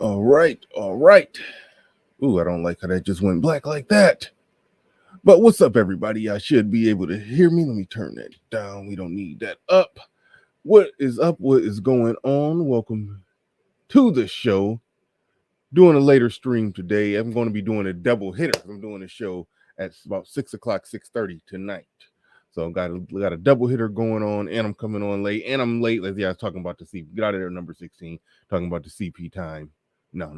All right, all right. Ooh, I don't like how that just went black like that. But what's up, everybody? I should be able to hear me. Let me turn that down. We don't need that up. What is up? What is going on? Welcome to the show. Doing a later stream today. I'm going to be doing a double hitter. I'm doing a show at about 6 o'clock, 6:30 tonight. So got a double hitter going on, and I'm coming on late, and I'm late. Like, yeah, I was talking about the CP. Get out of there, number 16. Talking about the CP time. No.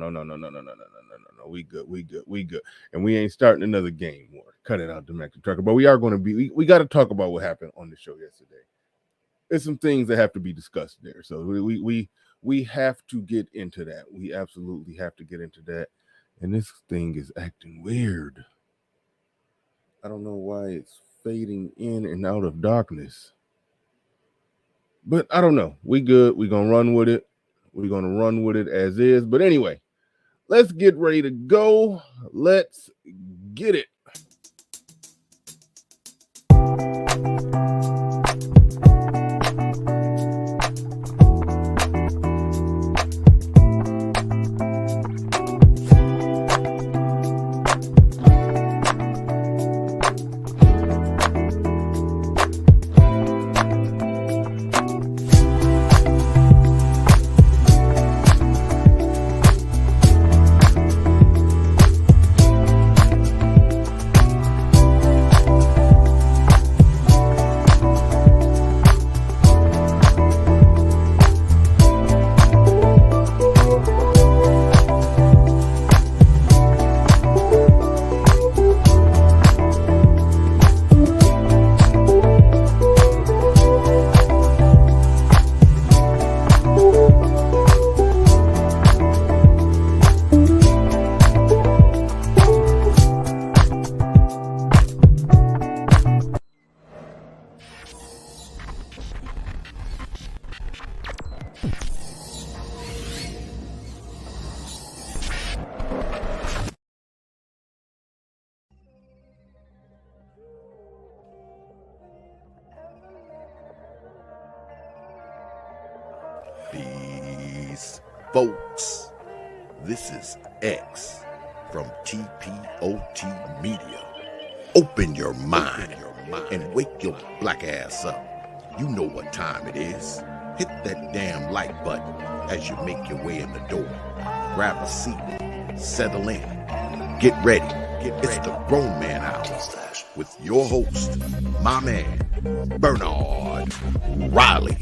We good. We good. And we ain't starting another game war. Cut it out, domestic trucker. But we are going to be. We got to talk about what happened on the show yesterday. There's some things that have to be discussed there. So we have to get into that. We absolutely have to get into that. And this thing is acting weird. I don't know why it's fading in and out of darkness. But I don't know. We good. We're going to run with it. We're going to run with it as is. But anyway, let's get ready to go. Let's get it. Peace, folks. This is X from TPOT Media. Open your mind and wake your black ass up. You know what time it is. Hit that damn like button as you make your way in the door. Grab a seat, settle in, get ready. It's the Grown Man Hour with your host, my man, Bernard Riley.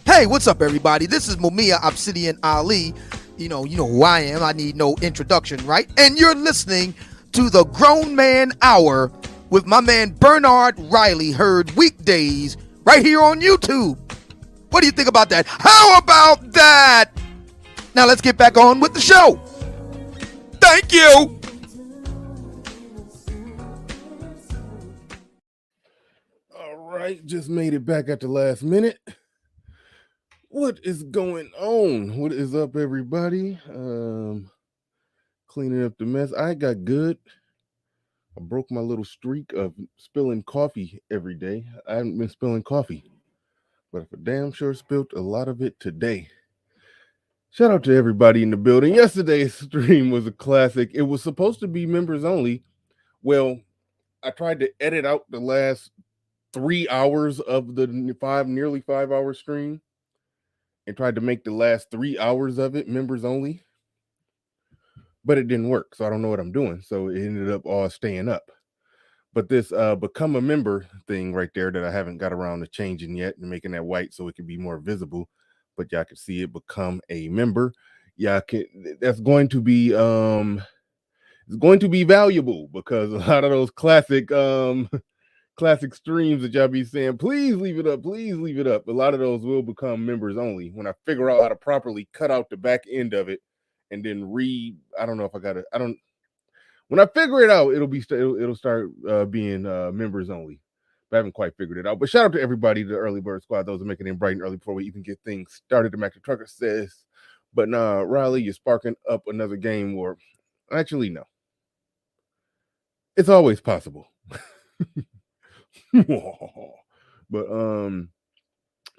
Hey, what's up, everybody? This is Mumia Obsidian Ali. You know who I am. I need no introduction, right? And you're listening to the Grown Man Hour with my man Bernard Riley, heard weekdays right here on YouTube. What do you think about that? How about that? Now let's get back on with the show. Thank you. All right, just made it back at the last minute. What is going on? What is up, everybody? Cleaning up the mess. I got good. I broke my little streak of spilling coffee every day. I haven't been spilling coffee, but I for damn sure spilled a lot of it today. Shout out to everybody in the building. Yesterday's stream was a classic. It was supposed to be members only. Well, I tried to edit out the last 3 hours of the nearly 5 hour stream and tried to make the last 3 hours of it members only, but it didn't work. So I don't know what I'm doing. So it ended up all staying up. But this become a member thing right there that I haven't got around to changing yet and making that white so it can be more visible, but y'all can see it become a member. Y'all can, that's going to be it's going to be valuable because a lot of those classic classic streams that y'all be saying, please leave it up, please leave it up. A lot of those will become members only when I figure out how to properly cut out the back end of it and then I don't know if I got it. When I figure it out, it'll start being members only. But I haven't quite figured it out. But shout out to everybody, the early bird squad, those are making it bright and early before we even get things started. The Mac the Trucker says, But nah, Riley, you're sparking up another game war. Actually, no. It's always possible. But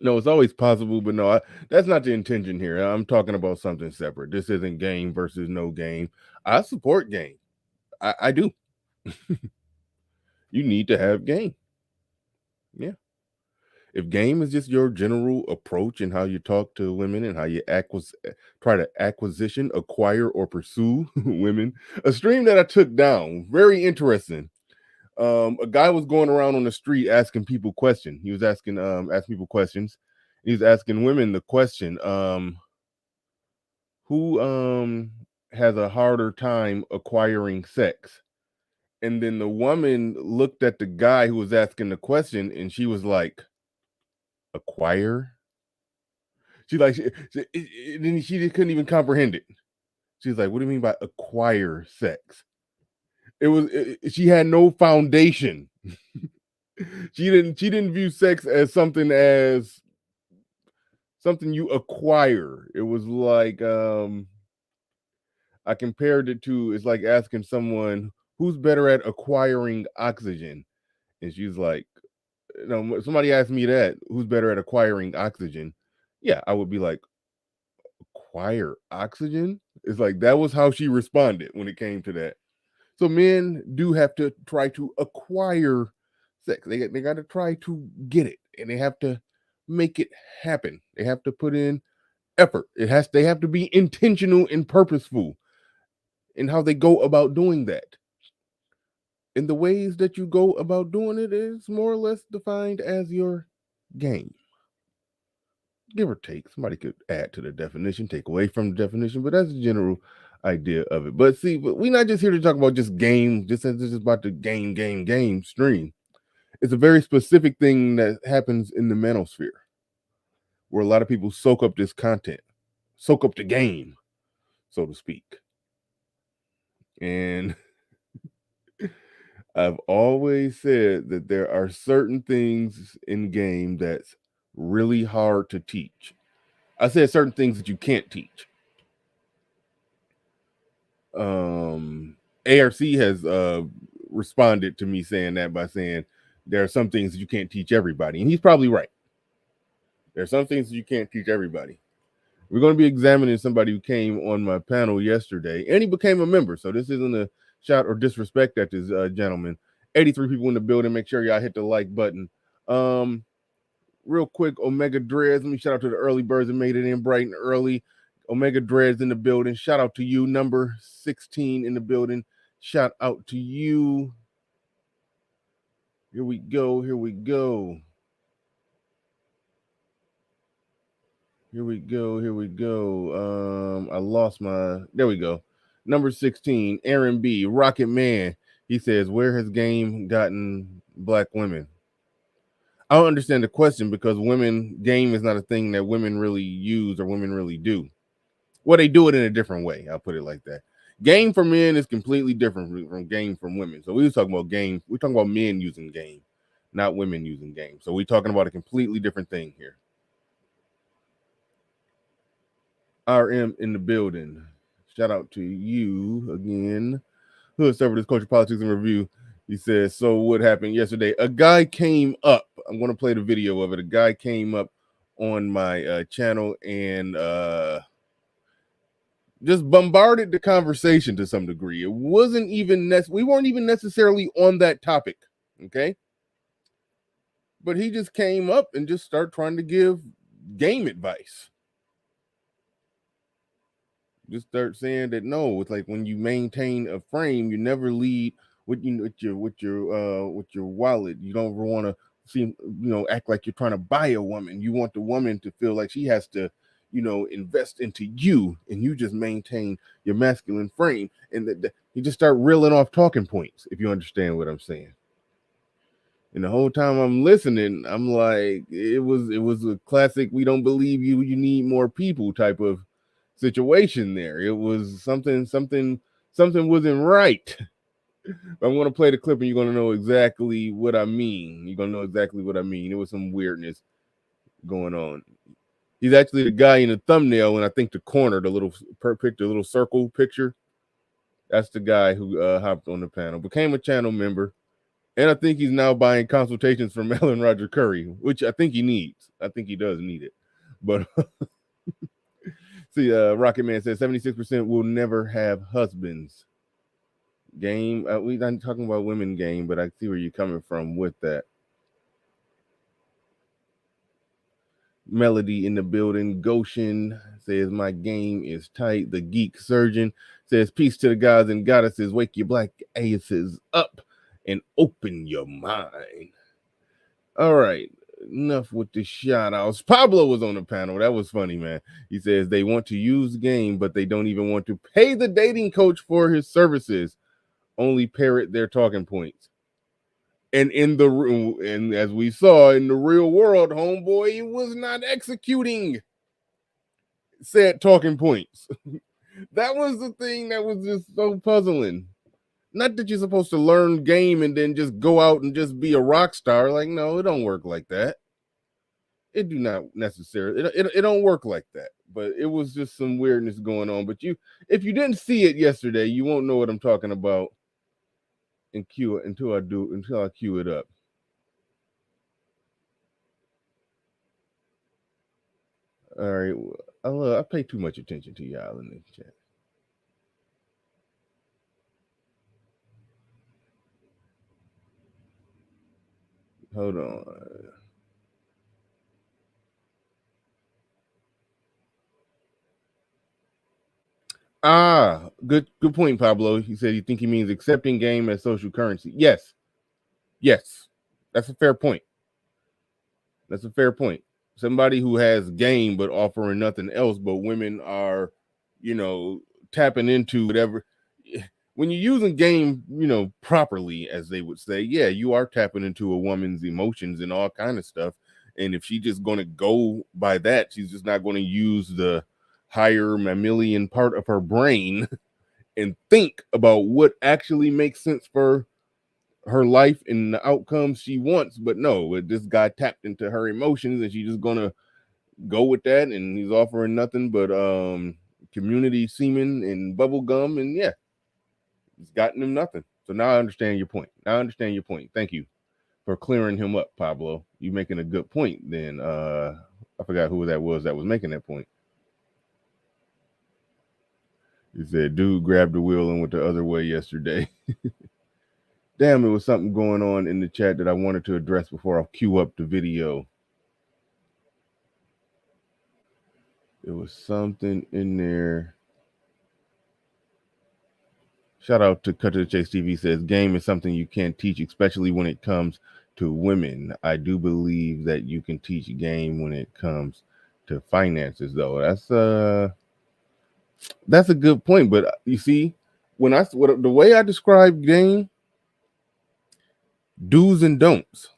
no, it's always possible, but no, that's not the intention here. I'm talking about something separate. This isn't game versus no game. I support game. I do. You need to have game. Yeah. If game is just your general approach and how you talk to women and how you try to acquire, or pursue women, a stream that I took down, very interesting. A guy was going around on the street asking people questions. He was asking people questions. He was asking women the question, who has a harder time acquiring sex? And then the woman looked at the guy who was asking the question, and she was like, acquire? Then she just couldn't even comprehend it. She's like, what do you mean by acquire sex? She had no foundation. She didn't view sex as something you acquire. It was like, I compared it to, it's like asking someone who's better at acquiring oxygen. And she's like, no, somebody asked me that, who's better at acquiring oxygen? Yeah, I would be like, acquire oxygen? It's like that was how she responded when it came to that. So men do have to try to acquire sex. They got to try to get it, and they have to make it happen. They have to put in effort. They have to be intentional and purposeful in how they go about doing that. And the ways that you go about doing it is more or less defined as your game. Give or take. Somebody could add to the definition, take away from the definition, but that's the general idea of it. But see, we're not just here to talk about just game, just as this is about the game stream. It's a very specific thing that happens in the manosphere, where a lot of people soak up this content, soak up the game, so to speak. And I've always said that there are certain things in game that's really hard to teach. I said certain things that you can't teach. ARC has responded to me saying that by saying there are some things that you can't teach everybody, and he's probably right. There are some things that you can't teach everybody. We're going to be examining somebody who came on my panel yesterday, and he became a member. So this isn't a shout or disrespect at this gentleman. 83 people in the building. Make sure y'all hit the like button. Real quick, Omega Dreads. Let me shout out to the early birds that made it in bright and early. Omega Dreads in the building. Shout out to you. Number 16 in the building. Shout out to you. Here we go. Here we go. Here we go. Here we go. I lost my. There we go. Number 16, Aaron B. Rocket Man. He says, where has game gotten black women? I don't understand the question because game is not a thing that women really use or women really do. Well, they do it in a different way. I'll put it like that. Game for men is completely different from game from women. So we was talking about game. We're talking about men using game, not women using game. So we're talking about a completely different thing here. RM in the building. Shout out to you again. Hood server this culture, politics, and review. He says, so what happened yesterday? A guy came up. I'm going to play the video of it. A guy came up on my channel and just bombarded the conversation to some degree. It wasn't even we weren't even necessarily on that topic, okay? But he just came up and just started trying to give game advice. Just start saying that no, it's like when you maintain a frame, you never lead with your wallet. You don't want to seem, act like you're trying to buy a woman. You want the woman to feel like she has to, invest into you, and you just maintain your masculine frame. And you just start reeling off talking points, if you understand what I'm saying. And the whole time I'm listening, I'm like, it was a classic, we don't believe you, you need more people type of situation there. It was something wasn't right. I'm going to play the clip and you're going to know exactly what I mean. You're going to know exactly what I mean. There was some weirdness going on. He's actually the guy in the thumbnail, and I think the corner, the little picture, little circle picture. That's the guy who hopped on the panel, became a channel member, and I think he's now buying consultations from Ellen Roger Curry, which I think he needs. I think he does need it. But see, Rocket Man says 76% will never have husbands. Game, we're not talking about women game, but I see where you're coming from with that. Melody in the building. Goshen says my game is tight. The Geek Surgeon says peace to the gods and goddesses. Wake your black asses up and open your mind. All right, enough with the shout outs. Pablo was on the panel. That was funny, man. He says they want to use game, but they don't even want to pay the dating coach for his services. Only parrot their talking points. And in the room, and as we saw in the real world, homeboy was not executing said talking points. That was the thing that was just so puzzling. Not that you're supposed to learn game and then just go out and just be a rock star. Like, no, it don't work like that. It do not necessarily. It don't work like that. But it was just some weirdness going on. But if you didn't see it yesterday, you won't know what I'm talking about. And cue it until I cue it up. All right, I pay too much attention to y'all in the chat. Hold on. Good point, Pablo. He said you think he means accepting game as social currency. Yes. That's a fair point. Somebody who has game but offering nothing else, but women are, tapping into whatever. When you're using game, properly, as they would say, yeah, you are tapping into a woman's emotions and all kind of stuff. And if she's just going to go by that, she's just not going to use the higher mammalian part of her brain and think about what actually makes sense for her life and the outcomes she wants. But no, this guy tapped into her emotions and she's just gonna go with that, and he's offering nothing but community semen and bubble gum, and yeah, he's gotten him nothing. So now I understand your point. Thank you for clearing him up, Pablo. You making a good point. Then I forgot who that was making that point. He said, dude grabbed the wheel and went the other way yesterday. Damn, it was something going on in the chat that I wanted to address before I cue up the video. There was something in there. Shout out to Cut to the Chase TV says, game is something you can't teach, especially when it comes to women. I do believe that you can teach game when it comes to finances, though. That's a good point. But you see, the way I describe game, do's and don'ts.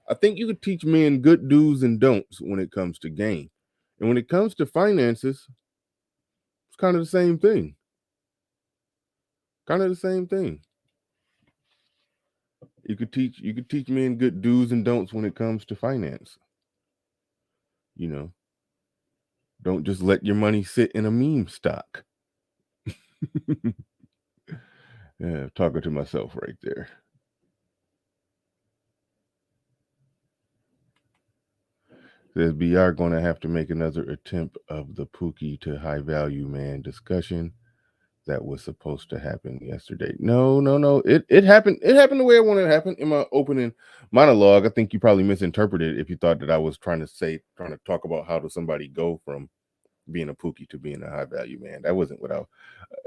I think you could teach men good do's and don'ts when it comes to game. And when it comes to finances, it's kind of the same thing. You could teach men good do's and don'ts when it comes to finance. Don't just let your money sit in a meme stock. Yeah, talking to myself right there. Says BR going to have to make another attempt of the Pookie to high value man discussion that was supposed to happen yesterday. No. It happened. It happened the way I wanted it to happen in my opening monologue. I think you probably misinterpreted if you thought that I was trying to talk about how does somebody go from being a Pookie to being a high value man. That wasn't what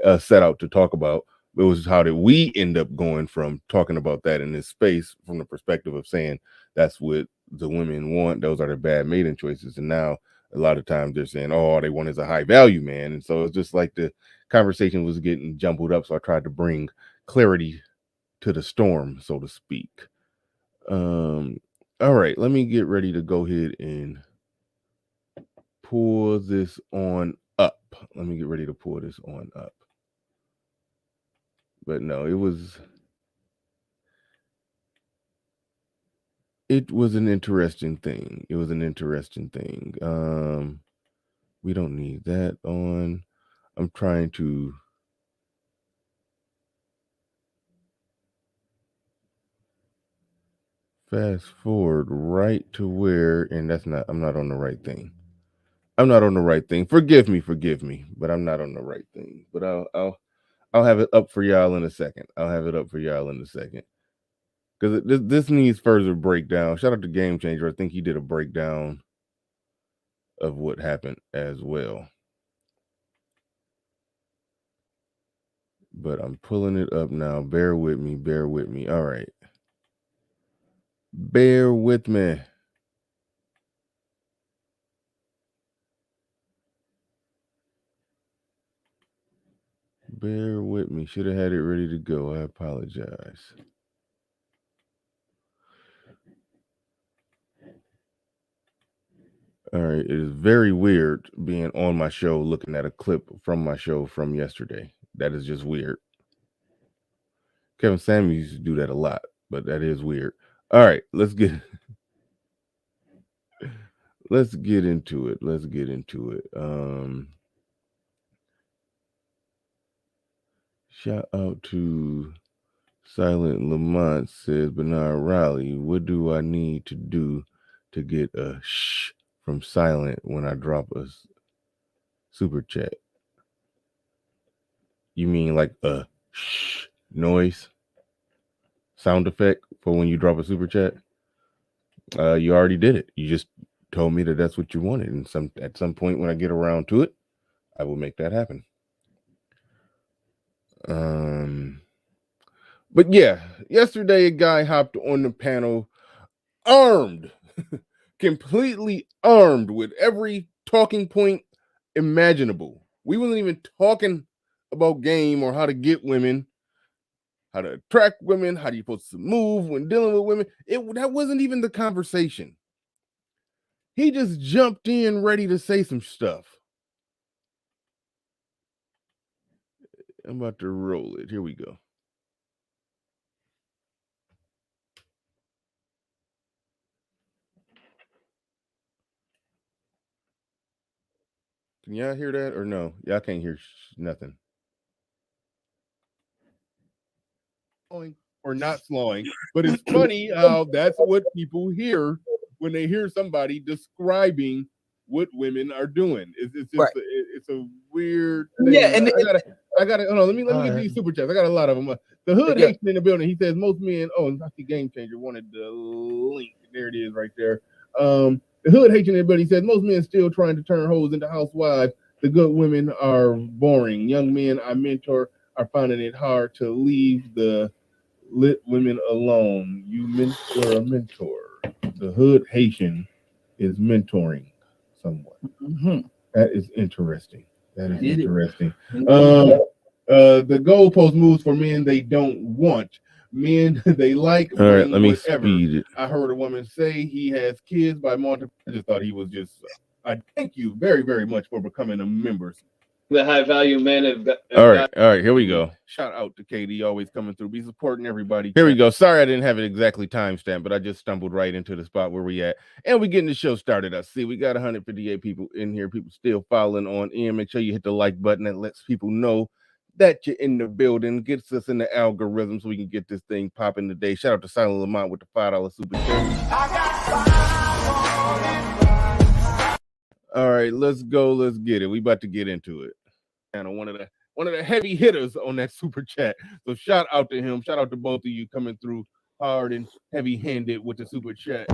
I set out to talk about. It was how did we end up going from talking about that in this space from the perspective of saying that's what the women want. Those are the bad mating choices. And now a lot of times they're saying, oh, all they want is a high value man. And so it's just like the conversation was getting jumbled up. So I tried to bring clarity to the storm, so to speak. All right, let me get ready to go ahead and pull this on up. But no, it was an interesting thing. We don't need that on. I'm trying to fast forward right to where, and I'm not on the right thing. I'm not on the right thing. Forgive me, but I'm not on the right thing. But I'll have it up for y'all in a second. Because this needs further breakdown. Shout out to Game Changer. I think he did a breakdown of what happened as well. But I'm pulling it up now. Bear with me. All right. Bear with me. Should have had it ready to go. I apologize. All right. It is very weird being on my show looking at a clip from my show from yesterday. That is just weird. Kevin Samuels used to do that a lot, but that is weird. All right. Let's get into it. Shout out to Silent Lamont says, Bernard Riley, what do I need to do to get a shh from Silent when I drop a super chat? You mean like a shh noise sound effect for when you drop a super chat? You already did it. You just told me that that's what you wanted, and at some point when I get around to it, I will make that happen. But yeah, yesterday a guy hopped on the panel armed, completely armed with every talking point imaginable. We wasn't even talking about game or how to get women, how to attract women, how do you supposed to move when dealing with women. That wasn't even the conversation. He just jumped in ready to say some stuff. I'm about to roll it. Here we go. Can y'all hear that or no? Y'all can't hear nothing. Or not slowing, but it's funny how that's what people hear when they hear somebody describing what women are doing. It's just right. It's a weird thing. Yeah, and I gotta hold on. Let me get these super chats. I got a lot of them. The hood Haitian in the building. He says most men. Oh, and I see Game Changer wanted the link. There it is, right there. The hood Haitian in the building. He says most men still trying to turn hoes into housewives. The good women are boring. Young men I mentor are finding it hard to leave the lit women alone. You're a mentor. The hood Haitian is mentoring someone. Mm-hmm. That is interesting. The goalpost moves for men they don't want. Men they like. All right, let me speed it. I heard a woman say he has kids by multiple. I just thought he was just. I thank you very, very much for becoming a member. The high value men have got. All right, here we go. Shout out to Katie, always coming through, be supporting everybody. Here we go. Sorry I didn't have it exactly timestamped, but I just stumbled right into the spot where we at, and we getting the show started. I see we got 158 people in here. People still following on in. Make sure you hit the like button. That lets people know that you're in the building. Gets us in the algorithm so we can get this thing popping today. Shout out to Silent Lamont with the $5 super chat. All right, let's go. Let's get it. We about to get into it. And one of the heavy hitters on that super chat. So shout out to him. Shout out to both of you coming through hard and heavy handed with the super chat.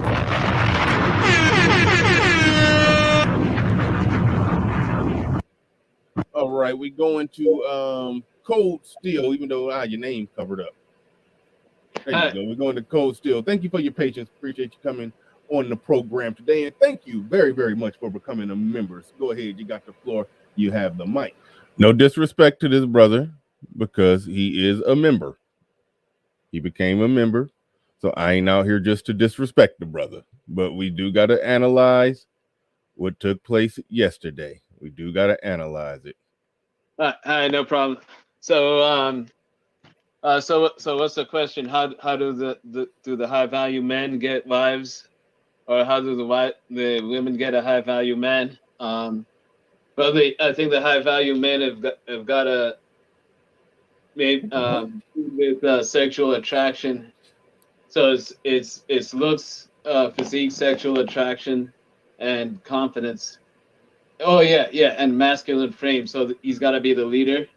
All right, we going to Cold Steel, even though your name's covered up. There you go. We're going to Cold Steel. Thank you for your patience. Appreciate you coming on the program today. And thank you very, very much for becoming a member. So go ahead. You got the floor. You have the mic. No disrespect to this brother because he is a member. He became a member. So I ain't out here just to disrespect the brother. But we do got to analyze what took place yesterday. We do got to analyze it. Hi, no problem. So so what's the question? How do the high value men get wives, or how do the women get a high value man? Well, I think the high value men have got a made with sexual attraction. So it's looks, physique, sexual attraction, and confidence. Oh yeah, yeah, and masculine frame. So he's got to be the leader.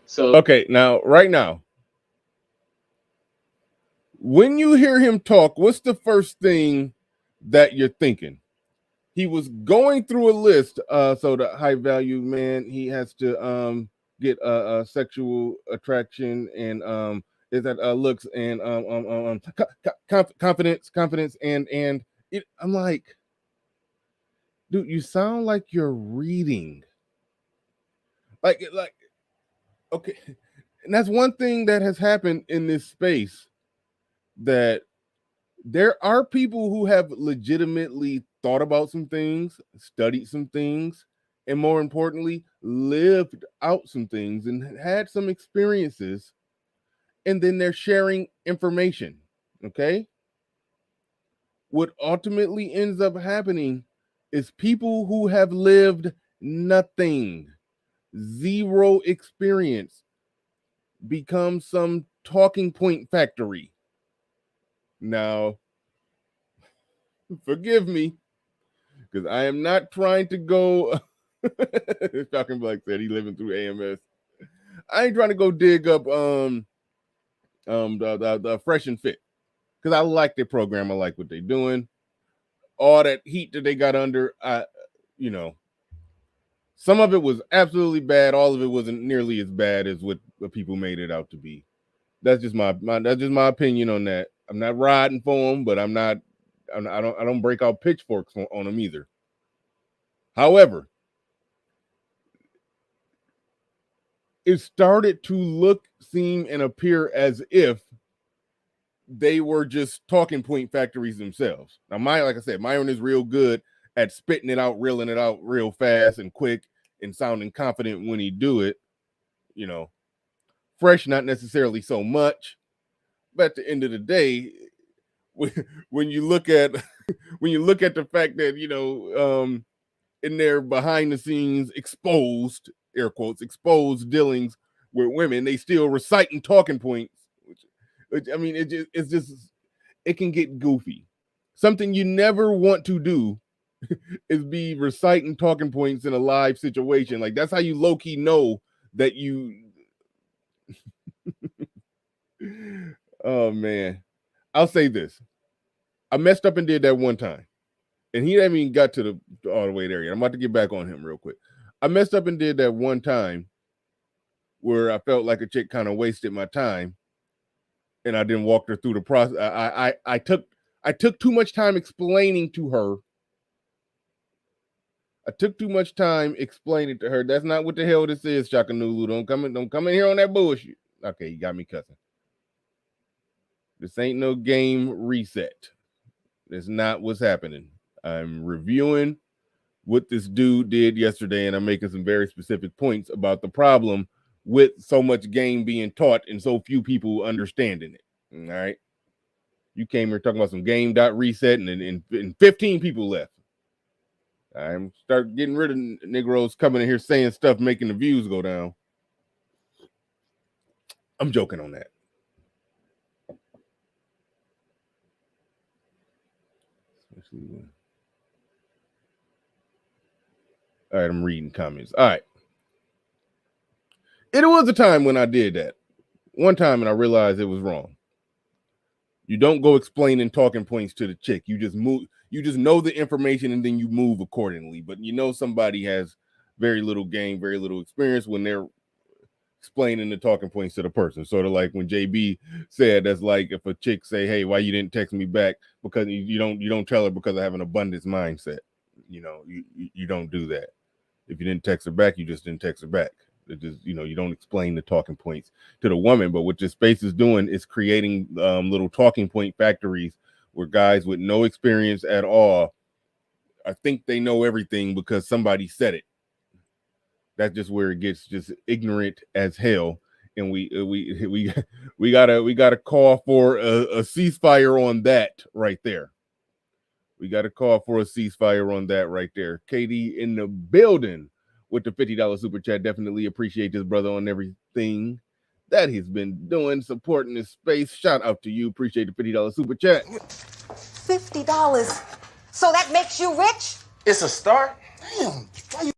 So Okay, now, right now, when you hear him talk, what's the first thing that you're thinking? He was going through a list. So the high value man, he has to get sexual attraction and is that looks and confidence and I'm like, dude, you sound like you're reading. Like okay, and that's one thing that has happened in this space, that there are people who have legitimately thought about some things, studied some things, and more importantly, lived out some things and had some experiences, and then they're sharing information. Okay. What ultimately ends up happening is people who have lived nothing, zero experience, become some talking point factory. Now, forgive me, because I am not trying to go. Falcon Black said he living through AMS. I ain't trying to go dig up the Fresh and Fit, because I like their program. I like what they're doing. All that heat that they got under, you know, some of it was absolutely bad. All of it wasn't nearly as bad as what people made it out to be. That's just my opinion on that. I'm not riding for them, but I don't break out pitchforks on them either. However, it started to look, seem, and appear as if they were just talking point factories themselves. Now, like I said, Myron is real good at spitting it out, reeling it out real fast and quick, and sounding confident when he do it. You know, Fresh, not necessarily so much. But at the end of the day, when you look at when you look at the fact that in their behind the scenes exposed, air quotes, exposed dealings with women, they still reciting talking points, which I mean, it's just, it can get goofy. Something you never want to do is be reciting talking points in a live situation. Like, that's how you low key know that you. Oh man, I'll say this: I messed up and did that one time, and he haven't even got to the all the way there yet. I'm about to get back on him real quick. I messed up and did that one time where I felt like a chick kind of wasted my time, and I didn't walk her through the process. I took too much time explaining to her. I took too much time explaining to her. That's not what the hell this is, Chakanulu. Don't come in here on that bullshit. Okay, you got me cussing. This ain't no game reset. That's not what's happening. I'm reviewing what this dude did yesterday, and I'm making some very specific points about the problem with so much game being taught and so few people understanding it. All right. You came here talking about some game dot reset, and 15 people left. I'm start getting rid of Negroes coming in here saying stuff, making the views go down. I'm joking on that. All right, I'm reading comments. All right. It was a time when I did that. One time, and I realized it was wrong. You don't go explaining talking points to the chick. You just move. You just know the information, and then you move accordingly. But you know somebody has very little game, very little experience when they're explaining the talking points to the person. Sort of like when JB said, that's like if a chick say, "Hey, why you didn't text me back?" Because you don't tell her because I have an abundance mindset. You don't do that. If you didn't text her back, you just didn't text her back. It just, you don't explain the talking points to the woman. But what this space is doing is creating little talking point factories where guys with no experience at all, I think they know everything because somebody said it. That's just where it gets just ignorant as hell. And we gotta call for a ceasefire on that right there. We got to call for a ceasefire on that right there. KD in the building. with the $50 super chat. Definitely appreciate this brother on everything that he's been doing, supporting this space. Shout out to you. Appreciate the $50 super chat. $50. So that makes you rich? It's a start. Damn. Why you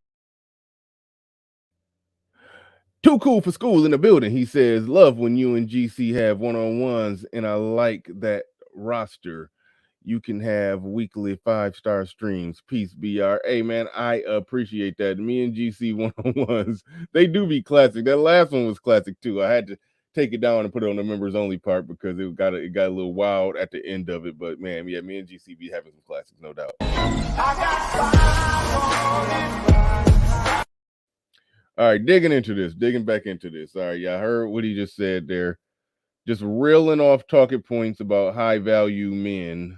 Too cool for school in the building. He says, love when you and GC have one-on-ones, and I like that roster. You can have weekly 5-star streams. Peace, BR. Hey, man, I appreciate that. Me and GC one-on-ones, they do be classic. That last one was classic, too. I had to take it down and put it on the members-only part because it got a little wild at the end of it. But, man, yeah, me and GC be having some classics, no doubt. All right, digging back into this. All right, y'all heard what he just said there. Just reeling off talking points about high-value men.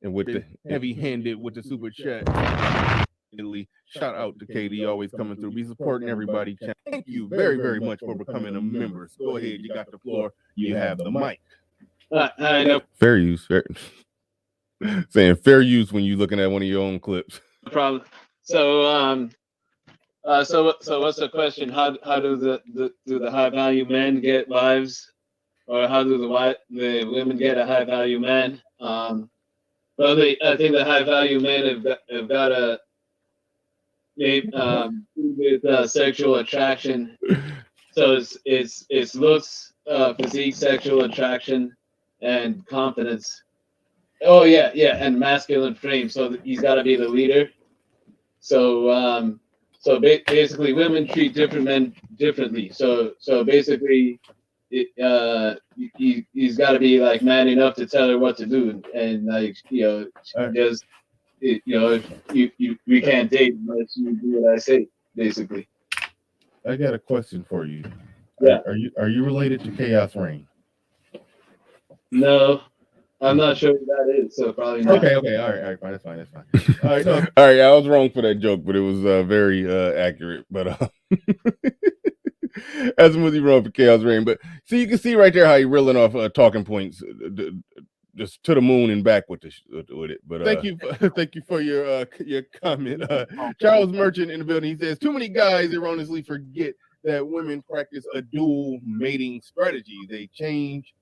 And with the heavy-handed with the super chat. Shout out to KD, always coming through. Be supporting everybody. Thank you very, very much for becoming a member. So go ahead, you got the floor. You have the mic. I know. Fair use. Saying fair use when you're looking at one of your own clips. No problem. So so what's the question? How do the high value men get wives, or how do the women get a high value man? Well, I think the high value men have got a with sexual attraction. So it's looks, physique, sexual attraction, and confidence. Oh yeah, and masculine frame. So he's got to be the leader. So basically, women treat different men differently. So basically, he's got to be like man enough to tell her what to do, and like just we can't date unless you do what I say. Basically. I got a question for you. Yeah. Are you related to Chaos Reign? No, I'm not sure what that is. So probably not. Okay. All right, fine. That's fine. All right, no. All right, I was wrong for that joke, but it was very accurate. But as was he wrong for Chaos Reign. But see, you can see right there how he reeling off talking points just to the moon and back with it. But thank you for your comment. Charles Merchant in the building. He says too many guys erroneously forget that women practice a dual mating strategy. They charge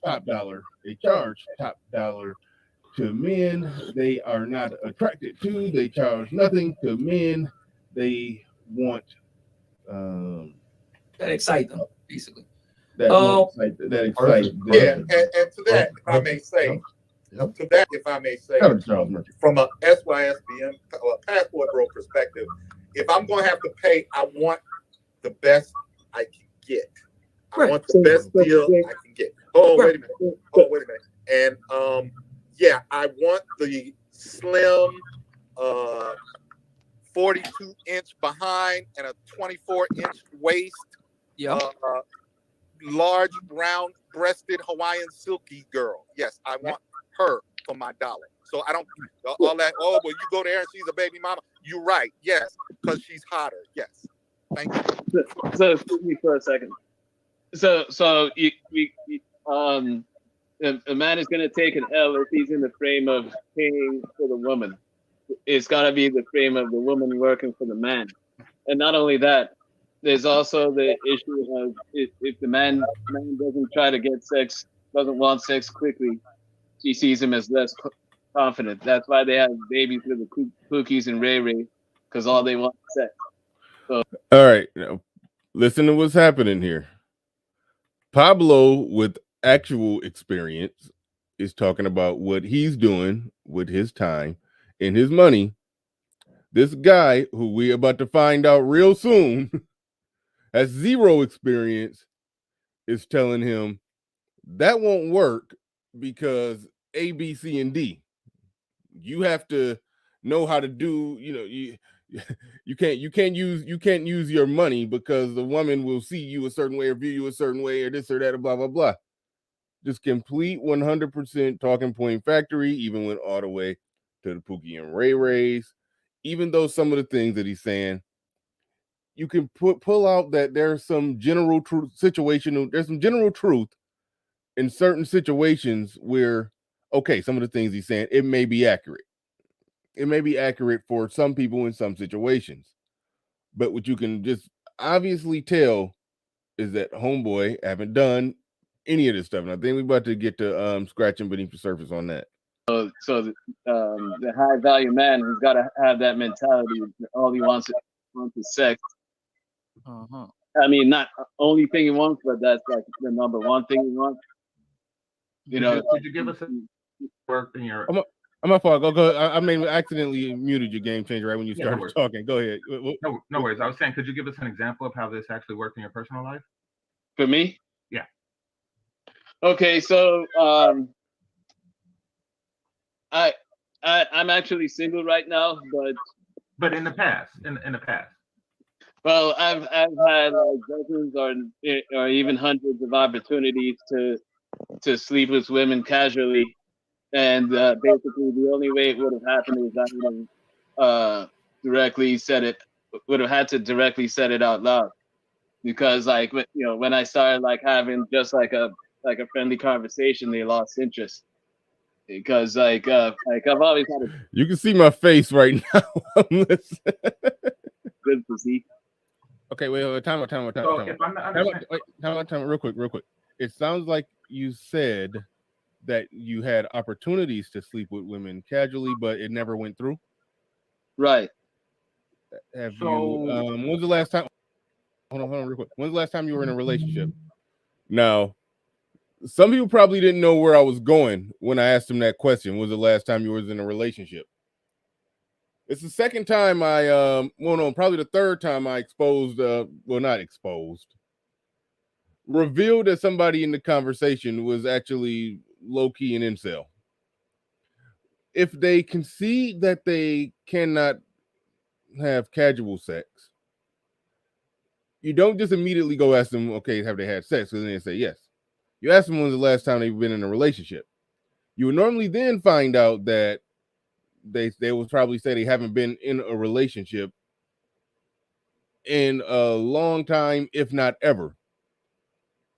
top dollar. They charge top dollar to men they are not attracted to. They charge nothing to men they want. That excite them, basically. That excite. Yeah, and to that, if I may say, from a SYSBM, passport bro perspective, if I'm going to have to pay, I want the best I can get. I want the best deal I can get. Wait a minute. And yeah, I want the slim 42-inch behind and a 24-inch waist. Yeah. Large, round-breasted Hawaiian silky girl. Yes, I want her for my dollar. So I don't all that. Oh, well, you go there and she's a baby mama. You're right. Yes, because she's hotter. Yes. Thank you. So excuse me for a second. So a man is going to take an L if he's in the frame of paying for the woman. It's got to be the frame of the woman working for the man. And not only that, there's also the issue of if the man doesn't try to get sex, doesn't want sex quickly, she sees him as less confident. That's why they have babies with the Pookies and Ray Ray, because all they want is sex. So, all right, now, listen to what's happening here. Pablo, with actual experience, is talking about what he's doing with his time and his money. This guy, who we about to find out real soon, has zero experience, is telling him that won't work because A, B, C, and D. You have to know how to do, you can't use your money because the woman will see you a certain way or view you a certain way or this or that or blah blah blah. Just complete 100% talking point factory, even went all the way to the Pookie and Ray Rays. Even though some of the things that he's saying, you can pull out that there's some general truth there's some general truth in certain situations where, okay, some of the things he's saying, it may be accurate. it may be accurate for some people in some situations. But what you can just obviously tell is that homeboy haven't done any of this stuff. And I think we're about to get to scratching beneath the surface on that. So the high value man who's got to have that mentality. All he wants is sex. Uh-huh. I mean, not only thing he wants, but that's like the number one thing he wants. You know, could you give us a work in your? I'm my fault. Go. I mean, I accidentally muted your game changer right when you started talking. Go ahead. No worries. I was saying, could you give us an example of how this actually worked in your personal life? For me? Yeah. Okay, so I'm actually single right now, but in the past, in the past. Well, I've had like dozens or even hundreds of opportunities to sleep with women casually, and basically the only way it would have happened is I would have directly said it. Would have had to directly said it out loud, because like when I started like having just like a friendly conversation, they lost interest. Because like I've always had a You can see my face right now. good physique. Okay, wait, time out. Time out, real quick. It sounds like you said that you had opportunities to sleep with women casually, but it never went through. Right. Have you? When was the last time? Hold on, real quick. When's the last time you were in a relationship? Now, some people probably didn't know where I was going when I asked them that question. When was the last time you was in a relationship? It's the second time probably the third time I exposed, not exposed, revealed that somebody in the conversation was actually low-key an incel. If they concede that they cannot have casual sex, you don't just immediately go ask them, okay, have they had sex? Because then they say yes. You ask them when's the last time they've been in a relationship. You would normally then find out that they will probably say they haven't been in a relationship in a long time, if not ever.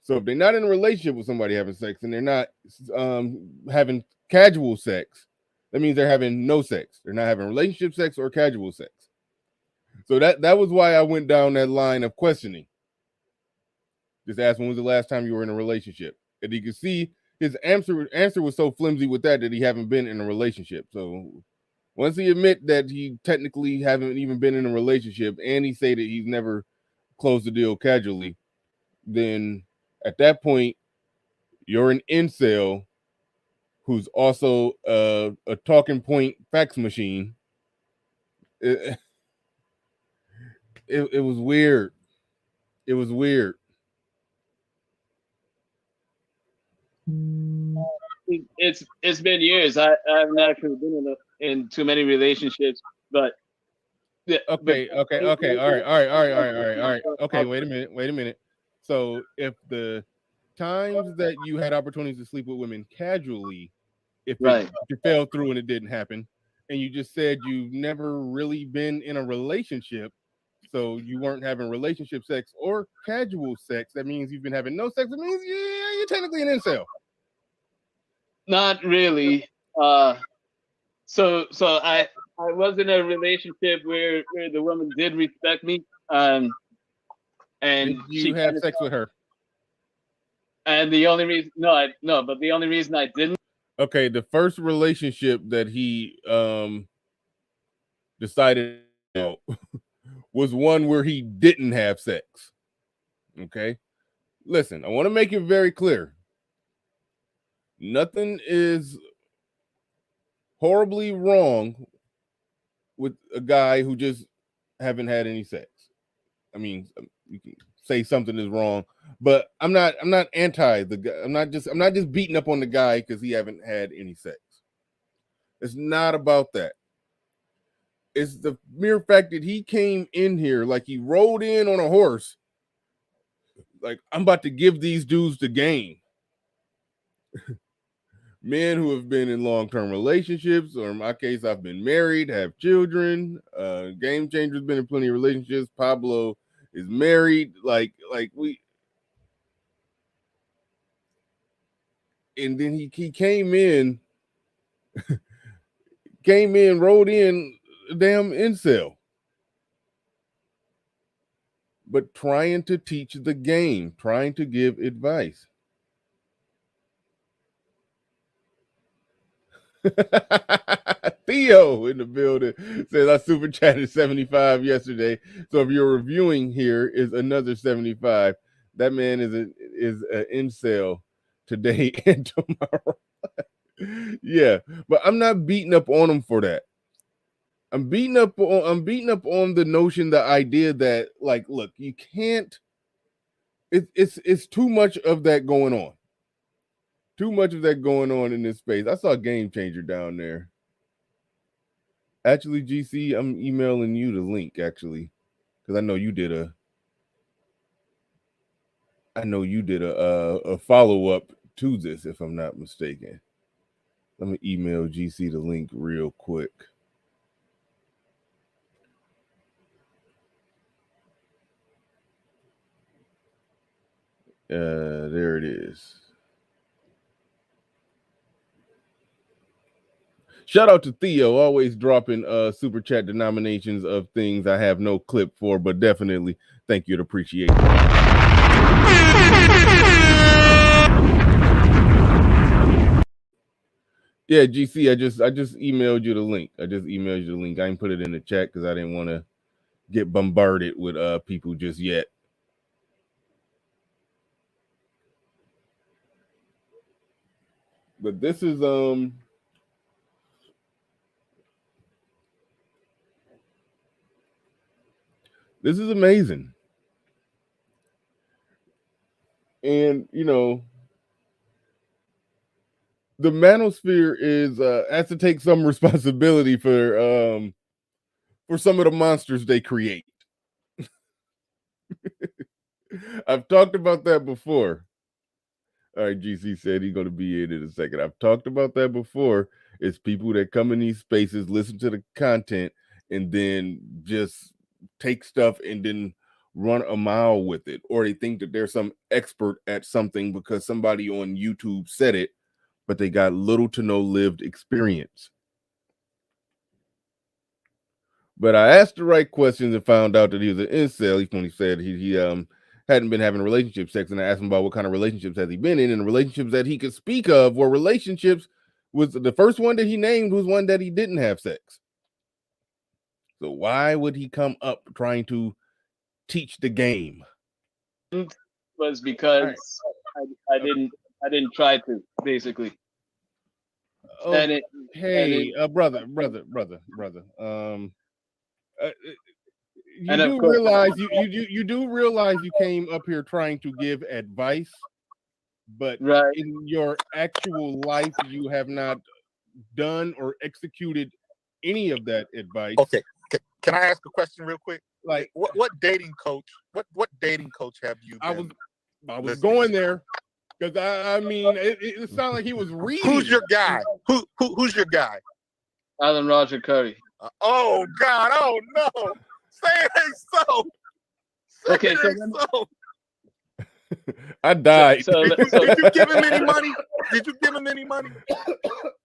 So if they're not in a relationship with somebody having sex and they're not having casual sex, that means they're having no sex. They're not having relationship sex or casual sex. So that was why I went down that line of questioning. Just ask when was the last time you were in a relationship. And you can see his answer was so flimsy with that he haven't been in a relationship. So once he admit that he technically haven't even been in a relationship and he say that he's never closed the deal casually, then at that point, you're an incel who's also a talking point fax machine. It was weird. It was weird. It's been years. I haven't actually been in too many relationships, but Okay. All right. Okay, wait a minute. So if the times that you had opportunities to sleep with women casually, if it fell through and it didn't happen, and you just said you've never really been in a relationship, so you weren't having relationship sex or casual sex, that means you've been having no sex. It means you're technically an incel. Not really. So I was in a relationship where the woman did respect me. And did you have sex with her? And the only reason, but the only reason I didn't. Okay, the first relationship that he decided was one where he didn't have sex. Okay, listen, I want to make it very clear. Nothing is horribly wrong with a guy who just haven't had any sex. I mean, you can say something is wrong, but I'm not anti the guy. I'm not just beating up on the guy because he haven't had any sex. It's not about that. It's the mere fact that he came in here like he rode in on a horse. Like, I'm about to give these dudes the game. Men who have been in long-term relationships, or in my case, I've been married, have children. Game Changer's been in plenty of relationships. Pablo is married. Like we, and then he came in came in, rolled in a damn incel. But trying to teach the game, trying to give advice. Theo in the building says I super chatted 75 yesterday. So if you're reviewing here is another 75. That man is an incel today and tomorrow. Yeah, but I'm not beating up on him for that. I'm beating up on the notion, the idea that, like, look, you can't. It's too much of that going on. Too much of that going on in this space. I saw Game Changer down there. Actually, GC, I'm emailing you the link, actually, because I know you did a follow-up to this, if I'm not mistaken. Let me email GC the link real quick. There it is. Shout out to Theo, always dropping super chat denominations of things I have no clip for, but definitely thank you and appreciate it. Yeah, GC, I just emailed you the link. I didn't put it in the chat because I didn't want to get bombarded with people just yet. But this is amazing. And the manosphere has to take some responsibility for some of the monsters they create. I've talked about that before. All right, GC said he's going to be in a second. I've talked about that before. It's people that come in these spaces, listen to the content, and then just take stuff and then run a mile with it. Or they think that they're some expert at something because somebody on YouTube said it, but they got little to no lived experience. But I asked the right questions and found out that he was an incel. When he said he hadn't been having relationship sex, and I asked him about what kind of relationships has he been in, and the relationships that he could speak of were relationships with the first one that he named was one that he didn't have sex. So why would he come up trying to teach the game? Was because I didn't try to, basically. Oh, and brother. You do realize you do realize you came up here trying to give advice, but in your actual life you have not done or executed any of that advice. Okay, can I ask a question real quick? Like, what dating coach? What dating coach have you been? I was going there because I mean it sounded like he was reading. Who's your guy? Who's your guy? Alan Roger Curry. Oh God! Oh no! Say it ain't so. Okay, so I died. So, did you give him any money? Did you give him any money?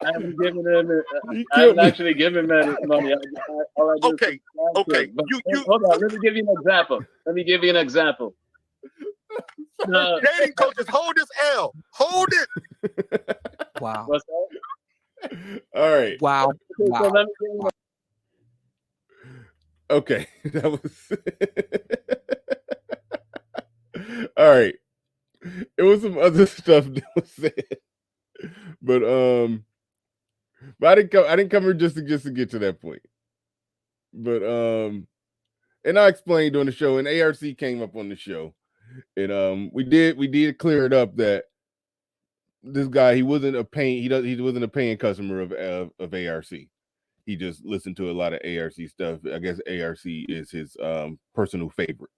I haven't given him. I haven't actually given him any money. Okay. But hold on. Let me give you an example. Dating coaches, hold this L. Hold it. Wow. What's that? All right. Wow. Okay, so let me give you okay, that was all right. It was some other stuff that was said, but I didn't come here just to get to that point. But and I explained on the show, and ARC came up on the show, and we did clear it up that this guy, he wasn't a paying customer of ARC. He just listened to a lot of ARC stuff. I guess ARC is his personal favorite.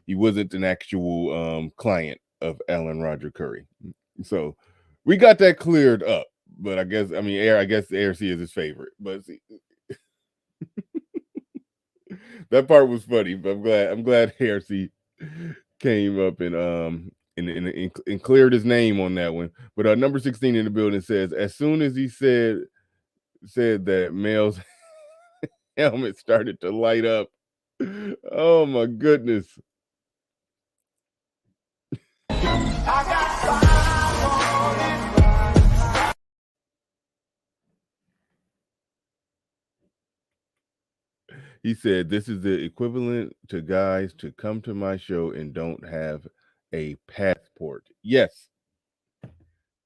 He wasn't an actual client of Alan Roger Curry. So we got that cleared up. But I guess ARC is his favorite. But see, that part was funny. But I'm glad ARC came up and cleared his name on that one. But number 16 in the building says, as soon as he said said that male's helmet started to light up. Oh my goodness. He said, "This is the equivalent to guys to come to my show and don't have a passport." Yes,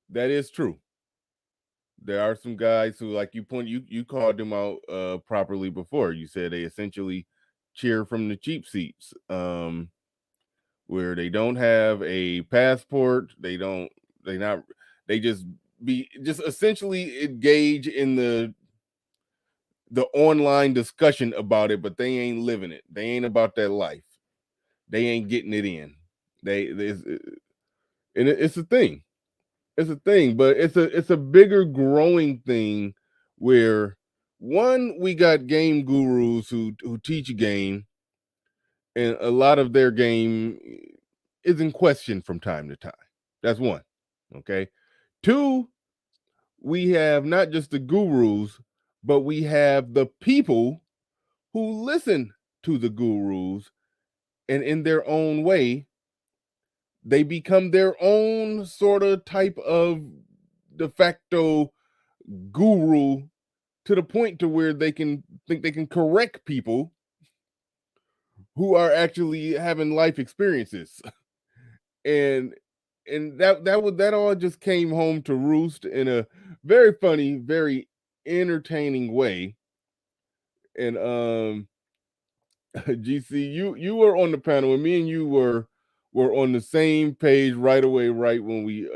that is true. There are some guys who, like you called them out properly before. You said they essentially cheer from the cheap seats, where they don't have a passport. They not. They just essentially engage in the online discussion about it, but they ain't living it. They ain't about that life. They ain't getting it in. It's a thing. It's a thing, but it's a bigger growing thing where one, we got game gurus who teach a game, and a lot of their game is in question from time to time. That's one. Okay. Two, we have not just the gurus, but we have the people who listen to the gurus, and in their own way they become their own sort of type of de facto guru, to the point to where they can think they can correct people who are actually having life experiences. and that all just came home to roost in a very funny, very entertaining way. And GC, you were on the panel, and me and you were on the same page right away, right when we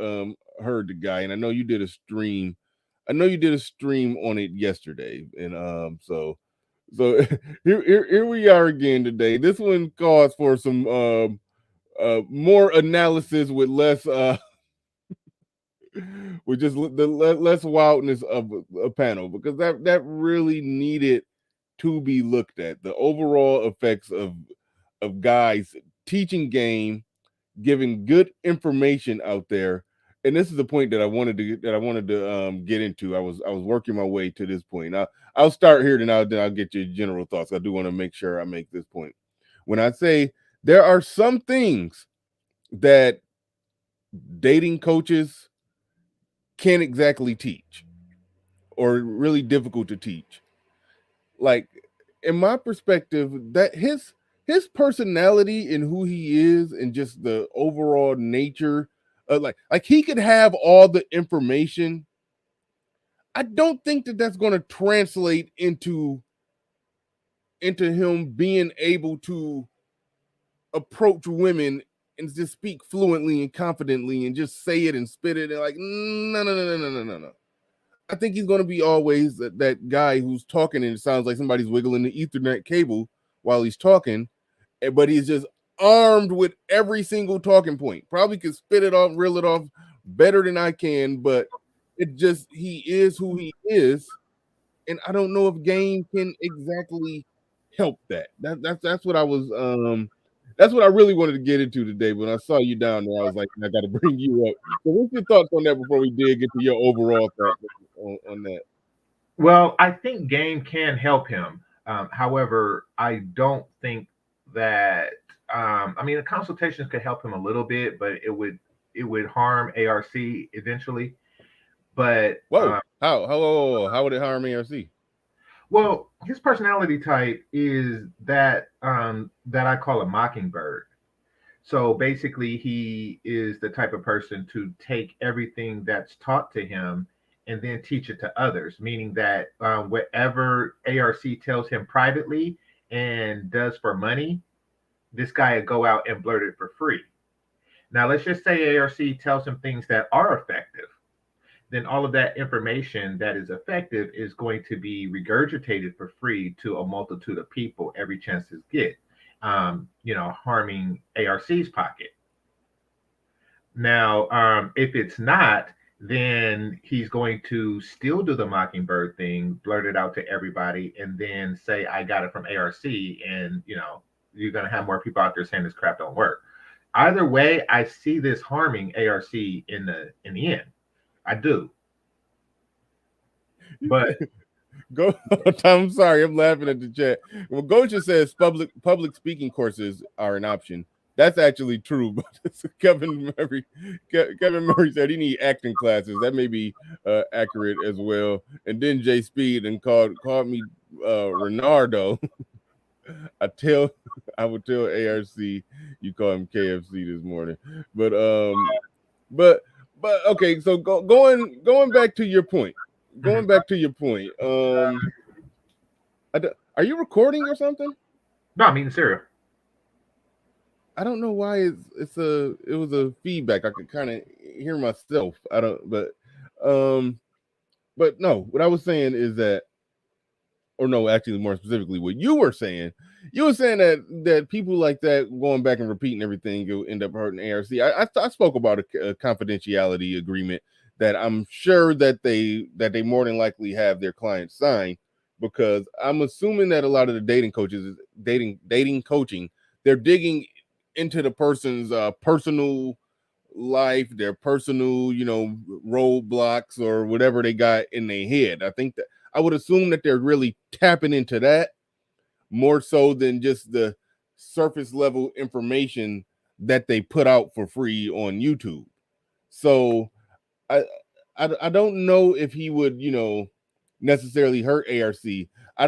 heard the guy. And I know you did a stream. I know you did a stream on it yesterday, and so here we are again today. This one calls for some more analysis with less with just less wildness of a panel, because that really needed to be looked at. The overall effects of guys teaching game, giving good information out there. And this is the point that I wanted to get into. I was working my way to this point. I'll start here, then I'll get your general thoughts. I do want to make sure I make this point. When I say there are some things that dating coaches can't exactly teach, or really difficult to teach. Like, in my perspective, that his personality and who he is, and just the overall nature of, like he could have all the information. I don't think that that's going to translate into him being able to approach women and just speak fluently and confidently and just say it and spit it, and like, no, no, no, no, no, no, no, no. I think he's going to be always that guy who's talking and it sounds like somebody's wiggling the Ethernet cable while he's talking, but he's just armed with every single talking point. Probably could spit it off, reel it off better than I can, but he is who he is, and I don't know if game can exactly help that. That's what I was that's what I really wanted to get into today. When I saw you down there, I was like, I got to bring you up. So, what's your thoughts on that before we dig into your overall thoughts on that? Well, I think game can help him. However, I don't think that. I mean, the consultations could help him a little bit, but it would harm ARC eventually. But Whoa, how would it harm ARC? well, his personality type is that I call a mockingbird. So basically, he is the type of person to take everything that's taught to him and then teach it to others, meaning that whatever ARC tells him privately and does for money, this guy would go out and blurt it for free. Now, let's just say ARC tells him things that are effective. Then all of that information that is effective is going to be regurgitated for free to a multitude of people every chance to get, harming ARC's pocket. Now, if it's not, then he's going to still do the mockingbird thing, blurt it out to everybody, and then say, I got it from ARC. And, you're going to have more people out there saying this crap don't work. Either way, I see this harming ARC in the end. I do. But Go. I'm sorry, I'm laughing at the chat. Well, Gosha says public speaking courses are an option. That's actually true, but Kevin Murray said he need acting classes. That may be accurate as well. And then Jay Speed and called me Renardo. I would tell ARC you call him KFC this morning. But but okay, so going back to your point. Going back to your point. Are you recording or something? No, I'm eating cereal. I don't know why it was a feedback. I could kind of hear myself. But no, what I was saying is that, or no, actually more specifically, what you were saying that people like that going back and repeating everything will end up hurting ARC. I spoke about a confidentiality agreement that I'm sure that they more than likely have their clients sign, because I'm assuming that a lot of the dating coaches dating coaching, they're digging into the person's personal life, their personal, roadblocks or whatever they got in their head. I think that I would assume that they're really tapping into that more so than just the surface level information that they put out for free on YouTube. So I don't know if he would, necessarily hurt ARC. I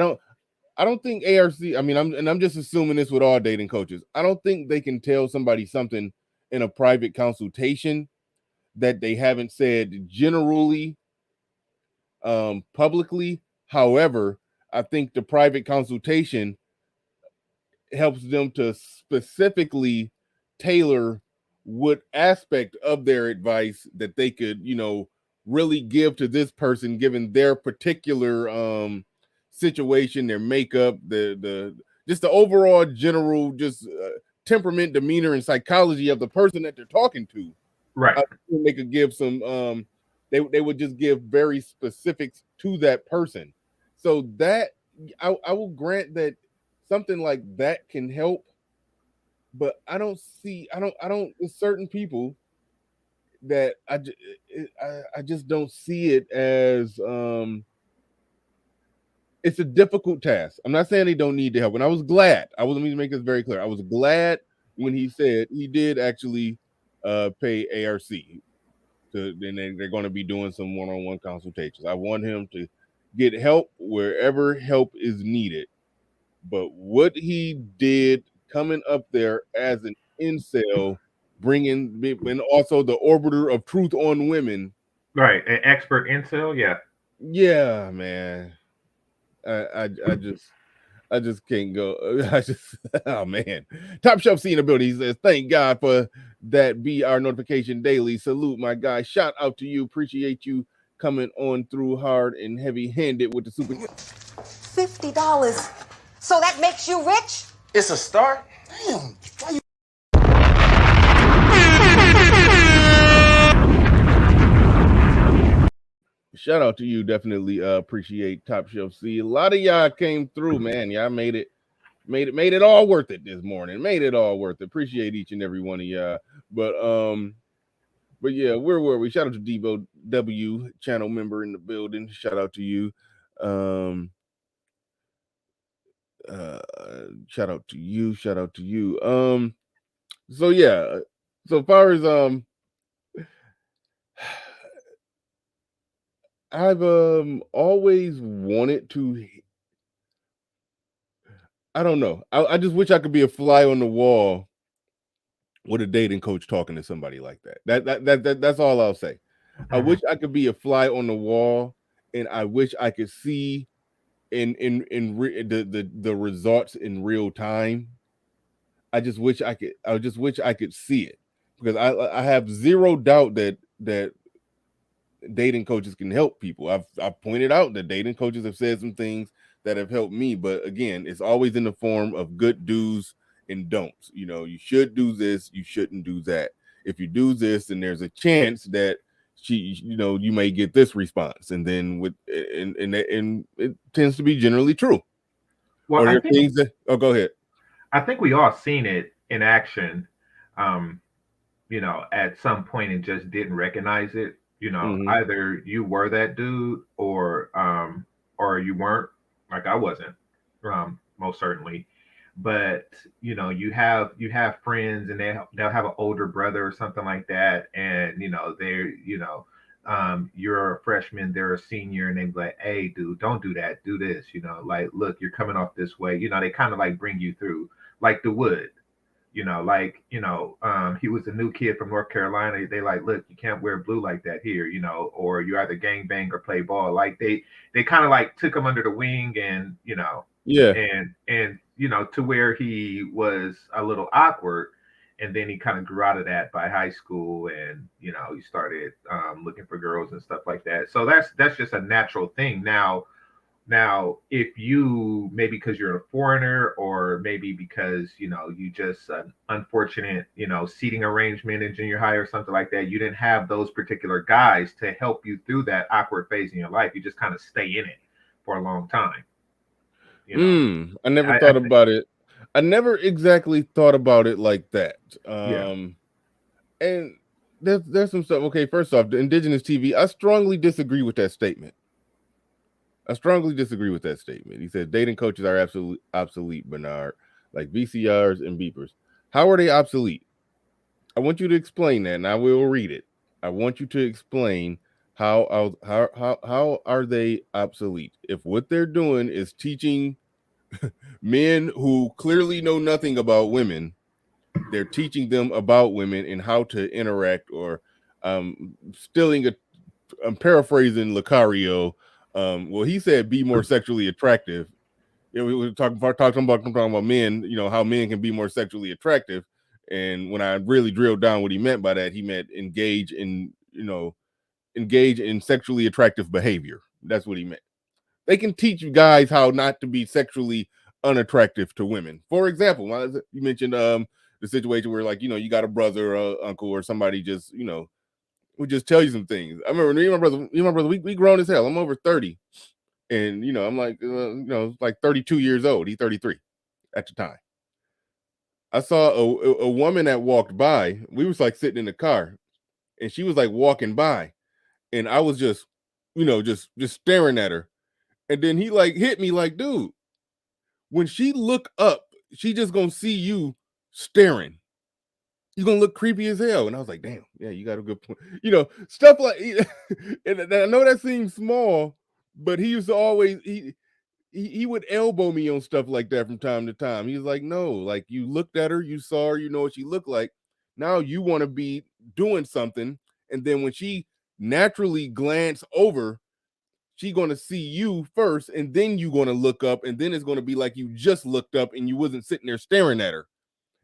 don't think ARC, I'm just assuming this with all dating coaches. I don't think they can tell somebody something in a private consultation that they haven't said generally publicly. However, I think the private consultation helps them to specifically tailor what aspect of their advice that they could, really give to this person given their particular situation, their makeup, the just the overall general just temperament, demeanor, and psychology of the person that they're talking to. Right. They could give some they would just give very specifics to that person. So that I will grant that something like that can help, but I don't with certain people that I just don't see it as it's a difficult task. I'm not saying they don't need the help, and I was glad. Let me make this very clear. I was glad when he said he did actually pay ARC to, then they're going to be doing some one-on-one consultations. I want him to get help wherever help is needed. But what he did coming up there as an incel, and also the orbiter of truth on women. Right, an expert incel, yeah. Yeah, man. I just can't go. Oh man. Top Shelf C in the building. He says, thank God for that. Be our notification daily. Salute, my guy. Shout out to you. Appreciate you coming on through hard and heavy handed with the super. $50. So that makes you rich? It's a start. Damn. Shout out to you. Definitely appreciate Top Shelf C. A lot of y'all came through, man. Y'all made it all worth it this morning. Made it all worth it. Appreciate each and every one of y'all. But yeah, where were we? Shout out to Devo W, channel member in the building. Shout out to you. Shout out to you. Shout out to you. So yeah, so far as I've always wanted to. I don't know. I just wish I could be a fly on the wall with a dating coach talking to somebody like that. That's all I'll say. I wish I could be a fly on the wall, and I wish I could see the results in real time. I just wish I could see it, because I have zero doubt that dating coaches can help people. I've pointed out that dating coaches have said some things that have helped me, but again, it's always in the form of good do's and don'ts. You should do this, you shouldn't do that. If you do this, then there's a chance that you may get this response, and then and it tends to be generally true. Well, or things that go ahead. I think we all seen it in action, at some point and just didn't recognize it. Either you were that dude or or you weren't, like I wasn't, most certainly. But you have friends, and they'll have an older brother or something like that, and they're you're a freshman, they're a senior, and they be like, hey dude, don't do that, do this, like, look, you're coming off this way, they kind of like bring you through, like the Wood. He was a new kid from North Carolina. They like, look, you can't wear blue like that here, or you either gang bang or play ball. Like they kind of like took him under the wing, and Yeah. to where he was a little awkward, and then he kind of grew out of that by high school, and he started looking for girls and stuff like that. So that's just a natural thing. Now, if you, maybe because you're a foreigner, or maybe because you just an unfortunate seating arrangement in junior high or something like that, you didn't have those particular guys to help you through that awkward phase in your life. You just kind of stay in it for a long time. I never I thought think, about it. I never exactly thought about it like that. yeah. And there's some stuff. Okay, first off, the indigenous TV. I strongly disagree with that statement. I strongly disagree with that statement. He said dating coaches are absolutely obsolete, Bernard, like VCRs and beepers. How are they obsolete? I want you to explain that, and I will read it. I want you to explain how are they obsolete? If what they're doing is teaching men who clearly know nothing about women, they're teaching them about women and how to interact, or stealing a I'm paraphrasing Lucario. Well, he said be more sexually attractive. Yeah, we were talking about men, how men can be more sexually attractive. And when I really drilled down what he meant by that, he meant engage in sexually attractive behavior. That's what he meant. They can teach you guys how not to be sexually unattractive to women. For example, you mentioned the situation where, like, you got a brother or uncle or somebody just, would just tell you some things. I remember me and my brother, we grown as hell. I'm over 30. And I'm like, like 32 years old. He's 33 at the time. I saw a woman that walked by. We was like sitting in the car, and she was like walking by, and I was just, just staring at her. And then he like hit me like, dude, when she look up, she just gonna see you staring. You're gonna look creepy as hell. And I was like, damn, yeah, you got a good point. Stuff like, and I know that seems small, but he used to always he would elbow me on stuff like that from time to time. He's like, no, like, you looked at her, you saw her, you know what she looked like. Now you want to be doing something, and then when she naturally glance over, she gonna see you first, and then you gonna look up, and then it's gonna be like you just looked up and you wasn't sitting there staring at her.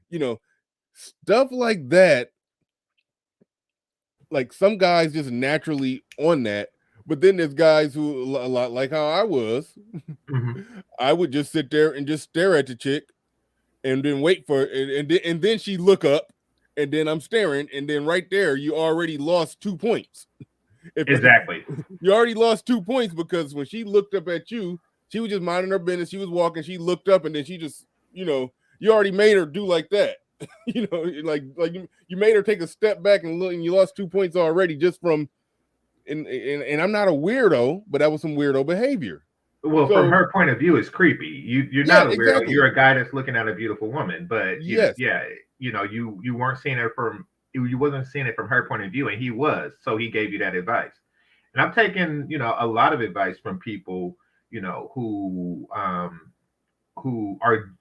You know, stuff like that. Like, some guys just naturally on that, but then there's guys who, a lot like how I was. Mhm. I would just sit there and just stare at the chick, and then wait for it, and then she look up, and then I'm staring, and then right there you already lost 2 points. If Exactly. you already lost 2 points, because when she looked up at you, she was just minding her business. She was walking, she looked up, and then she just, you already made her do like that. Like you made her take a step back and look, and you lost 2 points already just from. And I'm not a weirdo, but that was some weirdo behavior. Well, from So her point of view, it's creepy. You're yeah, not a weirdo. exactly. You're a guy that's looking at a beautiful woman, but Yes. you weren't seeing it from you wasn't seeing it from her point of view, and he was. So he gave you that advice. And I'm taking a lot of advice from people who are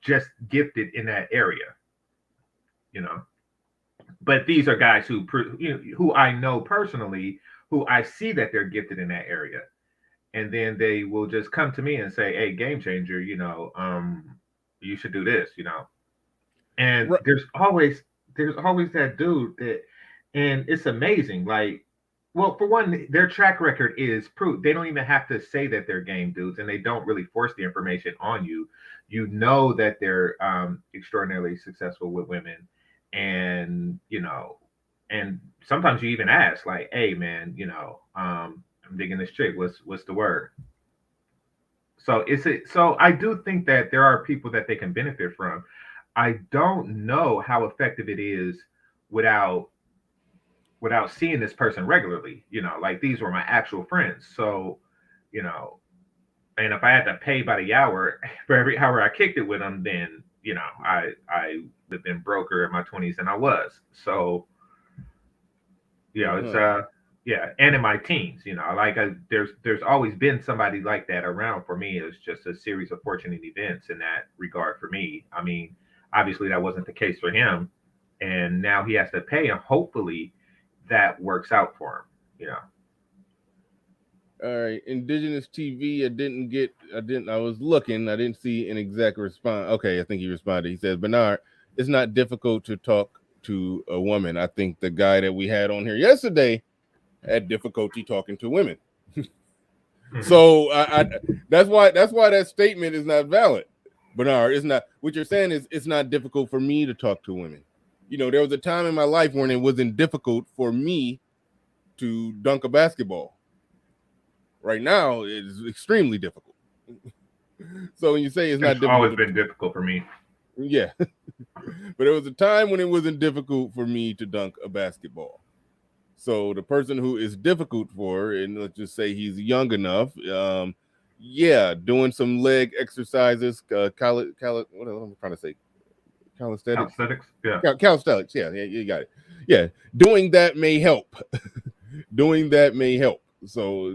just gifted in that area. You know, but these are guys who I know personally, who I see that they're gifted in that area, and then they will just come to me and say, "Hey, game changer, you should do this," And Right. there's always that dude that, and it's amazing. Like, well, for one, their track record is proof. They don't even have to say that they're game dudes, and they don't really force the information on you. You know that they're extraordinarily successful with women, and and sometimes you even ask, like, "Hey, man, I'm digging this chick. What's the word?" So I do think that there are people that they can benefit from. I don't know how effective it is without seeing this person regularly. Like, these were my actual friends. So, you know, And if I had to pay by the hour for every hour I kicked it with him, then I would have been broker in my 20s than I was. So it's yeah, and in my teens, there's always been somebody like that around for me. It was just a series of fortunate events in that regard for me. I mean, obviously that wasn't the case for him, and now he has to pay, and hopefully that works out for him. All right, Indigenous TV. I was looking. I didn't see an exact response. Okay, I think he responded. He says, Bernard, it's not difficult to talk to a woman. I think the guy that we had on here yesterday had difficulty talking to women. So that's why that statement is not valid. Bernard, it's not. What you're saying is it's not difficult for me to talk to women. There was a time in my life when it wasn't difficult for me to dunk a basketball. Right now, it is extremely difficult. So when you say it's not difficult, always been difficult for me. Yeah, but there was a time when it wasn't difficult for me to dunk a basketball. So the person who is difficult for, and let's just say he's young enough, doing some leg exercises, what am I trying to say? Calisthenics? Yeah. Calisthenics, yeah, you got it. Yeah, doing that may help. So,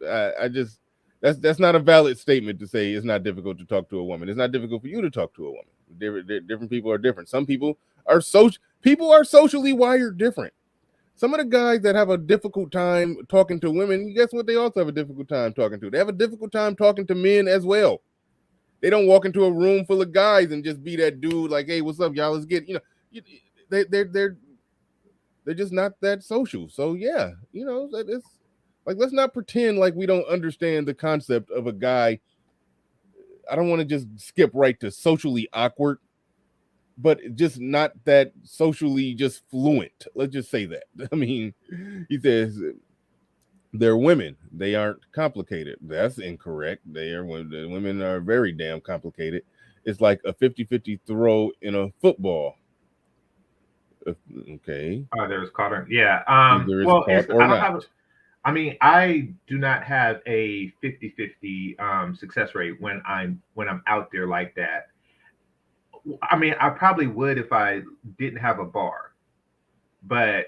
I just, that's not a valid statement to say it's not difficult to talk to a woman. It's not difficult for you to talk to a woman. Different people are different. Some people are socially wired different. Some of the guys that have a difficult time talking to women, guess what? They also have a difficult time talking to. They have a difficult time talking to men as well. They don't walk into a room full of guys and just be that dude like, hey, what's up, y'all? Let's get, they're just not that social. So yeah, it's like, let's not pretend like we don't understand the concept of a guy. I don't want to just skip right to socially awkward, but just not that socially just fluent. Let's just say that. I mean, he says they're women. They aren't complicated. That's incorrect. Women are very damn complicated. It's like a 50-50 throw in a football. Okay. Oh, there's caught. Yeah. Either well, caught or not. I do not have a 50-50 success rate when I'm out there like that. I mean, I probably would if I didn't have a bar. But,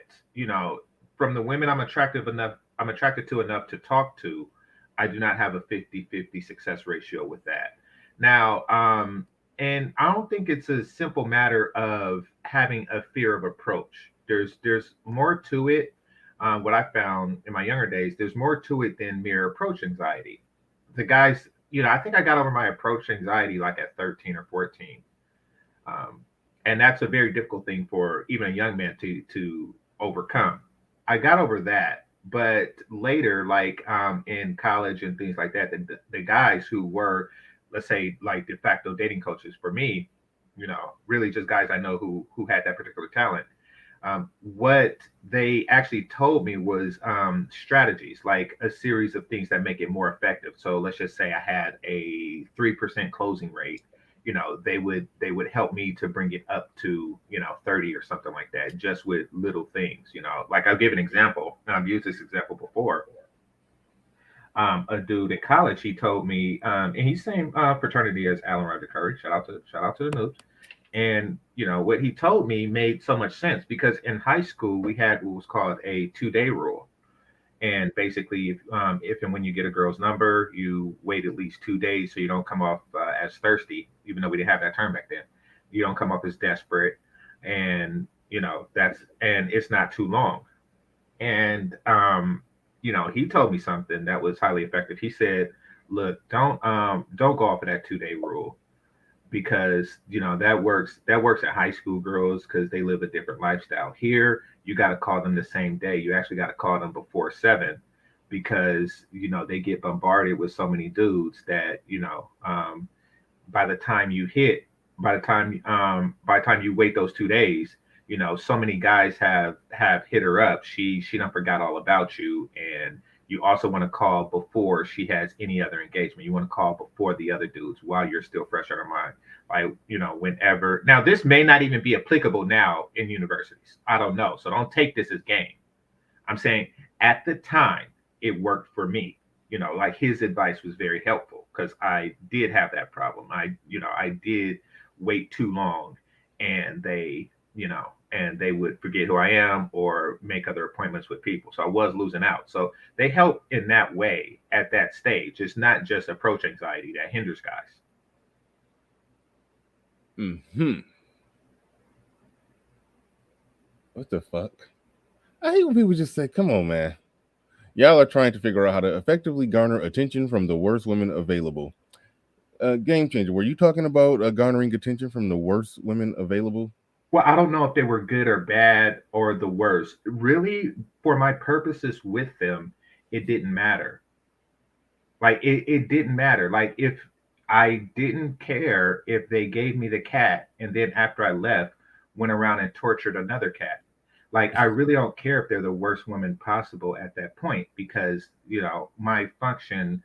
from the women I'm attracted to enough to talk to, I do not have a 50-50 success ratio with that. Now, and I don't think it's a simple matter of having a fear of approach. There's more to it. What I found in my younger days, there's more to it than mere approach anxiety. The guys, I think I got over my approach anxiety like at 13 or 14. And that's a very difficult thing for even a young man to overcome. I got over that, but later, like in college and things like that, the guys who were, let's say, like de facto dating coaches for me, really just guys I know who had that particular talent. What they actually told me was strategies, like a series of things that make it more effective. So let's just say I had a 3% closing rate. They would help me to bring it up to 30 or something like that, just with little things. Like I'll give an example. And I've used this example before. A dude in college, he told me, and he's same fraternity as Alan Roger Curry. Shout out to the noobs. And what he told me made so much sense because in high school we had what was called a 2-day rule. And basically, if and when you get a girl's number, you wait at least 2 days so you don't come off as thirsty, even though we didn't have that term back then. You don't come off as desperate, and and it's not too long. And he told me something that was highly effective. He said, "Look, don't go off of that 2-day rule." Because that works at high school girls because they live a different lifestyle. Here you got to call them the same day. You actually got to call them before 7 because they get bombarded with so many dudes that by the time you wait those 2 days, so many guys have hit her up. She done forgot all about you. And you also want to call before she has any other engagement. You want to call before the other dudes while you're still fresh on her mind. Like, whenever. Now, this may not even be applicable now in universities. I don't know. So don't take this as game. I'm saying at the time, it worked for me. Like his advice was very helpful because I did have that problem. I did wait too long, and they would forget who I am or make other appointments with people. So I was losing out. So they help in that way at that stage. It's not just approach anxiety that hinders guys. What the fuck? I hate when people just say, come on, man. Y'all are trying to figure out how to effectively garner attention from the worst women available. Game changer. Were you talking about garnering attention from the worst women available? Well, I don't know if they were good or bad or the worst. Really, for my purposes with them, it didn't matter. Like it didn't matter. Like if I didn't care if they gave me the cat and then after I left, went around and tortured another cat. Like I really don't care if they're the worst woman possible at that point because my function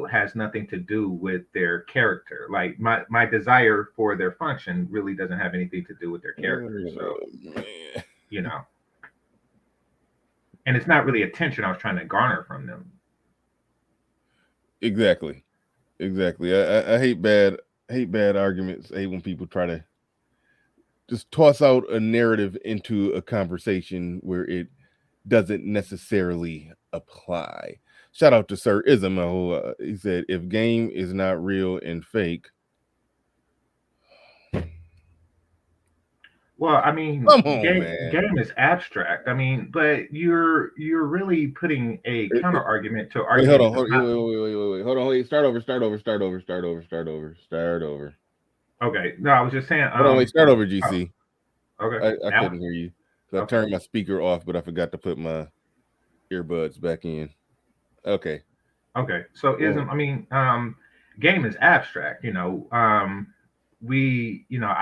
has nothing to do with their character. Like my desire for their function really doesn't have anything to do with their character. So you know, and it's not really attention I was trying to garner from them. Exactly. I hate bad arguments. I hate when people try to just toss out a narrative into a conversation where it doesn't necessarily apply. Shout out to Sir Ism. He said, if game is not real and fake. Well, I mean, Come on, game is abstract. I mean, but you're really putting a counter argument to Wait, argument. hold on. Wait. Hold on. Wait. Start over. Okay. No, I was just saying. Hold on. Wait. Start over, GC. Okay. I couldn't hear you. So I turned my speaker off, but I forgot to put my earbuds back in. Okay. So ism. I mean, game is abstract. I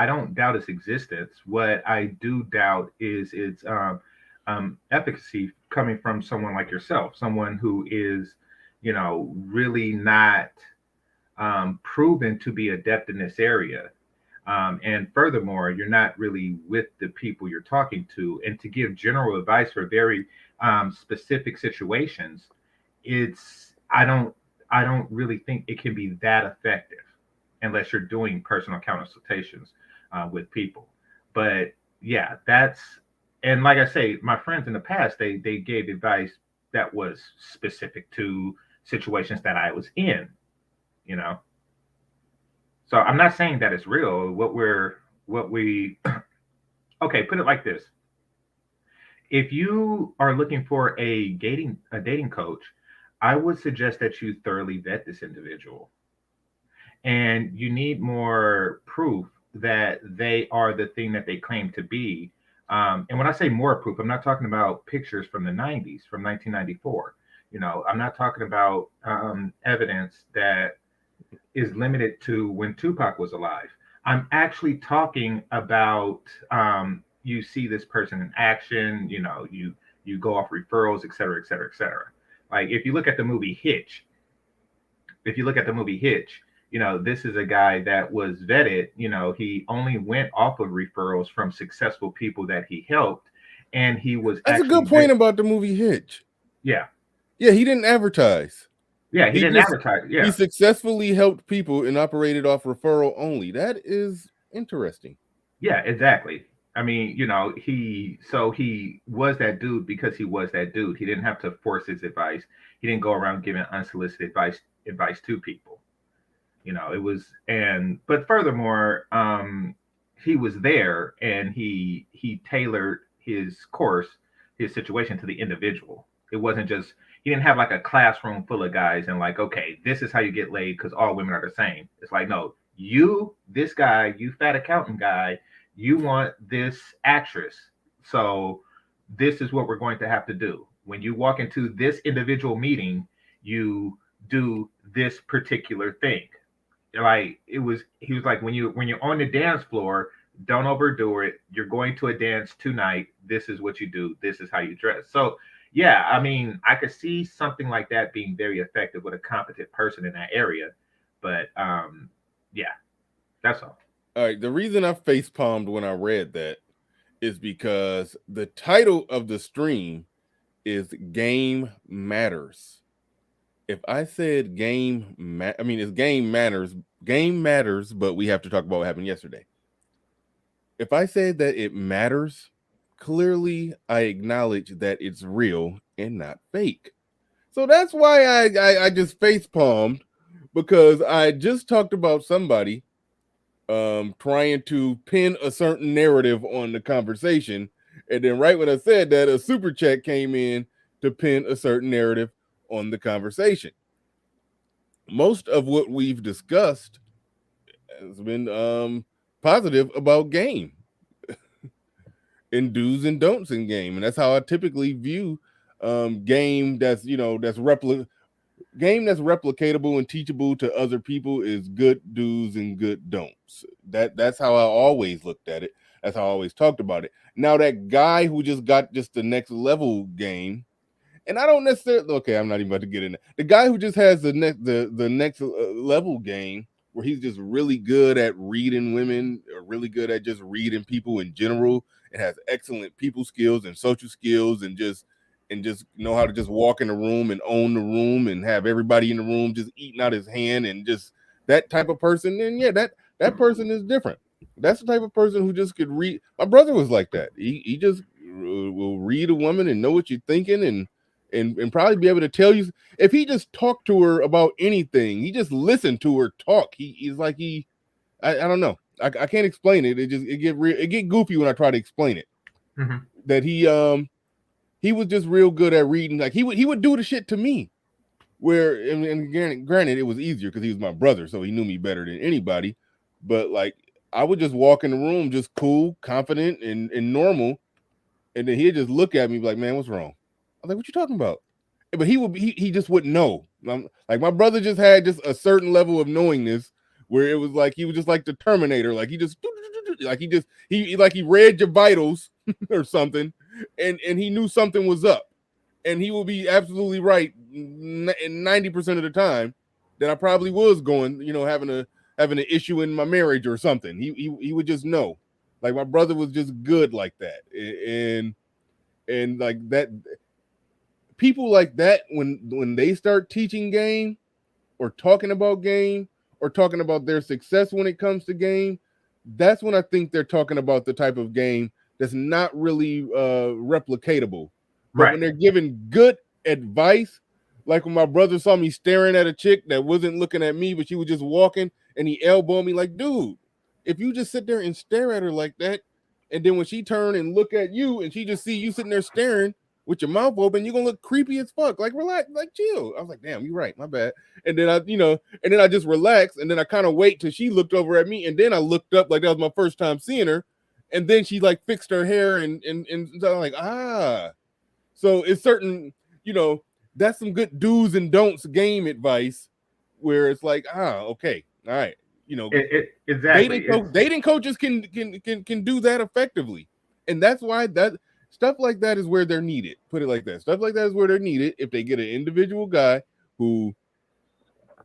don't doubt its existence. What I do doubt is its efficacy coming from someone like yourself, someone who is, really not proven to be adept in this area. And furthermore, you're not really with the people you're talking to. And to give general advice for very specific situations, I don't really think it can be that effective unless you're doing personal consultations with people. But yeah, and like I say, my friends in the past, they gave advice that was specific to situations that I was in, So I'm not saying that it's real. Okay, put it like this. If you are looking for a dating coach, I would suggest that you thoroughly vet this individual. And you need more proof that they are the thing that they claim to be. And when I say more proof, I'm not talking about pictures from the 90s, from 1994. I'm not talking about evidence that is limited to when Tupac was alive. I'm actually talking about you see this person in action, you go off referrals, et cetera, et cetera, et cetera. Like if you look at the movie Hitch, this is a guy that was vetted. He only went off of referrals from successful people that he helped. And he was That's a good point about the movie Hitch. Yeah. Yeah, he didn't advertise. Yeah, he didn't advertise. Yeah. He successfully helped people and operated off referral only. That is interesting. Yeah, exactly. I mean, he was that dude because he was that dude. He didn't have to force his advice. He didn't go around giving unsolicited advice to people. But furthermore, he was there and he tailored his situation to the individual. It wasn't just, he didn't have like a classroom full of guys and like, okay, this is how you get laid because all women are the same. It's like, no, this guy, you fat accountant guy, you want this actress. So this is what we're going to have to do. When you walk into this individual meeting, you do this particular thing. Like he was like, when you're on the dance floor, don't overdo it. You're going to a dance tonight. This is what you do. This is how you dress. So yeah, I mean, I could see something like that being very effective with a competent person in that area. But yeah, that's all. All right. The reason I face palmed when I read that is because the title of the stream is Game Matters. if I said it's game matters, but we have to talk about what happened yesterday. If I said that it matters, clearly I acknowledge that it's real and not fake. So that's why I just face palmed, because I just talked about somebody trying to pin a certain narrative on the conversation, and then right when I said that, a super chat came in to pin a certain narrative on the conversation. Most of what we've discussed has been positive about game and do's and don'ts in game, and that's how I typically view game that's game that's replicatable and teachable to other people is good do's and good don'ts. That's how I always looked at it. That's how I always talked about it. Now that guy who just got just the next level game, and I don't necessarily, okay, I'm not even about to get in there. The guy who just has the next level game where he's just really good at reading women, or really good at just reading people in general, and has excellent people skills and social skills, and just know how to just walk in the room and own the room and have everybody in the room just eating out his hand, and just that type of person, then yeah, that person is different. That's the type of person who just could read. My brother was like that. He just will read a woman and know what you're thinking, and probably be able to tell you if he just talked to her about anything. He just listened to her talk. He's like I don't know. I can't explain it. It get goofy when I try to explain it. Mm-hmm. That he was just real good at reading. Like he would do the shit to me. Where and granted, it was easier because he was my brother, so he knew me better than anybody. But like I would just walk in the room, just cool, confident, and normal, and then he'd just look at me like, "Man, what's wrong?" I'm like, "What you talking about?" But he just wouldn't know. Like my brother just had just a certain level of knowingness where it was like he was just like the Terminator. Like he read your vitals or something, and he knew something was up, and he will be absolutely right 90% of the time that I probably was going, having an issue in my marriage or something. He would just know. Like my brother was just good like that, and like that. People like that, when they start teaching game or talking about game or talking about their success when it comes to game, that's when I think they're talking about the type of game that's not really replicatable. But when they're giving good advice, like when my brother saw me staring at a chick that wasn't looking at me, but she was just walking, and he elbowed me like, dude, if you just sit there and stare at her like that, and then when she turn and look at you and she just see you sitting there staring with your mouth open, you're gonna look creepy as fuck. Like, relax, like chill. I was like, damn, you're right, my bad. And then I just relaxed, and then I kind of wait till she looked over at me, and then I looked up like that was my first time seeing her, and then she like fixed her hair, and so I'm like, so it's certain, that's some good do's and don'ts game advice where it's like, okay, all right, Exactly. Dating coaches can do that effectively, and that's why that stuff like that is where they're needed. Put it like that. Stuff like that is where they're needed. If they get an individual guy who,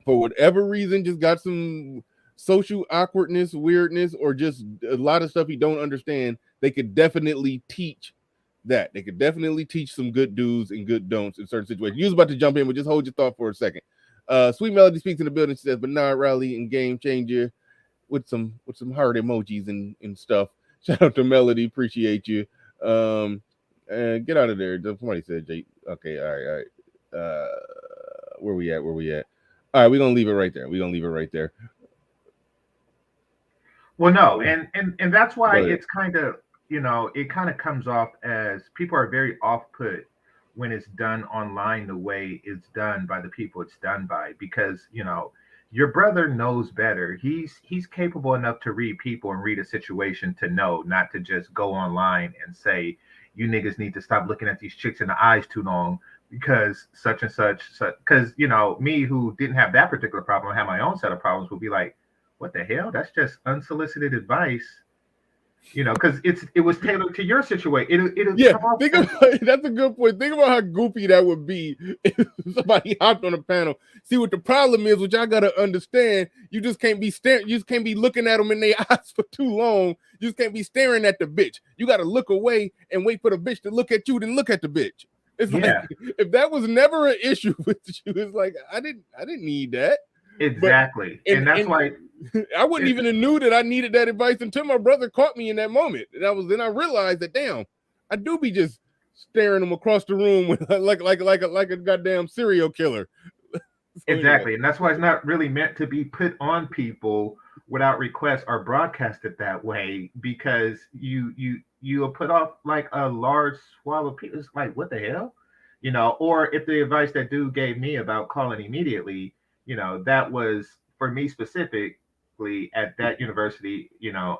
for whatever reason, just got some social awkwardness, weirdness, or just a lot of stuff he don't understand, they could definitely teach that. They could definitely teach some good do's and good don'ts in certain situations. You was about to jump in, but just hold your thought for a second. Sweet Melody speaks in the building. She says, Bernard Riley and Game Changer with some heart emojis and stuff. Shout out to Melody, appreciate you. And get out of there. Somebody said, Jake. Okay, all right. Where we at? All right, we're gonna leave it right there. Well, no, and that's why it's kind of, it kind of comes off as people are very off-put when it's done online the way it's done by the people it's done by, because your brother knows better. He's capable enough to read people and read a situation to know not to just go online and say, you niggas need to stop looking at these chicks in the eyes too long because such and such. Because me, who didn't have that particular problem, I have my own set of problems, will be like, what the hell? That's just unsolicited advice. Because it was tailored to your situation. That's a good point. Think about how goofy that would be if somebody hopped on a panel. See what the problem is, which I gotta understand. You just can't be staring. You just can't be looking at them in their eyes for too long. You just can't be staring at the bitch. You gotta look away and wait for the bitch to look at you, then look at the bitch. It's Yeah. like if that was never an issue with you, it's like I didn't need that. Exactly. But, and that's why I wouldn't even have knew that I needed that advice until my brother caught me in that moment. And then I realized that damn, I do be just staring him across the room with like a goddamn serial killer. So exactly. anyway. And that's why it's not really meant to be put on people without request or broadcasted that way, because you'll put off like a large swath of people. It's like, what the hell? Or if the advice that dude gave me about calling immediately, that was for me specifically at that university,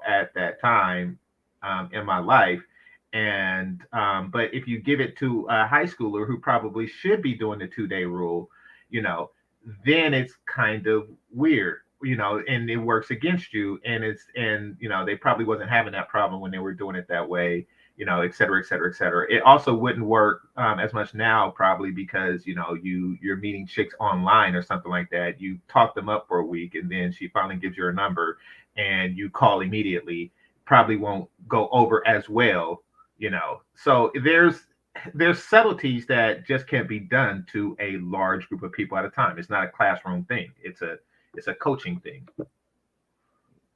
at that time in my life. And but if you give it to a high schooler who probably should be doing the 2 day rule, you know, then it's kind of weird, and it works against you. And they probably wasn't having that problem when they were doing it that way, et cetera, et cetera, et cetera. It also wouldn't work as much now, probably because you're meeting chicks online or something like that. You talk them up for a week, and then she finally gives you her number, and you call immediately. Probably won't go over as well, So there's subtleties that just can't be done to a large group of people at a time. It's not a classroom thing. It's a coaching thing.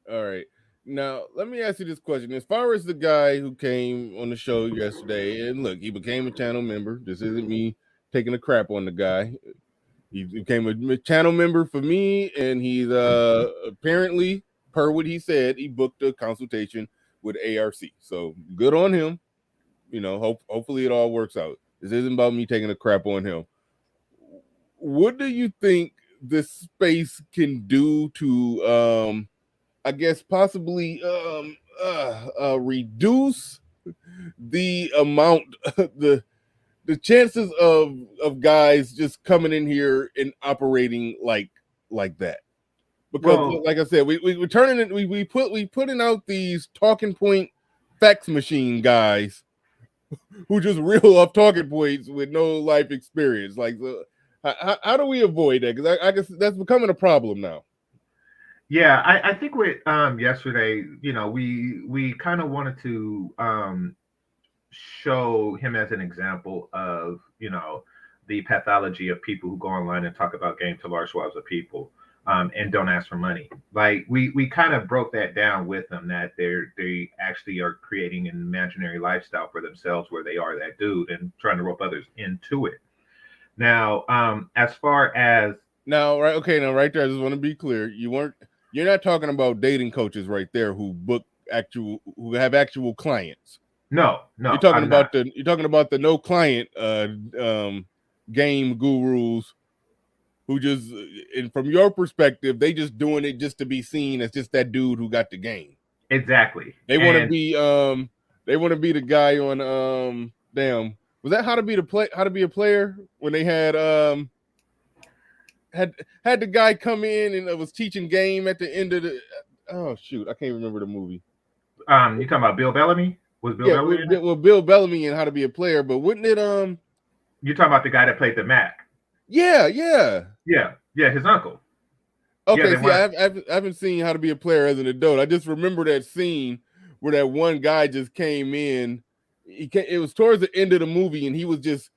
All right. Now, let me ask you this question. As far as the guy who came on the show yesterday, and look, he became a channel member. This isn't me taking a crap on the guy. He became a channel member for me, and he's apparently, per what he said, he booked a consultation with ARC. So good on him. Hopefully it all works out. This isn't about me taking a crap on him. What do you think this space can do to I guess possibly reduce the amount the chances of guys just coming in here and operating like that? Because like I said, we're turning it, we putting out these talking point fax machine guys who just reel off talking points with no life experience. Like, how do we avoid that? Because I guess that's becoming a problem now. Yeah, I think with yesterday, we kind of wanted to show him as an example of the pathology of people who go online and talk about game to large swaths of people, and don't ask for money. Like we kind of broke that down with them, that they actually are creating an imaginary lifestyle for themselves where they are that dude and trying to rope others into it. Now, as far as Now, right, okay, now right there, I just want to be clear. You're not talking about dating coaches right there who who have actual clients. no, You're I'm not. you're talking about the no client game gurus who just, and from your perspective, they just doing it just to be seen as just that dude who got the game. Exactly. They want to And be the guy on damn, was that how to be a player, when they had had the guy come in and was teaching game at the end of the, oh shoot, I can't remember the movie. you talking about Bill Bellamy? Was Bill Bellamy in it? Well, Bill Bellamy and How to Be a Player, but wouldn't it You're talking about the guy that played the Mac. yeah. Yeah, his uncle. Okay, yeah, I haven't seen How to Be a Player as an adult. I just remember that scene where that one guy just came in. It was towards the end of the movie, and he was just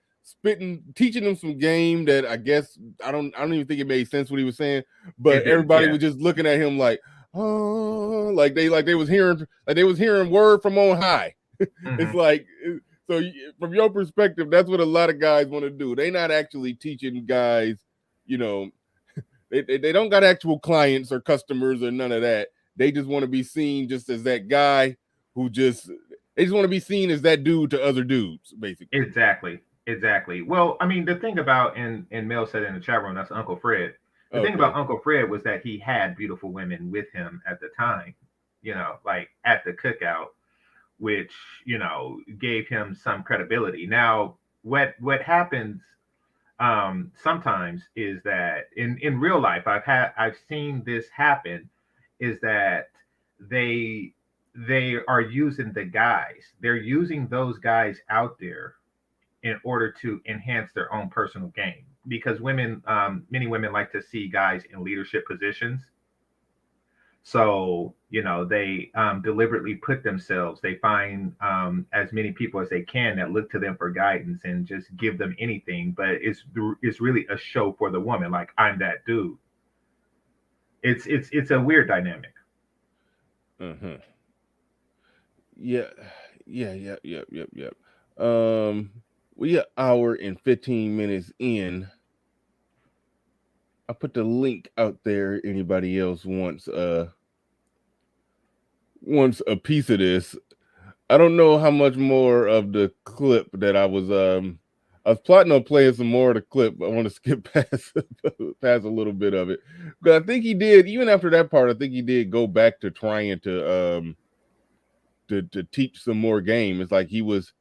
teaching them some game that I guess I don't even think it made sense what he was saying, but everybody was just looking at him like, oh, like they was hearing word from on high. Mm-hmm. It's like, so from your perspective, that's what a lot of guys want to do. They not actually teaching guys, they don't got actual clients or customers or none of that. They just want to be seen just as that guy who they just want to be seen as that dude to other dudes, basically. Exactly. Well, I mean, the thing about, and Mel said in the chat room, that's Uncle Fred. The thing about Uncle Fred was that he had beautiful women with him at the time, like at the cookout, which, gave him some credibility. Now, what happens sometimes is that in real life, I've seen this happen, is that they are using the guys. They're using those guys out there in order to enhance their own personal gain, because many women like to see guys in leadership positions. So, they deliberately put themselves, they find as many people as they can that look to them for guidance and just give them anything. But it's really a show for the woman. Like, I'm that dude. It's a weird dynamic. Uh-huh. Yeah. Yeah. We an hour and 15 minutes in. I put the link out there. Anybody else wants a piece of this? I don't know how much more of the clip that I was plotting on playing some more of the clip. I want to skip past past a little bit of it. But I think he did, even after that part, I think he did go back to trying to teach some more game. It's like he was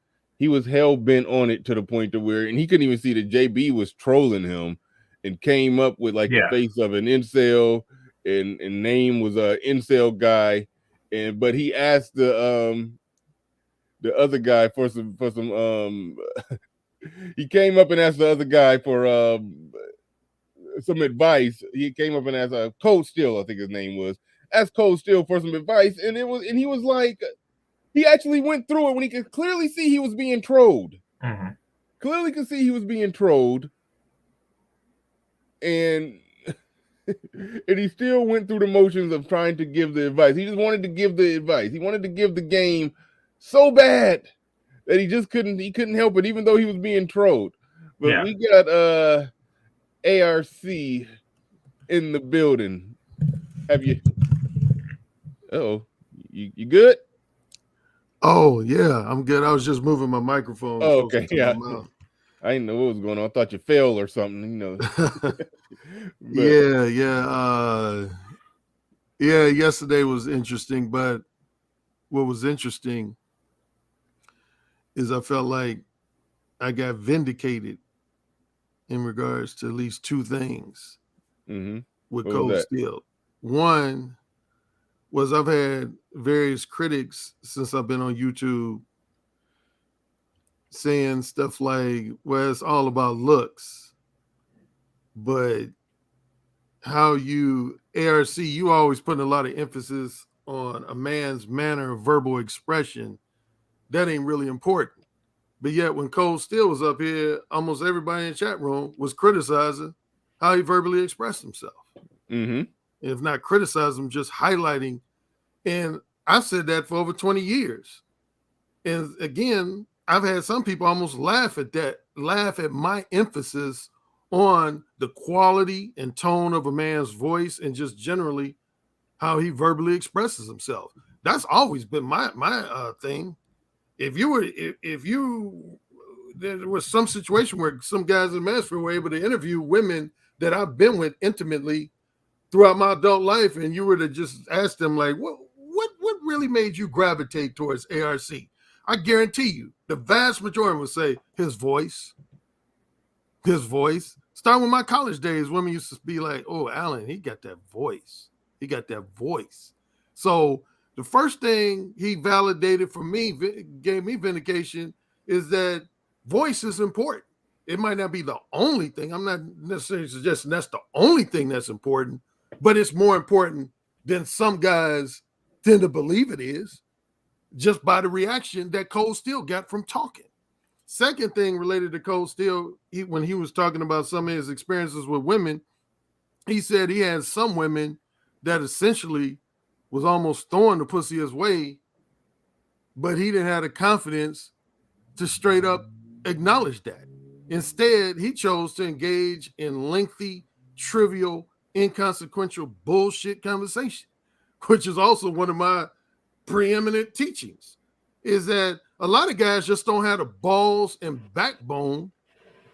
hell bent on it to the point to where, and he couldn't even see that JB was trolling him and came up with like the Yeah. face of an incel and name was a incel guy. And but he asked the other guy for some he came up and asked the other guy for some advice. He came up and asked Cold Steel, I think his name was, asked Cold Steel for some advice, and he was like, he actually went through it when he could clearly see he was being trolled. Mm-hmm. Clearly could see he was being trolled, and and he still went through the motions of trying to give the advice. He just wanted to give the advice. He wanted to give the game so bad that he just couldn't help it, even though he was being trolled. But Yeah. we got ARC in the building. Have you you good? Oh yeah, I'm good. I was just moving my microphone. Oh, okay, to yeah. my mouth. I didn't know what was going on. I thought you fell or something, But, yeah. Yesterday was interesting, but what was interesting is I felt like I got vindicated in regards to at least two things mm-hmm. with What Cold was that? Steel. One was I've had various critics since I've been on YouTube saying stuff like, well, it's all about looks, but how you, ARC, you always putting a lot of emphasis on a man's manner of verbal expression. That ain't really important. But yet when Cold Steel was up here, almost everybody in the chat room was criticizing how he verbally expressed himself. Mm-hmm. If not criticizing, just highlighting. And I've said that for over 20 years. And again, I've had some people almost laugh at my emphasis on the quality and tone of a man's voice and just generally how he verbally expresses himself. That's always been my thing. If there was some situation where some guys in Manosphere were able to interview women that I've been with intimately throughout my adult life, and you were to just ask them like, what really made you gravitate towards ARC? I guarantee you, the vast majority would say his voice. His voice. Starting with my college days, women used to be like, "Oh, Alan, he got that voice. He got that voice." So the first thing he validated for me, gave me vindication, is that voice is important. It might not be the only thing. I'm not necessarily suggesting that's the only thing that's important, but it's more important than some guys tend to believe it is, just by the reaction that Cold Steel got from talking. Second thing related to Cold Steel, when he was talking about some of his experiences with women, he said he had some women that essentially was almost throwing the pussy his way, but he didn't have the confidence to straight up acknowledge that. Instead, he chose to engage in lengthy, trivial, inconsequential bullshit conversation, which is also one of my preeminent teachings, is that a lot of guys just don't have the balls and backbone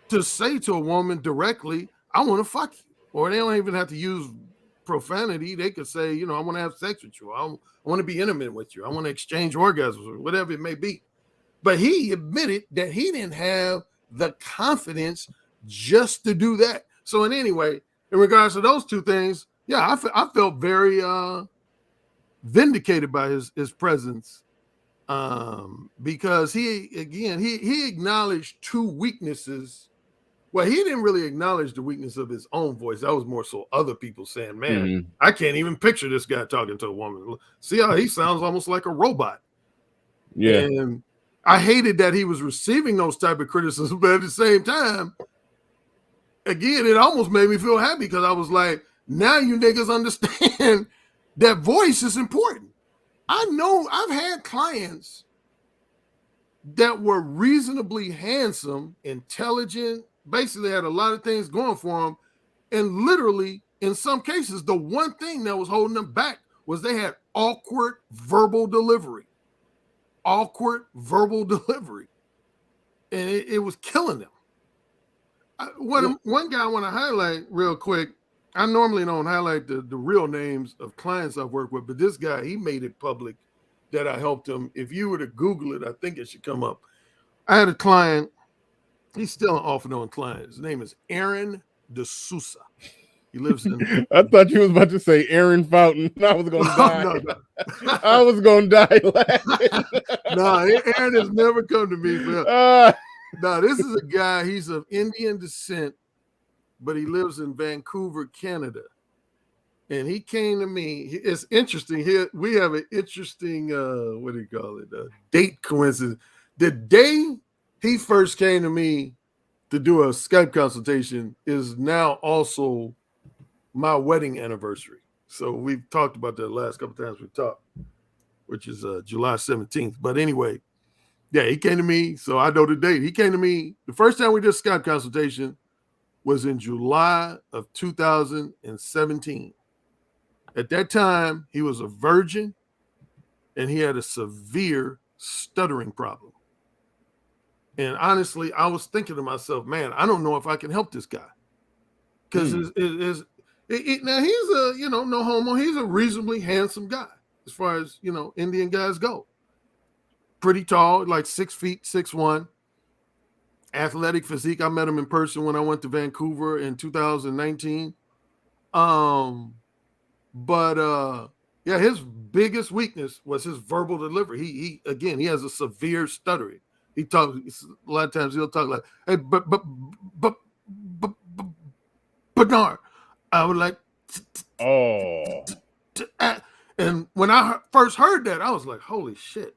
to say to a woman directly, I want to fuck you. Or they don't even have to use profanity. They could say, I want to have sex with you. I want to be intimate with you. I want to exchange orgasms or whatever it may be. But he admitted that he didn't have the confidence just to do that. So in regards to those two things, yeah, I felt very vindicated by his presence, because he acknowledged two weaknesses Well, he didn't really acknowledge the weakness of his own voice. That was more so other people saying, man, Mhm. I can't even picture this guy talking to a woman. See how he sounds almost like a robot. Yeah. And I hated that he was receiving those type of criticisms, but at the same time, again, it almost made me feel happy because I was like, now you niggas understand that voice is important. I know I've had clients that were reasonably handsome, intelligent, basically had a lot of things going for them. And literally, in some cases, the one thing that was holding them back was they had awkward verbal delivery. Awkward verbal delivery. And it was killing them. One guy I want to highlight real quick. I normally don't highlight the real names of clients I've worked with, but this guy, he made it public that I helped him. If you were to Google it, I think it should come up. I had a client. He's still an off-and-on client. His name is Aaron DeSouza. He lives in. I thought you was about to say Aaron Fountain. I was gonna die. No. I was gonna die laughing. No, Aaron has never come to me. No, this is a guy. He's of Indian descent, but he lives in Vancouver, Canada. And he came to me. It's interesting. Here we have an interesting what do you call it? Date coincidence. The day he first came to me to do a Skype consultation is now also my wedding anniversary. So we've talked about that the last couple of times we talked, which is July 17th. But anyway, yeah, he came to me. So I know the date. He came to me. The first time we did a Skype consultation was in July of 2017. At that time, he was a virgin and he had a severe stuttering problem. And honestly, I was thinking to myself, man, I don't know if I can help this guy. Because now he's a, no homo. He's a reasonably handsome guy as far as, Indian guys go. Pretty tall, like 6 feet, 6'1". Athletic physique. I met him in person when I went to Vancouver in 2019. But yeah, his biggest weakness was his verbal delivery. He has a severe stuttering. He talks a lot of times. He'll talk like, "Hey, but Bernard," I would like, oh. And when I first heard that, I was like, "Holy shit!"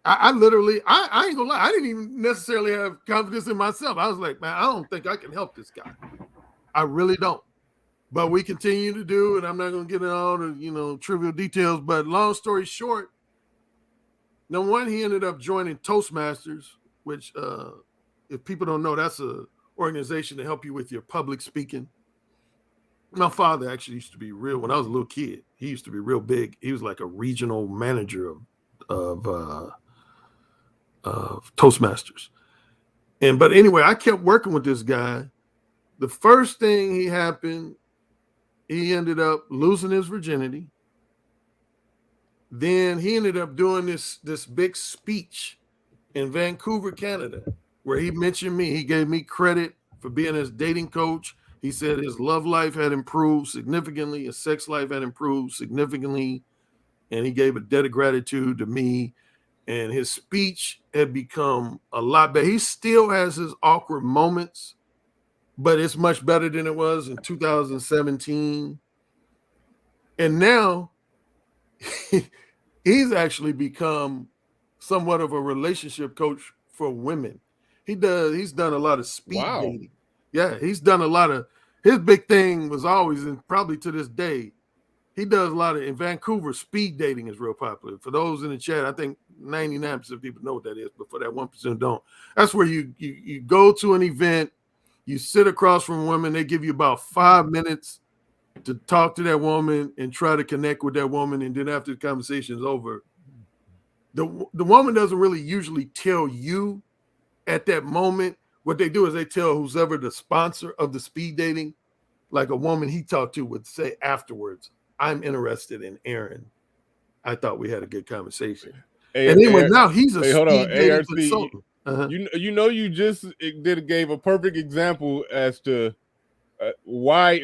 I literally, I ain't gonna lie, I didn't even necessarily have confidence in myself. I was like, man, I don't think I can help this guy. I really don't. But we continue to do, and I'm not going to get into all the, trivial details. But long story short, number one, he ended up joining Toastmasters, which, if people don't know, that's an organization to help you with your public speaking. My father actually used to be when I was a little kid, he used to be real big. He was like a regional manager of Toastmasters. But anyway, I kept working with this guy. The first thing he ended up losing his virginity. Then he ended up doing this big speech in Vancouver, Canada, where he mentioned me. He gave me credit for being his dating coach. He said his love life had improved significantly, his sex life had improved significantly, and he gave a debt of gratitude to me. And his speech had become a lot better. He still has his awkward moments, but it's much better than it was in 2017. And now he's actually become somewhat of a relationship coach for women. He's done a lot of speed dating. Yeah, he's done a lot of, his big thing was always, and probably to this day, he does a lot of, in Vancouver, speed dating is real popular. For those in the chat, I think 99% of people know what that is, but for that 1% don't. That's where you go to an event, you sit across from women, they give you about 5 minutes to talk to that woman and try to connect with that woman, and then after the conversation is over, the woman doesn't really usually tell you at that moment. What they do is they tell who's ever the sponsor of the speed dating, like a woman he talked to would say afterwards, "I'm interested in Aaron. I thought we had a good conversation." Now he's a speed dating consultant. You just gave a perfect example as to why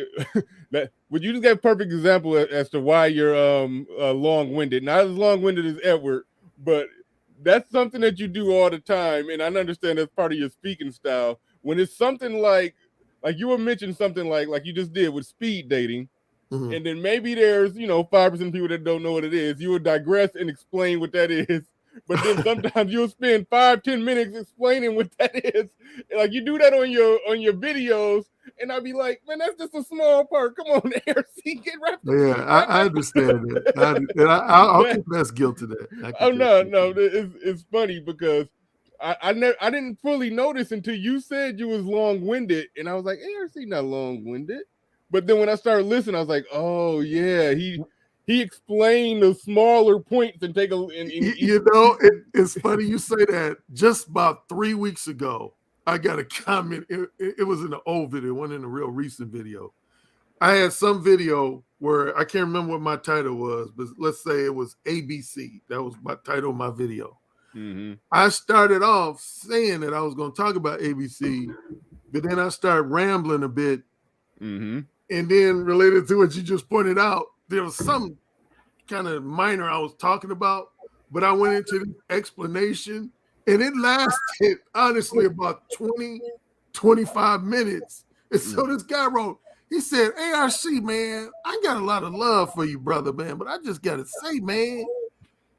would you just give a perfect example as to why you're long-winded. Not as long-winded as Edward, but that's something that you do all the time, and I understand that's part of your speaking style. when it's something like you were mentioning something like you just did with speed dating, and then maybe there's 5% of people that don't know what it is. You would digress and explain what that is, but then sometimes you'll spend 5-10 minutes explaining what that is. Like you do that on your videos, and I'll be like, man, that's just a small part. Come on, ARC, get wrapped. Yeah, I understand that. I'll confess guilt to that. Oh no, it's funny because I didn't fully notice until you said you was long-winded, and I was like, ARC not long-winded. But then when I started listening, I was like, oh yeah, he explained the smaller points and take a. It's funny you say that. Just about 3 weeks ago, I got a comment. It was in the old video, it wasn't in the real recent video. I had some video where I can't remember what my title was, but let's say it was ABC. That was my title of my video. Mm-hmm. I started off saying that I was going to talk about ABC, but then I started rambling a bit. Mm-hmm. And then related to what you just pointed out, there was some kind of minor I was talking about, but I went into the explanation, and it lasted, honestly, about 20-25 minutes. And so this guy wrote, he said, ARC, man, I got a lot of love for you, brother, man, but I just got to say, man,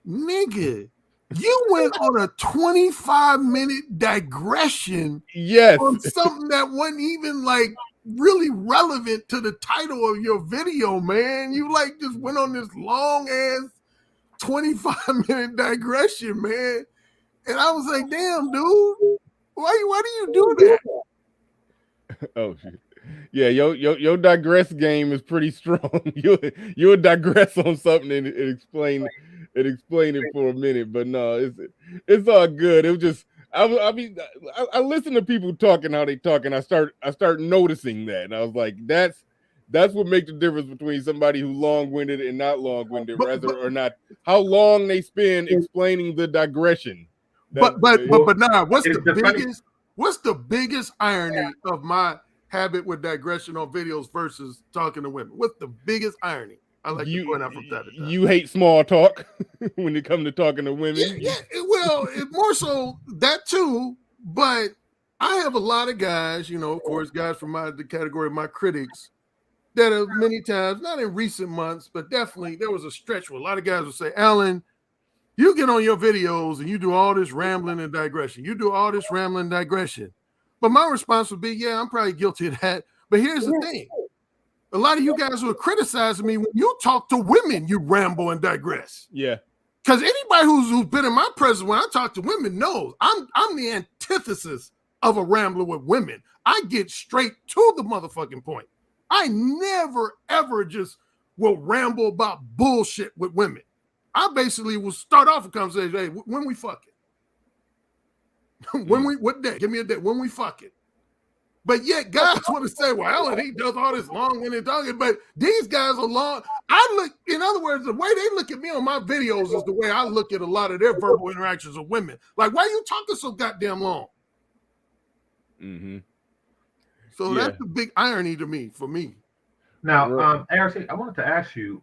nigga, you went on a 25-minute digression on something that wasn't even like really relevant to the title of your video, man. You like just went on this long ass 25-minute digression, man. And I was like, damn, dude, why do you do that? Oh shit. Yeah, your digress game is pretty strong. You'll digress on something and explain it for a minute, but no, it's all good. It was just I listen to people talking how they talk, and I start noticing that, and I was like, that's what makes the difference between somebody who's long-winded and not long-winded, or not how long they spend explaining the digression. But now, what's the biggest irony of my habit with digression on videos versus talking to women? What's the biggest irony? I like to point out from time to time. You hate small talk when it comes to talking to women. Well, more so that too, but I have a lot of guys, of course, guys from the category of my critics that have many times, not in recent months, but definitely there was a stretch where a lot of guys would say, Alan, you get on your videos and you do all this rambling and digression. You do all this rambling and digression. But my response would be, yeah, I'm probably guilty of that. But here's the thing. A lot of you guys who are criticizing me, when you talk to women, you ramble and digress. Yeah. Because anybody who's been in my presence when I talk to women knows I'm the antithesis of a rambler with women. I get straight to the motherfucking point. I never, ever just will ramble about bullshit with women. I basically will start off a conversation, hey, when we fucking? What day? Give me a day. When we fucking? But yet guys want to say, well, Alan, he does all this long-winded talking, but these guys are long. In other words, the way they look at me on my videos is the way I look at a lot of their verbal interactions with women. Like, why are you talking so goddamn long? Mm-hmm. So that's the big irony to me, for me. Now, ARC, I wanted to ask you,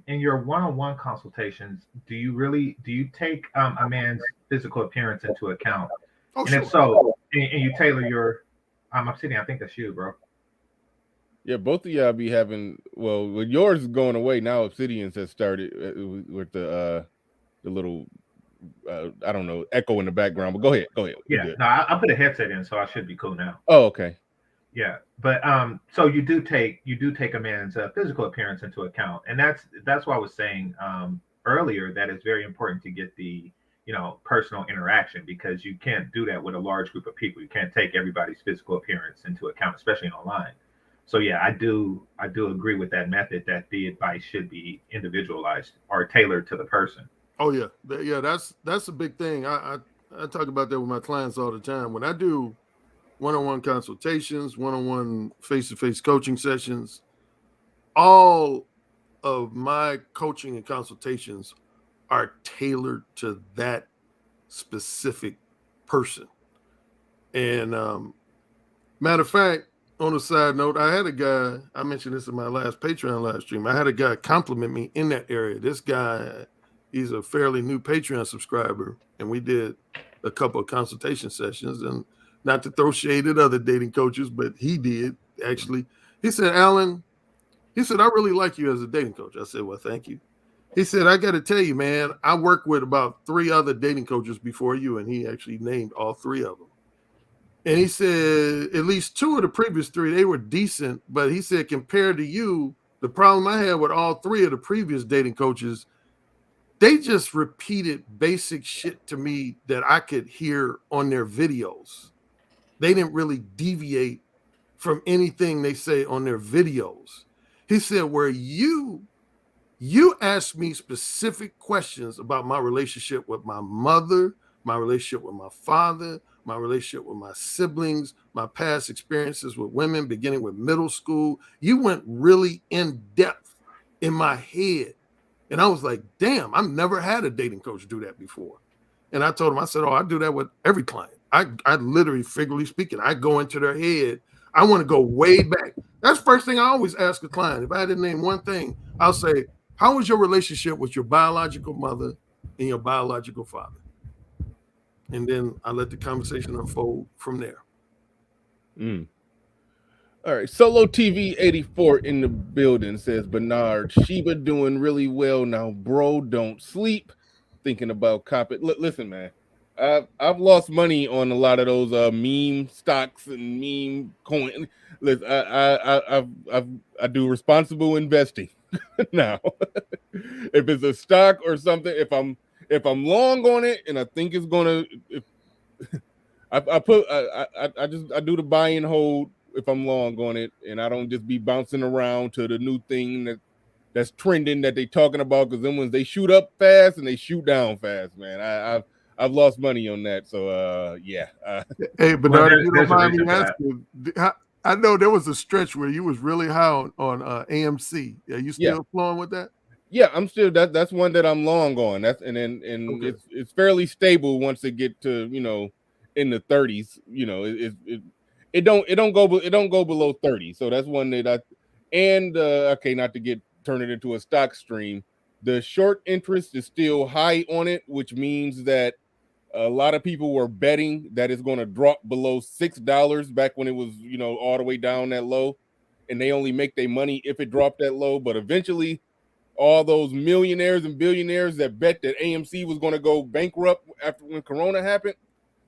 in your one-on-one consultations, do you take a man's physical appearance into account? Oh, and sure. if so, and you tailor your, Obsidian, I think that's you, bro. Yeah, both of y'all be having, well, with yours is going away now. Obsidians has started with the little, I don't know, echo in the background, but go ahead. Yeah, no, I put a headset in, so I should be cool now. Oh, okay. Yeah, but so you do take a man's physical appearance into account, and that's why I was saying earlier that it's very important to get the personal interaction, because you can't do that with a large group of people. You can't take everybody's physical appearance into account, especially online. So yeah, I do agree with that method, that the advice should be individualized or tailored to the person. Oh yeah, that's a big thing. I talk about that with my clients all the time. When I do one-on-one consultations, one-on-one face-to-face coaching sessions, all of my coaching and consultations are tailored to that specific person. And matter of fact, on a side note, I had a guy, I mentioned this in my last Patreon live stream, I had a guy compliment me in that area. This guy, he's a fairly new Patreon subscriber, and we did a couple of consultation sessions, and not to throw shade at other dating coaches, but he did actually. He said, Alan, he said, I really like you as a dating coach. I said, well, thank you. He said, I got to tell you, man, I worked with about 3 other dating coaches before you, and he actually named all 3 of them. And he said, at least 2 of the previous 3, they were decent, but he said, compared to you, the problem I had with all 3 of the previous dating coaches, they just repeated basic shit to me that I could hear on their videos. They didn't really deviate from anything they say on their videos. He said, where you asked me specific questions about my relationship with my mother, my relationship with my father, my relationship with my siblings, my past experiences with women, beginning with middle school. You went really in depth in my head. And I was like, damn, I've never had a dating coach do that before. And I told him, I said, I do that with every client. I literally, figuratively speaking, I go into their head. I want to go way back. That's the first thing I always ask a client. If I had to name one thing, I'll say, how was your relationship with your biological mother and your biological father? And then I let the conversation unfold from there. All right, Solo TV 84 in the building says, Bernard, Sheba doing really well now, bro. Don't sleep. Thinking about copy. Listen, man, I've lost money on a lot of those meme stocks and meme coin. Listen, I do responsible investing now. If it's a stock or something, if I'm long on it and I think it's gonna, I do the buy and hold if I'm long on it, and I don't just be bouncing around to the new thing that's trending that they talking about, because then when they shoot up fast and they shoot down fast, man, I've lost money on that. So yeah. Hey, Bernard, if you don't mind me asking, I know there was a stretch where you was really high on AMC. Are you still flowing with that? Yeah, I'm still that's one that I'm long on. That's and okay. It's fairly stable once it get to in the 30s. It don't go below 30. So that's one that okay, not to turn it into a stock stream. The short interest is still high on it, which means that a lot of people were betting that it's going to drop below $6 back when it was all the way down that low, and they only make their money if it dropped that low. But eventually, all those millionaires and billionaires that bet that AMC was going to go bankrupt after when Corona happened,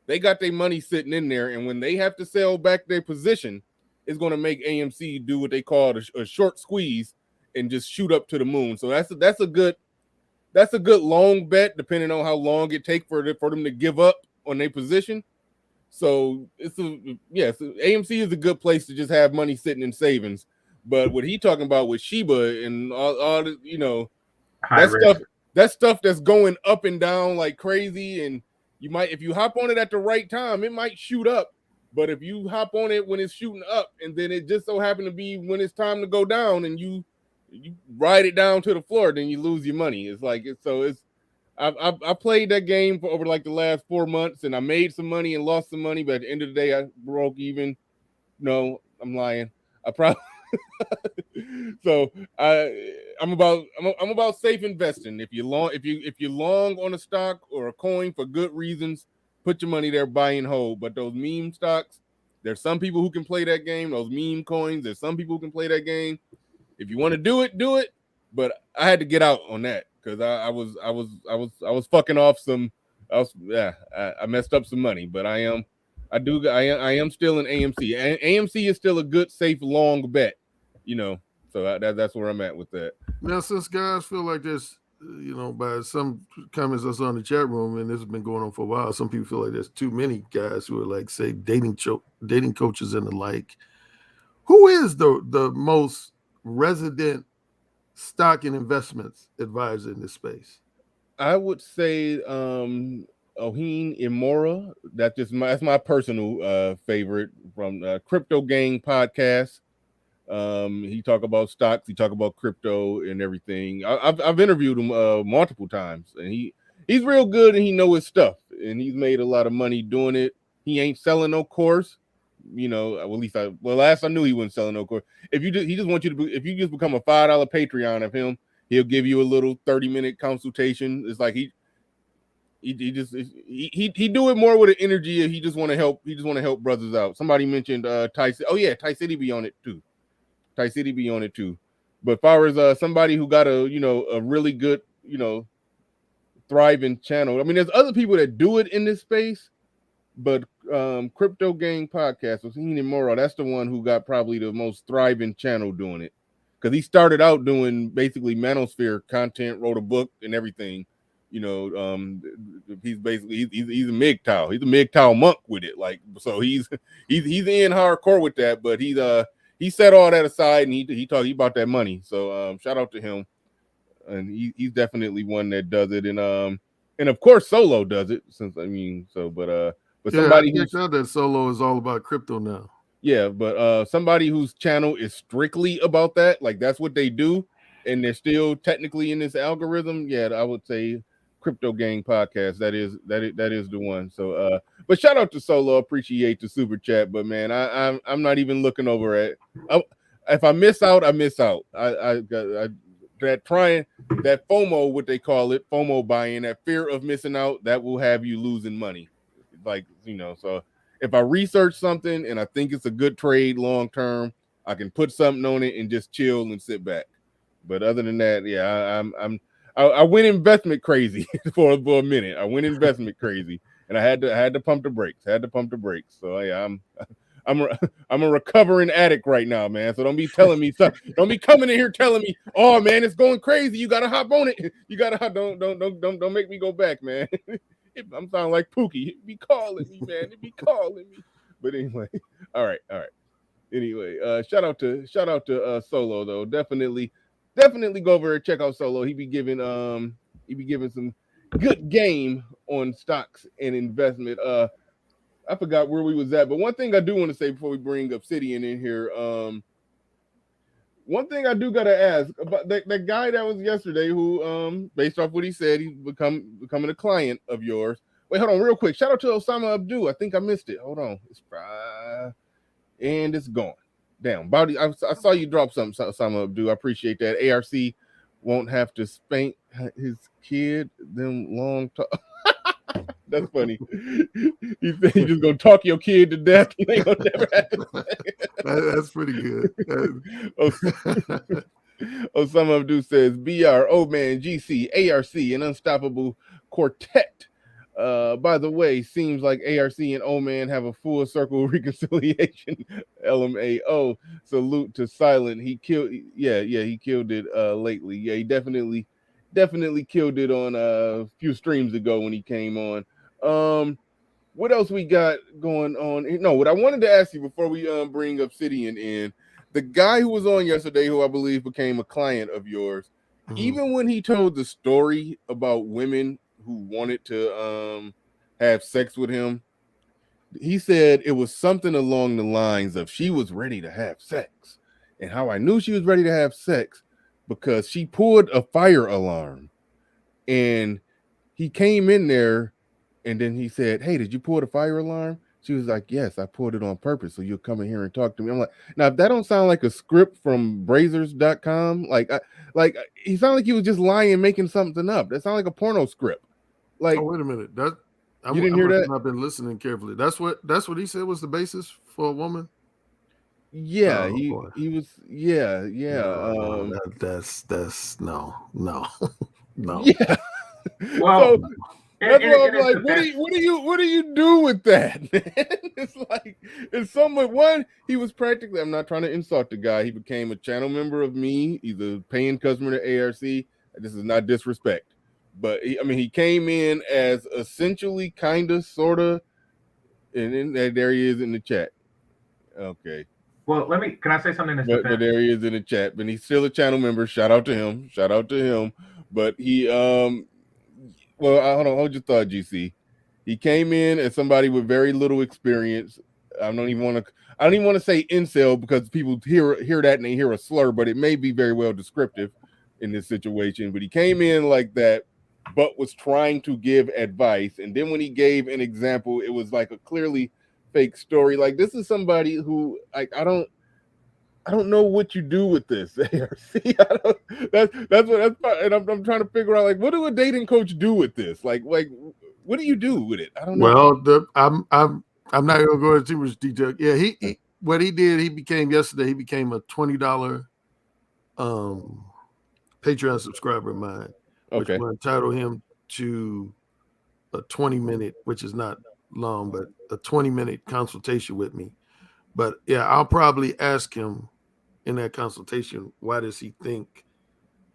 they got their money sitting in there, and when they have to sell back their position, it's going to make AMC do what they call a short squeeze and just shoot up to the moon. So that's a good long bet, depending on how long it takes for them to give up on their position. So AMC is a good place to just have money sitting in savings. But what he talking about with Sheba and all the, that stuff that's going up and down like crazy, and you might, if you hop on it at the right time, it might shoot up. But if you hop on it when it's shooting up, and then it just so happened to be when it's time to go down, and you ride it down to the floor, then you lose your money. It's like I played that game for over like the last 4 months, and I made some money and lost some money, but at the end of the day, I broke even. No, I'm lying. I probably so I'm about safe investing. If you're long on a stock or a coin for good reasons, put your money there, buy and hold. But those meme stocks, there's some people who can play that game. Those meme coins, there's some people who can play that game. If you want to do it. But I had to get out on that because I was fucking off some. I messed up some money, but I am still in AMC. And AMC is still a good, safe, long bet. So that's where I'm at with that. Now, since guys feel like this, by some comments that's on the chat room, and this has been going on for a while, some people feel like there's too many guys who are like, say, dating coaches and the like. Who is the most resident stock and investments advisor in this space? I would say Ohene Imora. That's my personal favorite from Crypto Gang podcast. He talk about stocks, he talk about crypto and everything. I've interviewed him multiple times, and he's real good, and he know his stuff, and he's made a lot of money doing it. He ain't selling no course. Last I knew he wasn't selling no course. He just wants you to, if you just become a $5 Patreon of him, he'll give you a little 30-minute consultation. It's like He just he do it more with an energy. He just want to help. He just want to help brothers out. Somebody mentioned Ty. Oh yeah, Ty City be on it too. Ty City be on it too. But as far as somebody who got a really good thriving channel. I mean, there's other people that do it in this space, but Crypto Gang Podcast with Heenan Morrow, that's the one who got probably the most thriving channel doing it. Because he started out doing basically manosphere content, wrote a book and everything. He's basically he's a MGTOW. He's a MGTOW monk with it. Like, so he's in hardcore with that, but he set all that aside and he talked about that money. So shout out to him. And he's definitely one that does it. And of course Solo does it, but somebody who's out that Solo is all about crypto now. Yeah, but somebody whose channel is strictly about that, like that's what they do, and they're still technically in this algorithm. Yeah, I would say Crypto Gang Podcast. That is the one. So but shout out to Solo, appreciate the super chat. But man, I'm not even looking over at if I miss out, I miss out. I that FOMO, what they call it, FOMO buying, that fear of missing out, that will have you losing money. Like, so if I research something and I think it's a good trade long term, I can put something on it and just chill and sit back. But other than that, yeah, I went investment crazy for a minute. I went investment crazy, and I had to pump the brakes. So yeah, I'm a recovering addict right now, man. So don't be telling me something. Don't be coming in here telling me, oh man, it's going crazy. You gotta hop on it. You gotta don't make me go back, man. I'm sounding like Pookie. It be calling me, man. It be calling me. But anyway, all right. Anyway, shout out to Solo though. Definitely go over and check out Solo. He be giving some good game on stocks and investment. I forgot where we was at, but one thing I do want to say before we bring Obsidian in here, one thing I do gotta ask about that guy that was yesterday who, based off what he said, he's becoming a client of yours. Wait, hold on, real quick. Shout out to Osama Abdul. I think I missed it. Hold on, and it's gone. Damn, Bowdy, I saw you drop something, Osama Abdul. I appreciate that. ARC won't have to spank his kid them long talk. That's funny. He said he's just gonna talk your kid to death. He ain't gonna never have to. That's pretty good. Osama Abdul says BR, Old Man, GC, ARC, an unstoppable quartet. By the way, seems like ARC and Old Man have a full circle reconciliation. LMAO. Salute to Silent. He killed he killed it lately. Yeah, he definitely killed it on a few streams ago when he came on. What else we got going on? No, what I wanted to ask you before we bring Obsidian in, the guy who was on yesterday, who I believe became a client of yours, even when he told the story about women who wanted to have sex with him, he said it was something along the lines of she was ready to have sex. And how I knew she was ready to have sex, because she pulled a fire alarm, and he came in there, and then he said, "Hey, did you pull the fire alarm?" She was like, "Yes, I pulled it on purpose, so you'll come in here and talk to me." I'm like, now if that don't sound like a script from Brazers.com, like he sounded like he was just lying, making something up. That sounded like a porno script. Like, oh, wait a minute, you didn't hear that? I've been listening carefully. That's what he said was the basis for a woman. Yeah, he was. Yeah. No, that's no. Yeah. Well, so, that's why I'm like, what do you do with that, man? It's like, it's somewhat one. He was practically. I'm not trying to insult the guy. He became a channel member of me. He's a paying customer to ARC. This is not disrespect, but he came in as essentially, kind of, sorta, and then there he is in the chat. Okay. Well, can I say something? But there he is in the chat, but he's still a channel member. Shout out to him. But he, well, hold on, hold your thought, GC. He came in as somebody with very little experience. I don't even want to say incel, because people hear that and they hear a slur, but it may be very well descriptive in this situation. But he came in like that, but was trying to give advice. And then when he gave an example, it was like a clearly fake story. Like, this is somebody who, like, I don't know what you do with this, ARC. And I'm trying to figure out, like, what do a dating coach do with this? Like What do you do with it? I don't know. Well, I'm not gonna go into too much detail. Yeah, he what he did, he became a $20 Patreon subscriber of mine, which Okay. will entitle him to a 20-minute, which is not long, but a 20-minute consultation with me. But yeah, I'll probably ask him in that consultation, why does he think?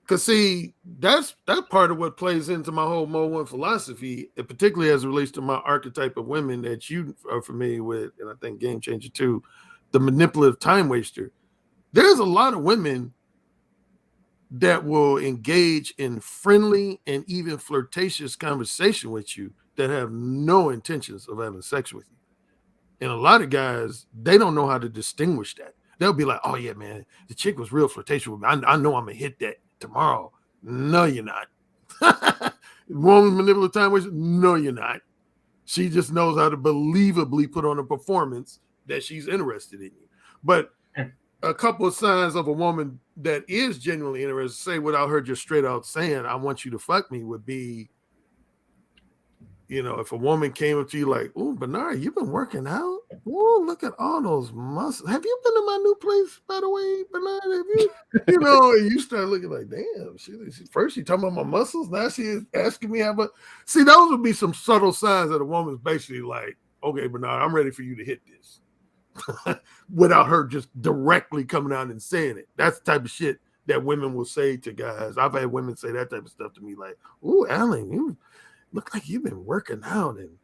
Because see, that's part of what plays into my whole Mo One philosophy, and particularly as it relates to my archetype of women that you are familiar with, and I think Game Changer too, the manipulative time waster. There's a lot of women that will engage in friendly and even flirtatious conversation with you that have no intentions of having sex with you. And a lot of guys, they don't know how to distinguish that. They'll be like, oh yeah, man, the chick was real flirtatious with me. I know I'm gonna hit that tomorrow. No, you're not. Woman manipulative time waster? No, you're not. She just knows how to believably put on a performance that she's interested in you. But a couple of signs of a woman that is genuinely interested, say without her just straight out saying, I want you to fuck me, would be, if a woman came up to you like, "Ooh, Bernard, you've been working out. Ooh, look at all those muscles. Have you been to my new place, by the way, Bernard? Have you?" And you start looking like, "Damn, first she talking about my muscles, now she is asking me how about." See, those would be some subtle signs that a woman's basically like, "Okay, Bernard, I'm ready for you to hit this," without her just directly coming out and saying it. That's the type of shit that women will say to guys. I've had women say that type of stuff to me, like, "Ooh, Alan, you look like you've been working out, and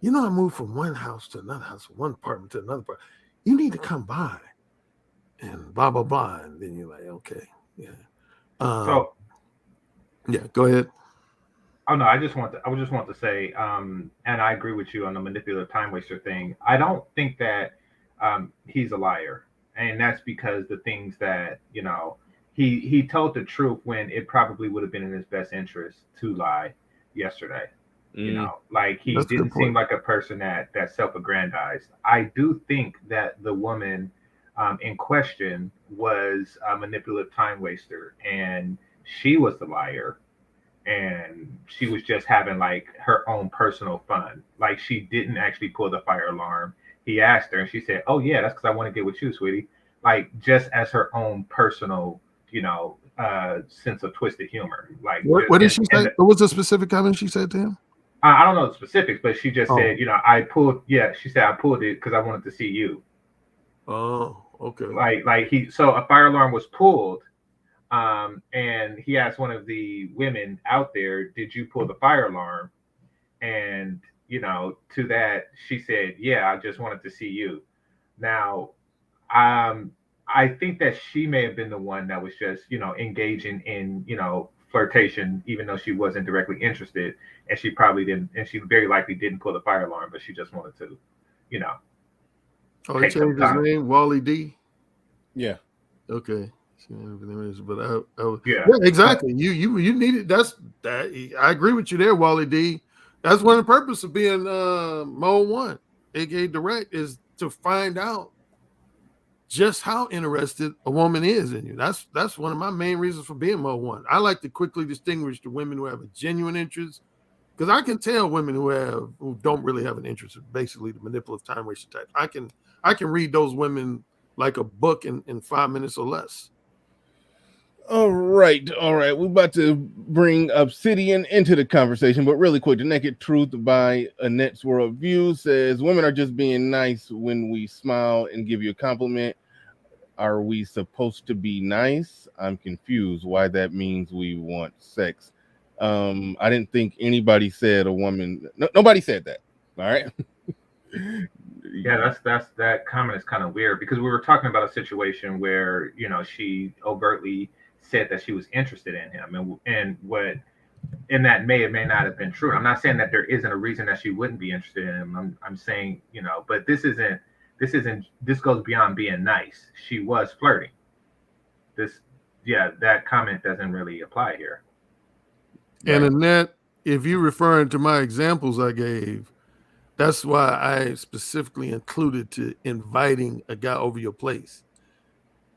I moved from one house to another house, one apartment to another part. You need to come by," and blah blah blah. And then you're like, okay, yeah. Yeah, go ahead. Oh no, I just want to say, and I agree with you on the manipulative time waster thing. I don't think that he's a liar, and that's because the things that he told the truth when it probably would have been in his best interest to lie yesterday. Like he didn't seem like a person that self-aggrandized. I do think that the woman in question was a manipulative time waster, and she was the liar, and she was just having like her own personal fun. Like she didn't actually pull the fire alarm. He asked her, and she said, "Oh yeah, that's because I want to get with you, sweetie." Like just as her own personal, sense of twisted humor. Like what did she say? What was the specific comment she said to him? I don't know the specifics, but she just said, I pulled. Yeah, she said I pulled it because I wanted to see you. Oh, okay. So a fire alarm was pulled, and he asked one of the women out there, "Did you pull the fire alarm?" And to that she said, "Yeah, I just wanted to see you." Now, I think that she may have been the one that was just engaging in flirtation, even though she wasn't directly interested, and she probably didn't, and she very likely didn't pull the fire alarm, but she just wanted to, Oh, he changed his name, Wally D. Yeah. Okay. But yeah, exactly. You need it. That's that. I agree with you there, Wally D. That's one of the purpose of being Mo One, aka Direct, is to find out just how interested a woman is in you. That's one of my main reasons for being Mo One. I like to quickly distinguish the women who have a genuine interest, because I can tell women who don't really have an interest, basically the manipulative time waster type. I can read those women like a book in 5 minutes or less. All right. We're about to bring Obsidian into the conversation, but really quick, The Naked Truth by Annette's Worldview says, women are just being nice when we smile and give you a compliment. Are we supposed to be nice? I'm confused why that means we want sex. I didn't think anybody said a woman. Nobody said that. All right. Yeah, that comment is kind of weird, because we were talking about a situation where she overtly said that she was interested in him, and that may or may not have been true. I'm not saying that there isn't a reason that she wouldn't be interested in him. I'm saying but this goes beyond being nice. She was flirting. That comment doesn't really apply here. And Annette, if you're referring to my examples I gave, that's why I specifically included to inviting a guy over your place.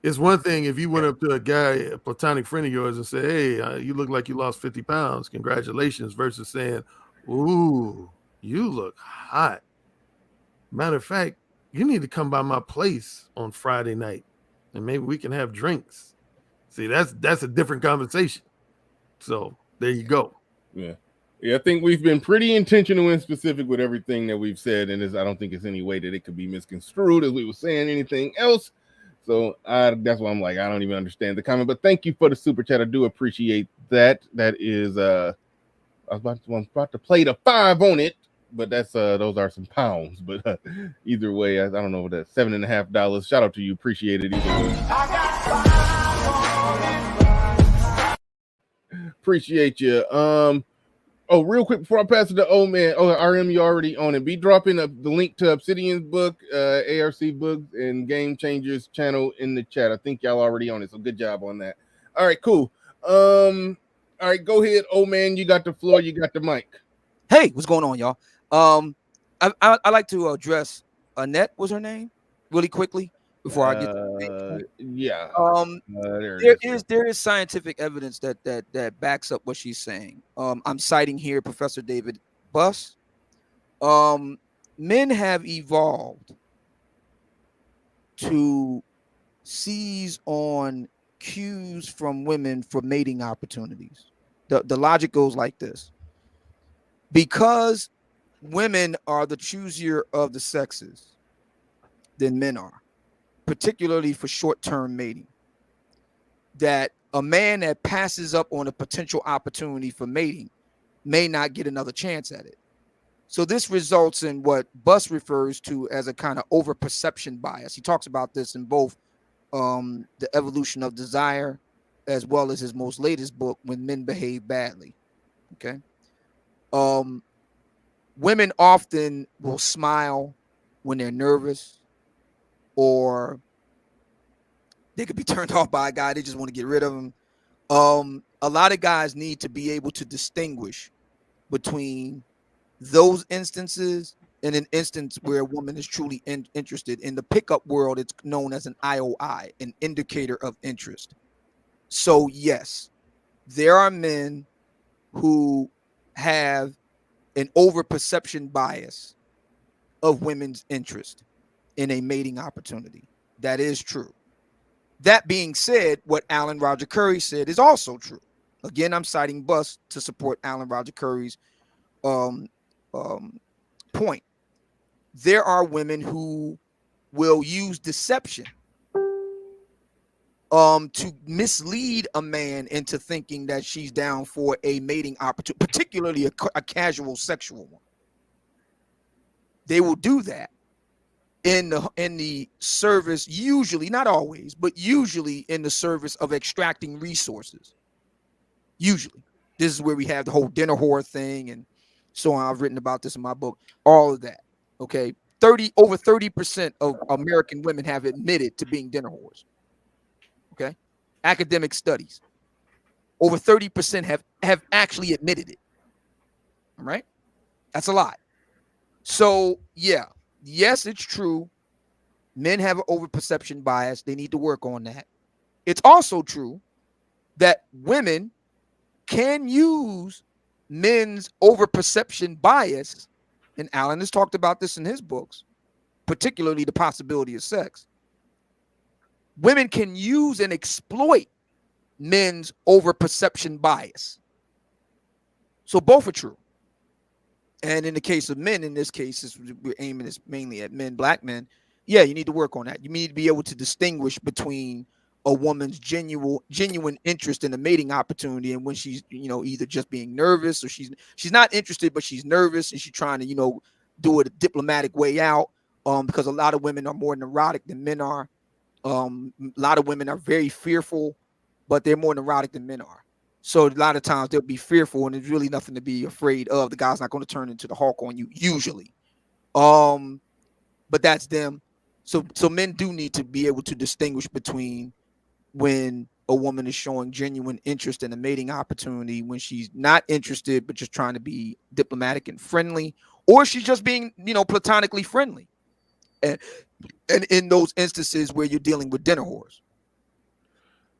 It's one thing if you went up to a guy, a platonic friend of yours, and say, "Hey, you look like you lost 50 pounds. Congratulations," versus saying, Ooh, you look hot. Matter of fact, you need to come by my place on Friday night, and maybe we can have drinks. See, that's a different conversation. So there you go. Yeah. Yeah, I think we've been pretty intentional and specific with everything that we've said, and I don't think it's any way that it could be misconstrued as we were saying anything else. So that's why I'm like, I don't even understand the comment. But thank you for the super chat. I do appreciate that. That is, I was about to play the 5 on it, but that's those are some pounds. But either way, I don't know, that $7.50. Shout out to you. Appreciate it either way. Appreciate you. Oh, real quick before I pass it to old man. Oh, RM, you already on it. Be dropping the link to Obsidian's book, ARC books, and Game Changers channel in the chat. I think y'all already on it, so good job on that. All right, cool. All right, go ahead, old man. You got the floor. You got the mic. Hey, what's going on, y'all? I like to address Annette. Was her name? Really quickly before I get. Yeah. There is scientific evidence that backs up what she's saying. I'm citing here Professor David Buss. Men have evolved to seize on cues from women for mating opportunities. The logic goes like this: because women are the choosier of the sexes than men are, particularly for short-term mating, that a man that passes up on a potential opportunity for mating may not get another chance at it. So this results in what Buss refers to as a kind of over-perception bias. He talks about this in both The Evolution of Desire as well as his most latest book, When Men Behave Badly. Okay. Women often will smile when they're nervous, or they could be turned off by a guy. They just want to get rid of him. A lot of guys need to be able to distinguish between those instances and an instance where a woman is truly interested. In the pickup world, it's known as an IOI, an indicator of interest. So yes, there are men who have an over-perception bias of women's interest in a mating opportunity. That is true. That being said, what Alan Roger Curry said is also true. Again, I'm citing Buss to support Alan Roger Curry's point. There are women who will use deception to mislead a man into thinking that she's down for a mating opportunity, particularly a casual sexual one. They will do that in the service, usually, not always, but usually in the service of extracting resources. Usually. This is where we have the whole dinner whore thing and so on. I've written about this in my book, all of that. Okay. Over 30% of American women have admitted to being dinner whores. Okay. Academic studies. Over 30% have actually admitted it. All right. That's a lot. So yeah. Yes, it's true. Men have an over-perception bias. They need to work on that. It's also true that women can use men's over-perception bias, and Alan has talked about this in his books, particularly The Possibility of Sex. Women can use and exploit men's over-perception bias. So both are true. And in the case of men, in this case, we're aiming this mainly at men, black men. Yeah, you need to work on that. You need to be able to distinguish between a woman's genuine interest in a mating opportunity and when she's, either just being nervous or she's not interested, but she's nervous and she's trying to, do it a diplomatic way out. Because a lot of women are more neurotic than men are. A lot of women are very fearful, but they're more neurotic than men are. So a lot of times they'll be fearful and there's really nothing to be afraid of. The guy's not going to turn into the Hulk on you usually. But that's them. So men do need to be able to distinguish between when a woman is showing genuine interest in a mating opportunity, when she's not interested, but just trying to be diplomatic and friendly, or she's just being, platonically friendly. And in those instances where you're dealing with dinner whores.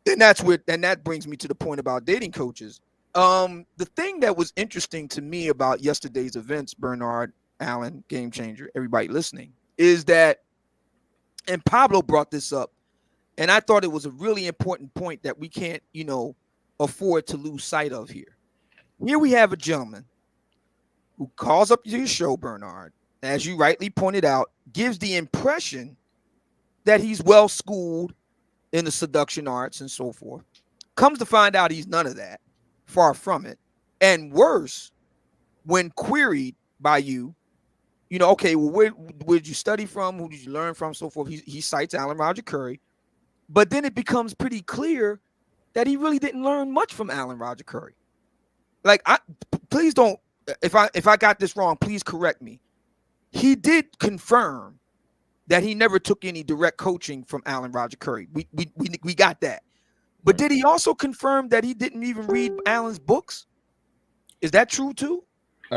And that brings me to the point about dating coaches. The thing that was interesting to me about yesterday's events, Bernard, Allen, Game Changer, everybody listening, is that, and Pablo brought this up, and I thought it was a really important point that we can't, afford to lose sight of here. Here we have a gentleman who calls up to his show, Bernard, as you rightly pointed out, gives the impression that he's well schooled in the seduction arts and so forth. Comes to find out he's none of that. Far from it. And worse, when queried by you, okay, well, where did you study from? Who did you learn from? So forth. He cites Alan Roger Curry. But then it becomes pretty clear that he really didn't learn much from Alan Roger Curry. Like, please don't, if I got this wrong, please correct me. He did confirm that he never took any direct coaching from Alan Roger Curry. We got that. But did he also confirm that he didn't even read Alan's books? Is that true too?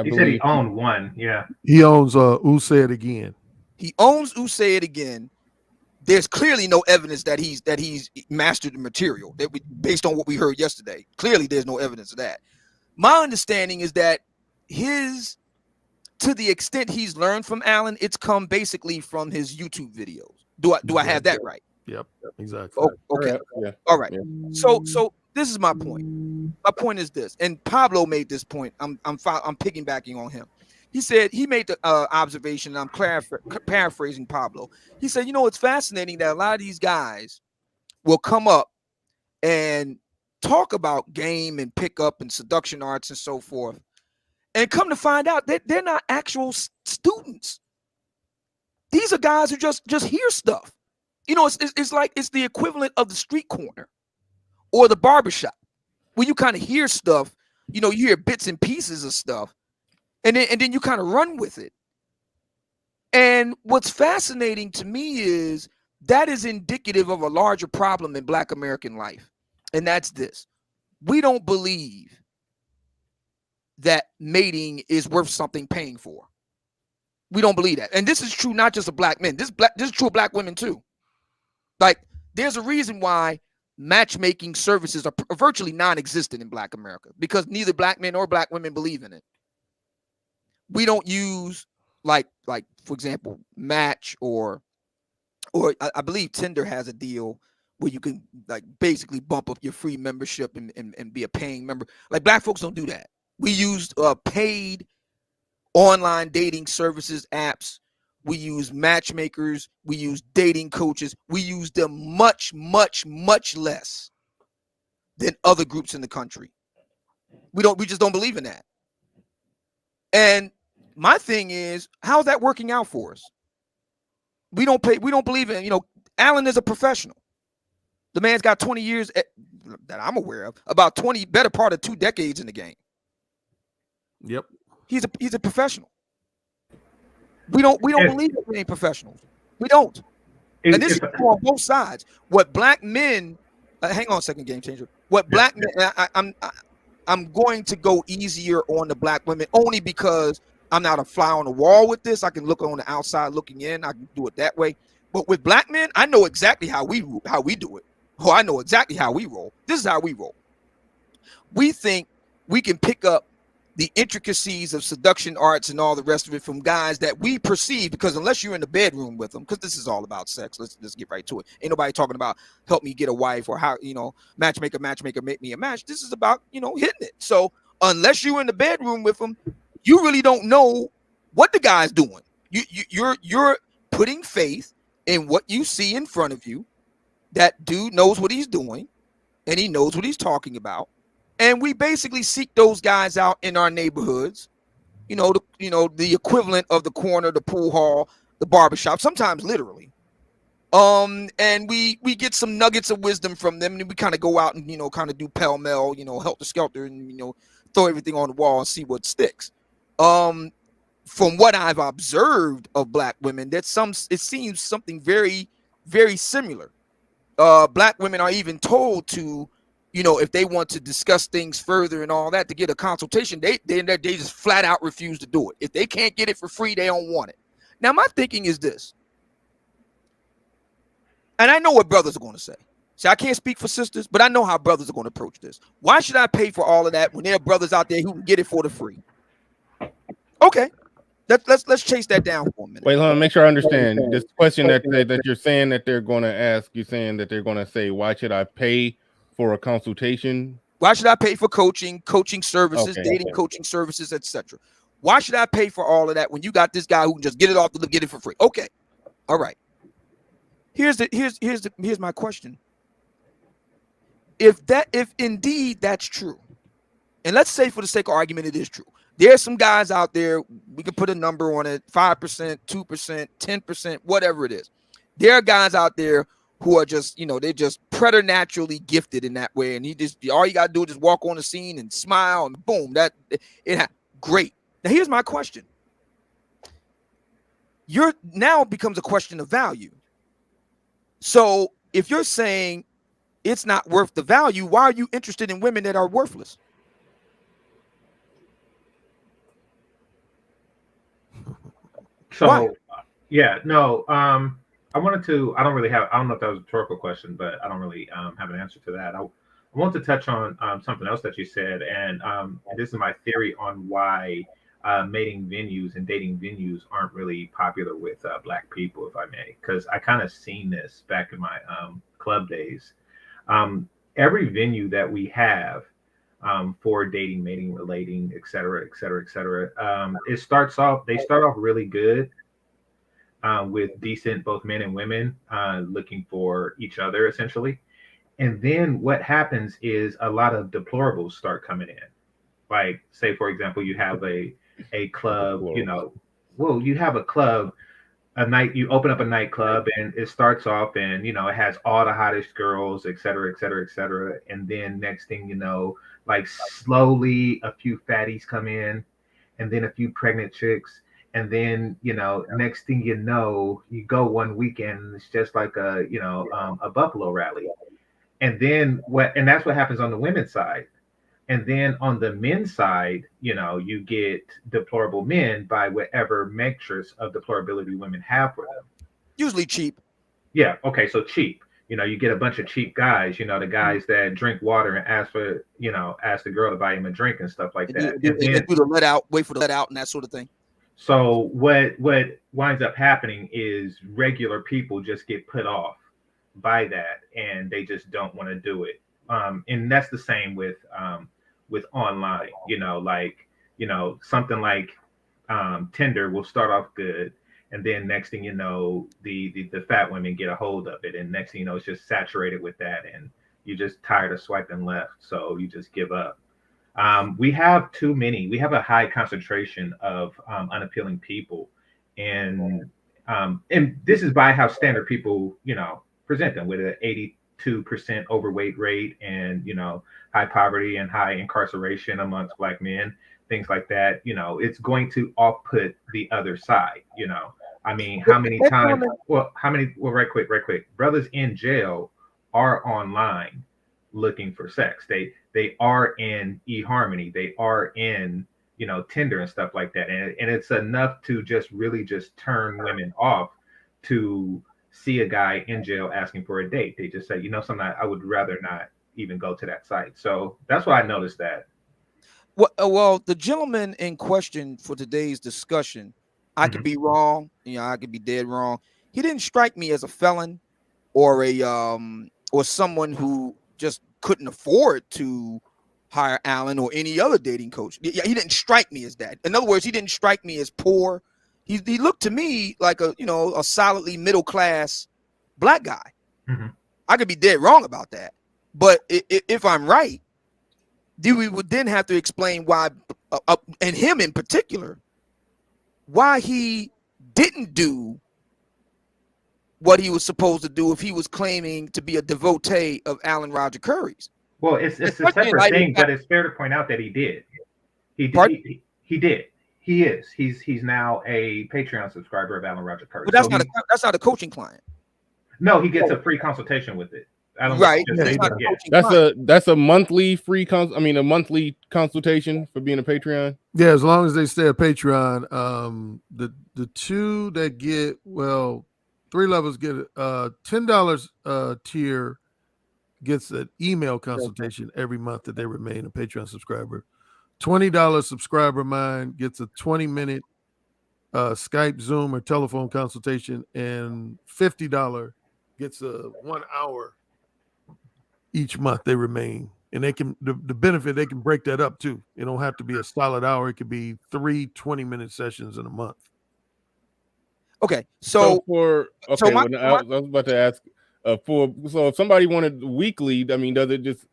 He said he owned one. Yeah. He owns Who Say It Again. He owns Who Say It Again. There's clearly no evidence that he's mastered the material based on what we heard yesterday. Clearly, there's no evidence of that. My understanding is that to the extent he's learned from Alan, it's come basically from his YouTube videos. Do I have that right? Yep, exactly. Oh, okay. Yeah. All right. Yeah. So this is my point. My point is this, and Pablo made this point. I'm piggybacking on him. He said he made the observation, and I'm paraphrasing Pablo. He said, it's fascinating that a lot of these guys will come up and talk about game and pickup and seduction arts and so forth, and come to find out that they're not actual students. These are guys who just hear stuff. It's like it's the equivalent of the street corner or the barbershop, where you kind of hear stuff. You hear bits and pieces of stuff, and then you kind of run with it. And what's fascinating to me is that is indicative of a larger problem in Black American life, and that's this: we don't believe that mating is worth something paying for. We don't believe that, and this is true not just of Black men. This is true of Black women too. Like, there's a reason why matchmaking services are virtually non-existent in Black America, because neither Black men or Black women believe in it. We don't use like for example, Match or I believe Tinder has a deal where you can like basically bump up your free membership and be a paying member. Like, Black folks don't do that. We use paid online dating services, apps. We use matchmakers. We use dating coaches. We use them much, much, much less than other groups in the country. We just don't believe in that. And my thing is, how's that working out for us? We don't believe in, Alan is a professional. The man's got 20 years that I'm aware of, about 20, better part of 2 decades in the game. Yep. He's a professional. We don't believe that we ain't professionals. We don't. And this is on both sides. What Black men, hang on a second, Game Changer. What Black men, I'm going to go easier on the Black women only because I'm not a fly on the wall with this. I can look on the outside looking in. I can do it that way. But with Black men, I know exactly how we do it. Oh, I know exactly how we roll. This is how we roll. We think we can pick up the intricacies of seduction arts and all the rest of it from guys that we perceive, because unless you're in the bedroom with them, because this is all about sex, let's get right to it. Ain't nobody talking about help me get a wife or how, matchmaker, make me a match. This is about, hitting it. So unless you're in the bedroom with them, you really don't know what the guy's doing. You're putting faith in what you see in front of you. That dude knows what he's doing and he knows what he's talking about. And we basically seek those guys out in our neighborhoods, the equivalent of the corner, the pool hall, the barbershop, sometimes literally. And we get some nuggets of wisdom from them, and we kind of go out and, kind of do pell-mell, helter skelter, and, throw everything on the wall and see what sticks. From what I've observed of Black women, it seems something very, very similar. Black women are even told to, if they want to discuss things further and all that, to get a consultation, they just flat out refuse to do it. If they can't get it for free, they don't want it. Now, my thinking is this, and I know what brothers are going to say. See, I can't speak for sisters, but I know how brothers are going to approach this. Why should I pay for all of that when there are brothers out there who can get it for the free? Okay, let's chase that down for a minute. Wait, hold on, make sure I understand this question that you're saying that they're going to ask. You're saying that they're going to say, "Why should I pay for a consultation? Why should I pay for coaching services, Okay. dating coaching services, etc.? Why should I pay for all of that when you got this guy who can just get it off the get it for free?" Okay, all right. Here's my question. If indeed that's true, and let's say for the sake of argument it is true, there's some guys out there, we can put a number on it, 5%, 2%, 10%, whatever it is. There are guys out there who are just, they're just preternaturally gifted in that way, and all you gotta do is just walk on the scene and smile, and boom, great. Now here's my question. Now it becomes a question of value. So if you're saying it's not worth the value, why are you interested in women that are worthless? So, why? Yeah, no, I don't know if that was a rhetorical question, but I don't really have an answer to that. I want to touch on something else that you said, and this is my theory on why mating venues and dating venues aren't really popular with Black people, if I may, because I kind of seen this back in my club days. Every venue that we have for dating, mating, relating, et cetera, they start off really good with decent both men and women looking for each other, essentially. And then what happens is a lot of deplorables start coming in. Like, say, for example, you have a club, you have a club, you open up a nightclub, and it starts off, and it has all the hottest girls, et cetera, and then next thing you know, like slowly a few fatties come in, and then a few pregnant chicks, and then next thing you know, you go one weekend and it's just like a buffalo rally. And then that's what happens on the women's side. And then on the men's side, you get deplorable men by whatever metrics of deplorability women have for them. Usually cheap. Yeah. Okay. So cheap. You get a bunch of cheap guys. The guys that drink water and ask the girl to buy him a drink and stuff like that. They do the let out, wait for the let out, and that sort of thing. So what winds up happening is regular people just get put off by that, and they just don't want to do it. And that's the same with online. Something like Tinder will start off good, and then next thing you know, the fat women get a hold of it, and next thing you know, it's just saturated with that, and you're just tired of swiping left, so you just give up. We have a high concentration of unappealing people, and this is by how standard people present them, with an 82% overweight rate, and high poverty and high incarceration amongst Black men, things like that. It's going to off-put the other side. I mean, how many times? Well, right quick. Brothers in jail are online looking for sex. They are in eHarmony. They are in Tinder and stuff like that. And it's enough to just turn women off to see a guy in jail asking for a date. They just say, something, I would rather not even go to that site. So that's why I noticed that. Well, the gentleman in question for today's discussion, I could be wrong. I could be dead wrong. He didn't strike me as a felon or or someone who just couldn't afford to hire Alan or any other dating coach. He didn't strike me as that. In other words, he didn't strike me as poor. He looked to me like a solidly middle class Black guy. Mm-hmm. I could be dead wrong about that, but if I'm right, we would then have to explain why, and him in particular, why he didn't do what he was supposed to do if he was claiming to be a devotee of Alan Roger Curry's. Well, it's a separate thing, but it's fair to point out that he did. He did. He is. He's now a Patreon subscriber of Alan Roger Curry. But that's not a coaching client. No, he gets a free consultation with it. Right. That's a monthly free a monthly consultation for being a Patreon. Yeah, as long as they stay a Patreon. The two that get 3 levels get $10 tier gets an email consultation every month that they remain a Patreon subscriber. $20 subscriber mine gets a 20-minute Skype, Zoom, or telephone consultation, and $50 gets a 1 hour each month they remain. And they can the benefit, they can break that up too. It don't have to be a solid hour. It could be 3 20-minute sessions in a month. Okay, I was about to ask so if somebody wanted weekly, I mean, does it just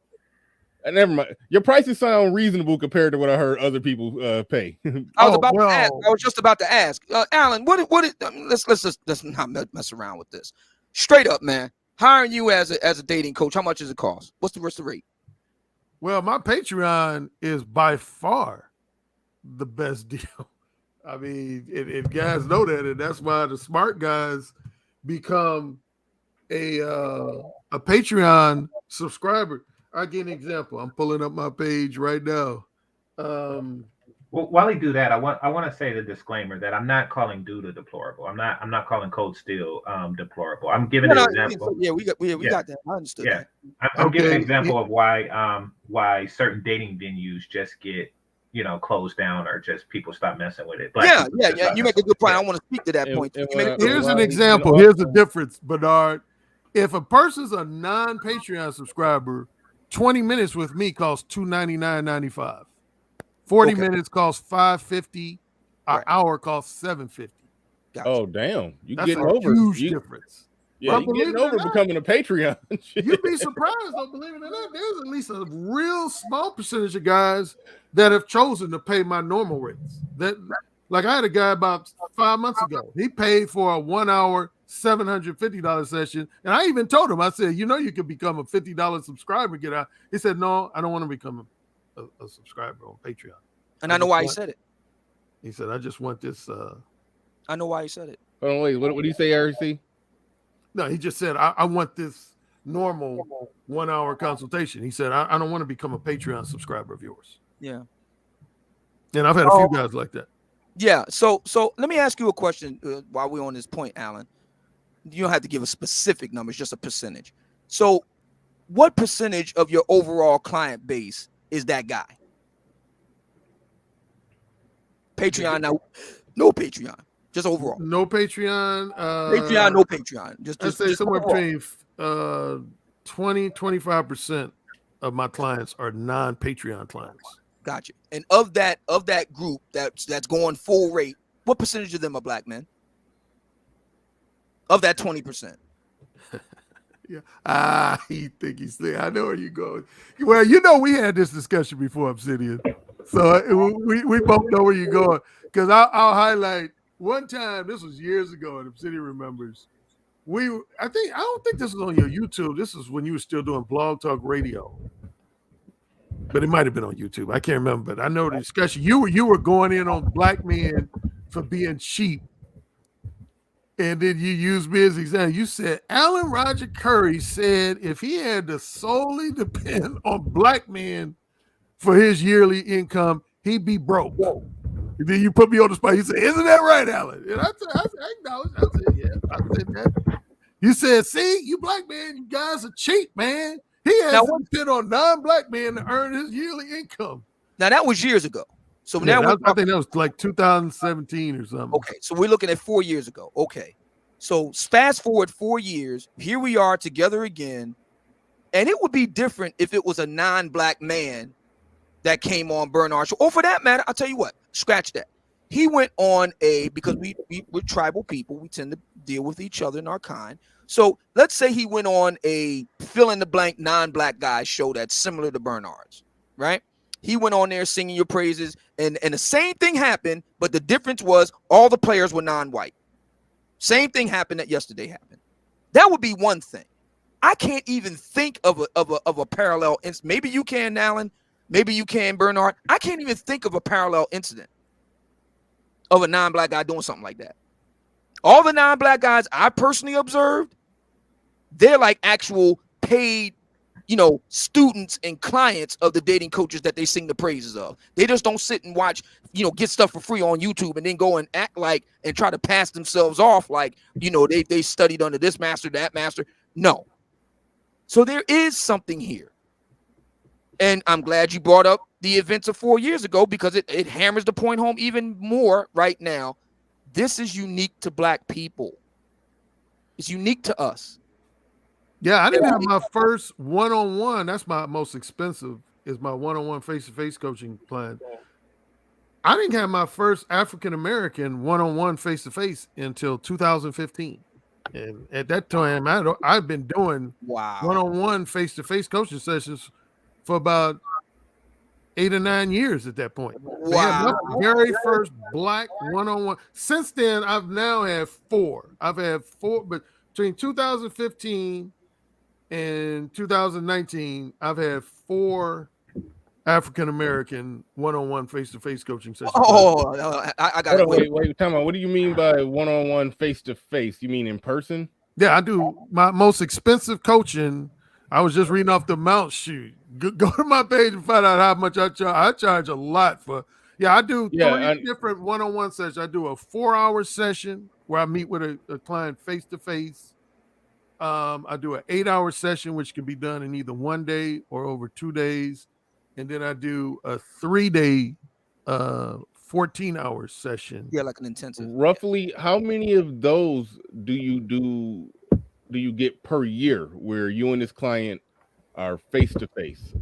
never mind. Your prices sound reasonable compared to what I heard other people pay. I was just about to ask, Alan. Let's not mess around with this. Straight up, man. Hiring you as a dating coach, how much does it cost? What's the rate? Well, my Patreon is by far the best deal. I mean, and guys know that, and that's why the smart guys become a Patreon subscriber. I'll give an example. I'm pulling up my page right now. Well, while you do that, I want to say the disclaimer that I'm not calling Duda deplorable. I'm not calling Cold Steel deplorable. I'm giving an example. Yeah, we got that. I understood. Yeah, I'm giving an example of why certain dating venues just get closed down or just people stop messing with it. Yeah. You make a good point. I want to speak to that point. Here's an example. Here's the difference, Bernard. If a person's a non-Patreon subscriber, 20 minutes with me costs $299.95. 40 minutes costs $550. An hour costs $750. Gotcha. Oh, damn. That's getting over. Huge difference. Yeah, you're getting over becoming a Patreon. You'd be surprised, don't believe it or not. There's at least a real small percentage of guys that have chosen to pay my normal rates. Like I had a guy about 5 months ago. He paid for a 1 hour, $750 session. And I even told him, I said, you could become a $50 subscriber, get out. He said, no, I don't want to become a subscriber on Patreon. And I know why he said it. He said, I just want this. I know why he said it. Oh, wait, what do you say, RC? No, he just said, I want this normal 1 hour consultation. He said, I don't want to become a Patreon subscriber of yours. Yeah. And I've had a few guys like that. Yeah. So let me ask you a question while we're on this point, Alan. You don't have to give a specific number, it's just a percentage. So what percentage of your overall client base is that guy? Patreon now, no Patreon, just overall. No Patreon. Patreon, no Patreon. I'd say somewhere between 20-25% of my clients are non-Patreon clients. Gotcha. And of that group that's going full rate, what percentage of them are black men? Of that 20%. Yeah. You think he's there. I know where you're going. Well, we had this discussion before, Obsidian. So we both know where you're going. Because I'll highlight one time, this was years ago, and Obsidian remembers. I don't think this was on your YouTube. This is when you were still doing Blog Talk Radio. But it might have been on YouTube. I can't remember. But I know the discussion. You were going in on black men for being cheap. And then you used me as an example. You said Alan Roger Curry said if he had to solely depend on black men for his yearly income, he'd be broke. And then you put me on the spot. You said, "Isn't that right, Alan?" And I acknowledged. I said, "Yeah, I said that." You said, "See, you black men, you guys are cheap, man. He has to depend on non-black men to earn his yearly income." Now that was years ago. So yeah, now I think that was like 2017 or something. Okay, so we're looking at 4 years ago. Okay, so fast forward 4 years. Here we are together again, and it would be different if it was a non-black man that came on Bernard Show. Or for that matter, I'll tell you what. Scratch that. He went on because we're tribal people. We tend to deal with each other in our kind. So let's say he went on a fill-in-the-blank non-black guy show that's similar to Bernard's, right? He went on there singing your praises, and the same thing happened, but the difference was all the players were non-white. Same thing happened that yesterday happened. That would be one thing. I can't even think of a parallel instance. Maybe you can, Alan. Maybe you can, Bernard. I can't even think of a parallel incident of a non-black guy doing something like that. All the non-black guys I personally observed, they're like actual paid, students and clients of the dating coaches that they sing the praises of. They just don't sit and watch, get stuff for free on YouTube and then go and act like and try to pass themselves off like, they studied under this master, that master. No. So there is something here. And I'm glad you brought up the events of 4 years ago, because it hammers the point home even more right now. This is unique to Black people. It's unique to us. Yeah, I didn't have my first one-on-one. That's my most expensive, is my one-on-one face-to-face coaching plan. I didn't have my first African-American one-on-one face-to-face until 2015. And at that time, I've been doing one-on-one face-to-face coaching sessions for about 8 or 9 years at that point. So yeah, my very first Black one-on-one. Since then, I've now had 4. I've had 4, but between 2015 and 2019, I've had 4 African-American one-on-one face-to-face coaching sessions. I got it. Wait, time out. What do you mean by one-on-one face-to-face? You mean in person? Yeah, I do. My most expensive coaching, I was just reading off the amount sheet. Go to my page and find out how much I charge. I charge a lot for. Yeah, I do 3 different one-on-one sessions. I do a 4-hour session where I meet with a client face-to-face. I do an 8-hour session, which can be done in either 1 day or over 2 days. And then I do a 3-day, 14-hour session. Yeah, like an intensive. Roughly, how many of those do you get per year where you and this client are face to face?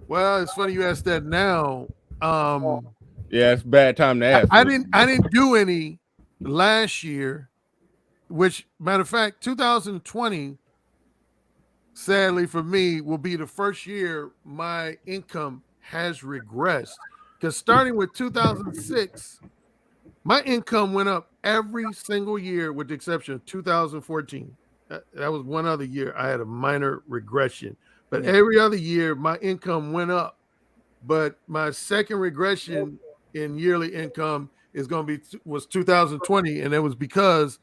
Well, it's funny you asked that now. Yeah, it's a bad time to ask. I didn't do any last year, which, matter of fact, 2020, sadly for me, will be the first year my income has regressed. Because starting with 2006, my income went up every single year with the exception of 2014. That was one other year I had a minor regression. But every other year, my income went up. But my second regression in yearly income was 2020, and it was because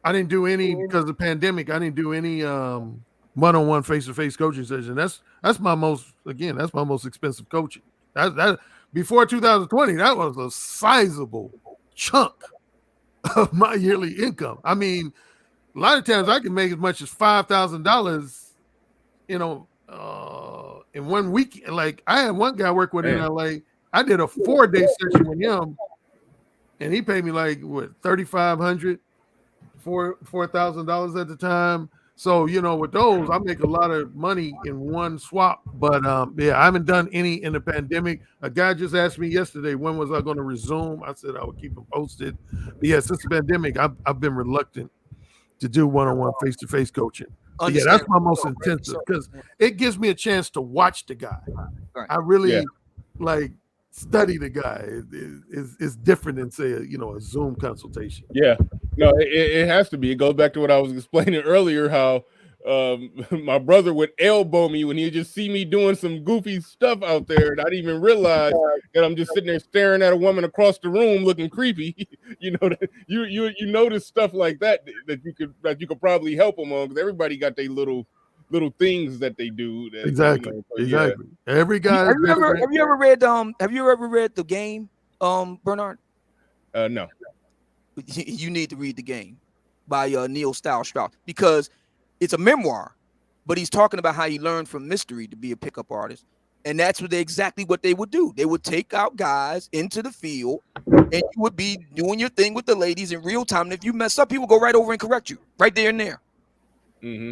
I didn't do any, because of the pandemic. I didn't do any one-on-one face-to-face coaching session. That's my most expensive coaching. That before 2020, that was a sizable chunk of my yearly income. I mean, a lot of times I can make as much as $5,000, in 1 week. Like, I had one guy I work with in LA. I did a 4-day session with him, and he paid me like $3,500, $4,000 at the time. So, with those, I make a lot of money in one swap. But I haven't done any in the pandemic. A guy just asked me yesterday, when was I going to resume? I said I would keep him posted. But yeah, since the pandemic, I've been reluctant to do one-on-one face-to-face coaching. But yeah, that's my most intensive, because it gives me a chance to watch the guy. Right. I really study the guy. It's different than, say, a Zoom consultation. Yeah, no, it has to be. It goes back to what I was explaining earlier, how my brother would elbow me when he'd just see me doing some goofy stuff out there, and I didn't even realize that I'm just sitting there staring at a woman across the room looking creepy. You notice stuff like that you could probably help them on, because everybody got their little things that they do. Exactly. Every guy. Have you ever read The Game, Bernard? No. You need to read The Game by Neil Strauss, because it's a memoir, but he's talking about how he learned from Mystery to be a pickup artist. And that's exactly what they would do. They would take out guys into the field, and you would be doing your thing with the ladies in real time. And if you mess up, he would go right over and correct you right there and there. Mm-hmm.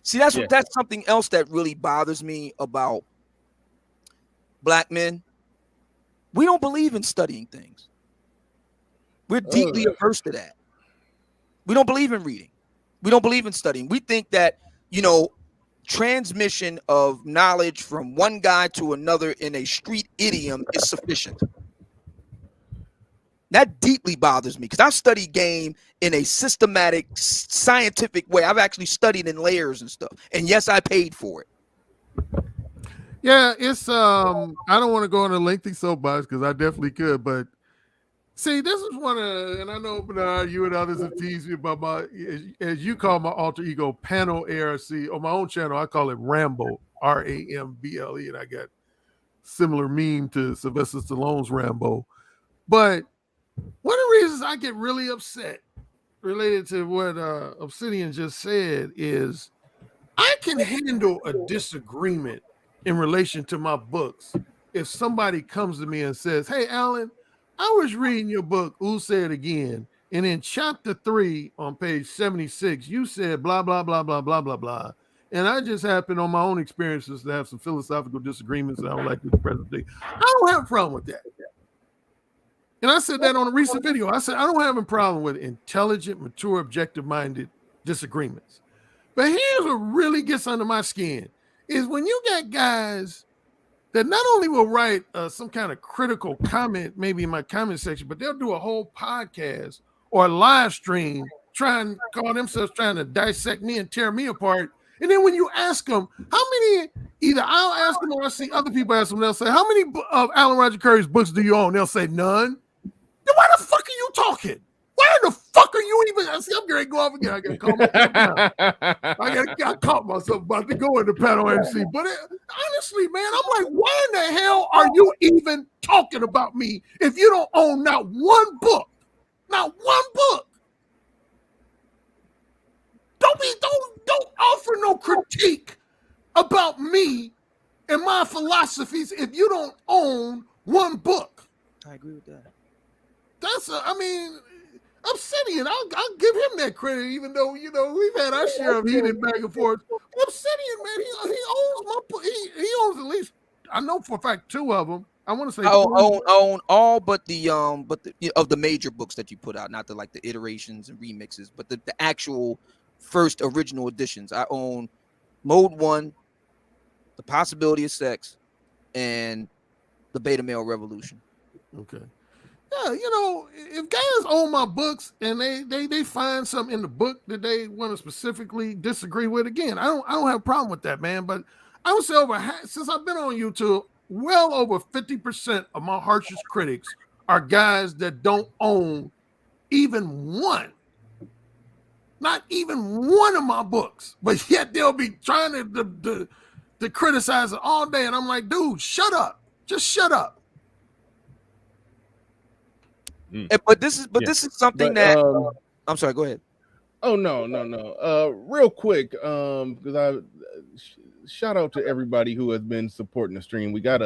See, that's something else that really bothers me about Black men. We don't believe in studying things. We're deeply averse to that. We don't believe in reading. We don't believe in studying. We think that, transmission of knowledge from one guy to another in a street idiom is sufficient. That deeply bothers me, because I've studied game in a systematic, scientific way. I've actually studied in layers and stuff. And yes, I paid for it. Yeah, it's I don't want to go on a lengthy soapbox, because I definitely could, but see, this is one of, and I know, Bernard, you and others have teased me about my, as you call my alter ego, Panel ARC. On my own channel, I call it Rambo, Ramble, and I got similar meme to Sylvester Stallone's Rambo. But one of the reasons I get really upset related to what Obsidian just said is I can handle a disagreement in relation to my books if somebody comes to me and says, "Hey, Alan, I was reading your book, Who Said Again, and in chapter 3 on page 76, you said blah, blah, blah, blah, blah, blah, blah. And I just happened on my own experiences to have some philosophical disagreements that I would like to present today." I don't have a problem with that. And I said that on a recent video. I said, I don't have a problem with intelligent, mature, objective-minded disagreements. But here's what really gets under my skin is when you got guys that not only will write some kind of critical comment, maybe in my comment section, but they'll do a whole podcast or a live stream trying to dissect me and tear me apart. And then when you ask them, how many, either I'll ask them or I see other people ask them, they'll say, how many of Alan Roger Curry's books do you own? They'll say none. Then why the fuck are you talking? Why the fuck are you even? See, I'm going to go off again. I got to calm myself down. I caught myself about to go into panel MC. But honestly, man, I'm like, why in the hell are you even talking about me if you don't own not one book? Not one book. Don't offer no critique about me and my philosophies if you don't own one book. I agree with that. Obsidian, I'll give him that credit, even though, we've had our share of heated back and forth. Obsidian, man, he owns he owns at least, I know for a fact, 2 of them. I want to say I own all but the of the major books that you put out, not the iterations and remixes, but the actual first original editions. I own Mode 1, The Possibility of Sex, and The Beta Male Revolution. Okay. Yeah, if guys own my books and they find something in the book that they want to specifically disagree with, again, I don't have a problem with that, man. But I would say since I've been on YouTube, well over 50% of my harshest critics are guys that don't own even one, not even one of my books, but yet they'll be trying to criticize it all day, and I'm like, dude, shut up, just shut up. But this is something that I'm sorry. Go ahead. Oh no. Real quick, because I shout out to everybody who has been supporting the stream. We got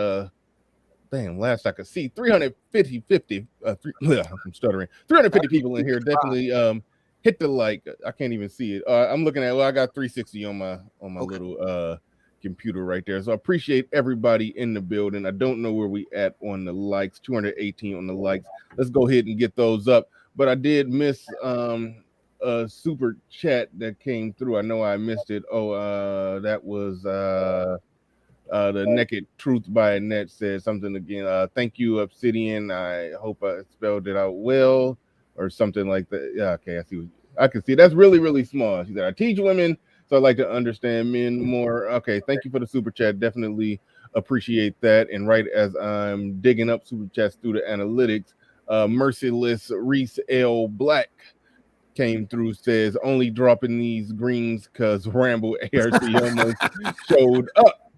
last I could see 350 I'm stuttering. 350 people in here. Definitely hit the like. I can't even see it. I'm looking at. Well, I got 360 on my little computer right there. So I appreciate everybody in the building. I don't know where we at on the likes. 218 on the likes. Let's go ahead and get those up. But I did miss a super chat that came through. I know I missed it. That was the Naked Truth by Annette said something again. Thank you, Obsidian. I hope I spelled it out well or something like that. Yeah, okay, I can see. That's really, really small. She said, I teach women, so I like to understand men more. Okay, thank you for the super chat. Definitely appreciate that. And right as I'm digging up super chats through the analytics, Merciless Reese L. Black came through, says, only dropping these greens because Ramble ARC almost showed up.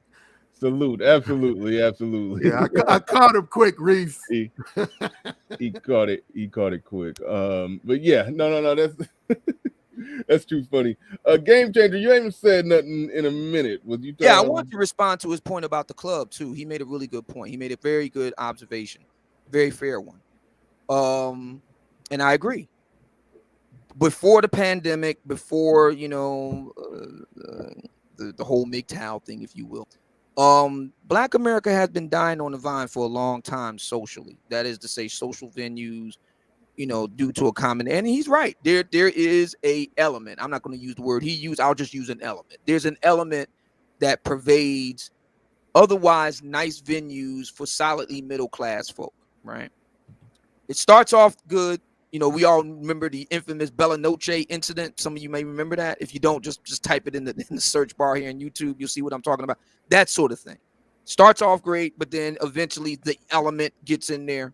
Salute. Absolutely. Yeah, I caught him quick, Reese. He caught it. He caught it quick. But yeah, no, that's that's too funny. Game Changer, you ain't said nothing in a minute. Was you? Yeah, I want to respond to his point about the club too. He made a really good point. He made a very good observation, very fair one. And I agree. Before the pandemic, before the whole MGTOW thing, if you will, Black America has been dying on the vine for a long time socially. That is to say, social venues, due to a common, and he's right. There is a element. I'm not going to use the word he used. I'll just use an element. There's an element that pervades otherwise nice venues for solidly middle class folk, right? It starts off good. We all remember the infamous Bella Noche incident. Some of you may remember that. If you don't, just type it in the search bar here on YouTube. You'll see what I'm talking about. That sort of thing. Starts off great, but then eventually the element gets in there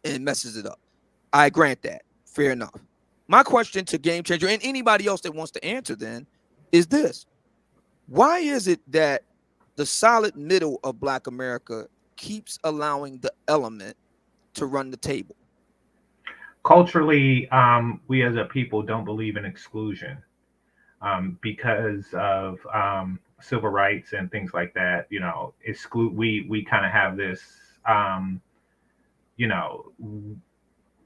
and messes it up. I grant that. Fair enough. My question to Game Changer and anybody else that wants to answer then is this. Why is it that the solid middle of Black America keeps allowing the element to run the table? Culturally, we as a people don't believe in exclusion. because of civil rights and things like that. Exclude. We kind of have this. You know,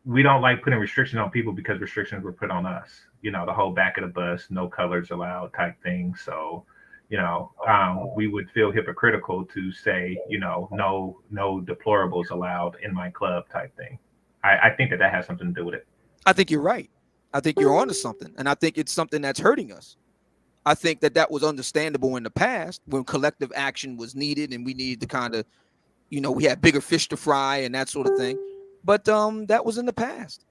we don't like putting restrictions on people because restrictions were put on us. The whole back of the bus, no colors allowed type thing. So, we would feel hypocritical to say, no deplorables allowed in my club type thing. I think that has something to do with it. I think you're right. I think you're onto something, and I think it's something that's hurting us. I think that was understandable in the past when collective action was needed, and we needed to kind of, we had bigger fish to fry and that sort of thing. But that was in the past.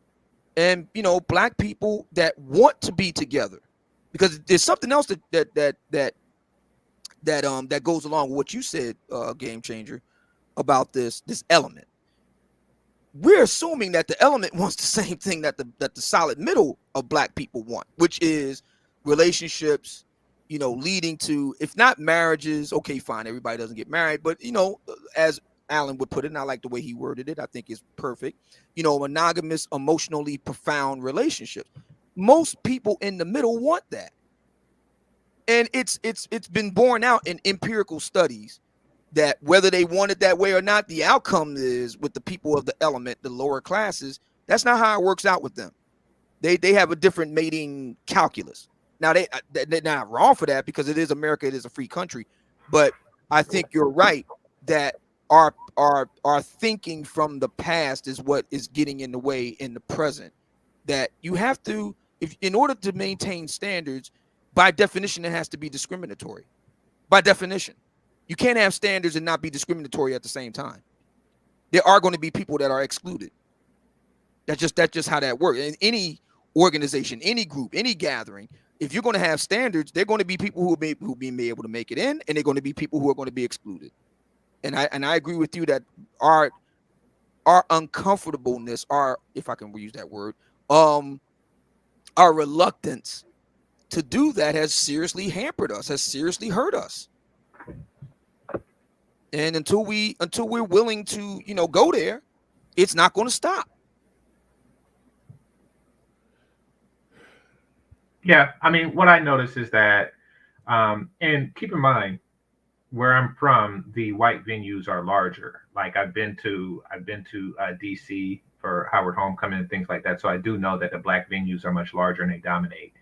And black people that want to be together, because there's something else that goes along with what you said, Game Changer, about this element. We're assuming that the element wants the same thing that the solid middle of black people want, which is relationships, leading to, if not marriages, okay, fine, everybody doesn't get married, but as Alan would put it, and I like the way he worded it, I think is perfect, monogamous, emotionally profound relationships. Most people in the middle want that. And it's been borne out in empirical studies that whether they want it that way or not, the outcome is with the people of the element, the lower classes, that's not how it works out with them. They have a different mating calculus. Now they're not wrong for that, because it is America, it is a free country. But I think you're right that our thinking from the past is what is getting in the way in the present. That you have to, in order to maintain standards, by definition, it has to be discriminatory. By definition. You can't have standards and not be discriminatory at the same time. There are going to be people that are excluded. That's just how that works. In any organization, any group, any gathering, if you're going to have standards, there are going to be people who will be able to make it in, and there are going to be people who are going to be excluded. And I agree with you that our uncomfortableness, if I can reuse that word, our reluctance to do that has seriously hampered us, has seriously hurt us. And until we're willing to, go there, it's not going to stop. Yeah, I mean, what I notice is that, and keep in mind, where I'm from, the white venues are larger. Like I've been to DC for Howard Homecoming and things like that. So I do know that the black venues are much larger and they dominate.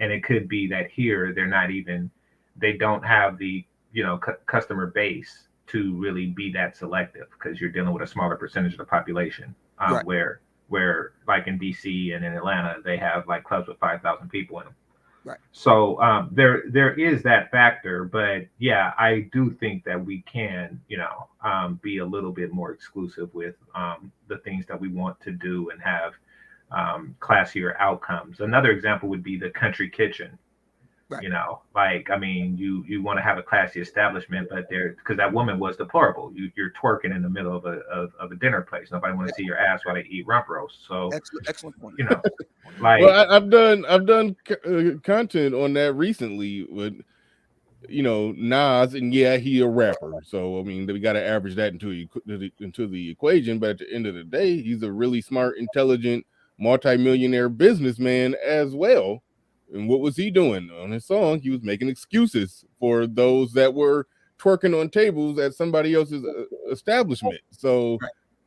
And it could be that here they don't have the customer base to really be that selective, because you're dealing with a smaller percentage of the population. Right. Where like in DC and in Atlanta, they have like clubs with 5,000 people in them. Right. So there is that factor, but yeah, I do think that we can, be a little bit more exclusive with the things that we want to do and have classier outcomes. Another example would be the country kitchen. Right. I mean, you want to have a classy establishment, but because that woman was deplorable. You're twerking in the middle of a dinner place. Nobody want to see your ass while they eat rump roast. So excellent point. Well, I've done content on that recently with Nas, and yeah, he a rapper. So I mean, we got to average that into the equation. But at the end of the day, he's a really smart, intelligent, multi-millionaire businessman as well. And what was he doing on his song? He was making excuses for those that were twerking on tables at somebody else's establishment. So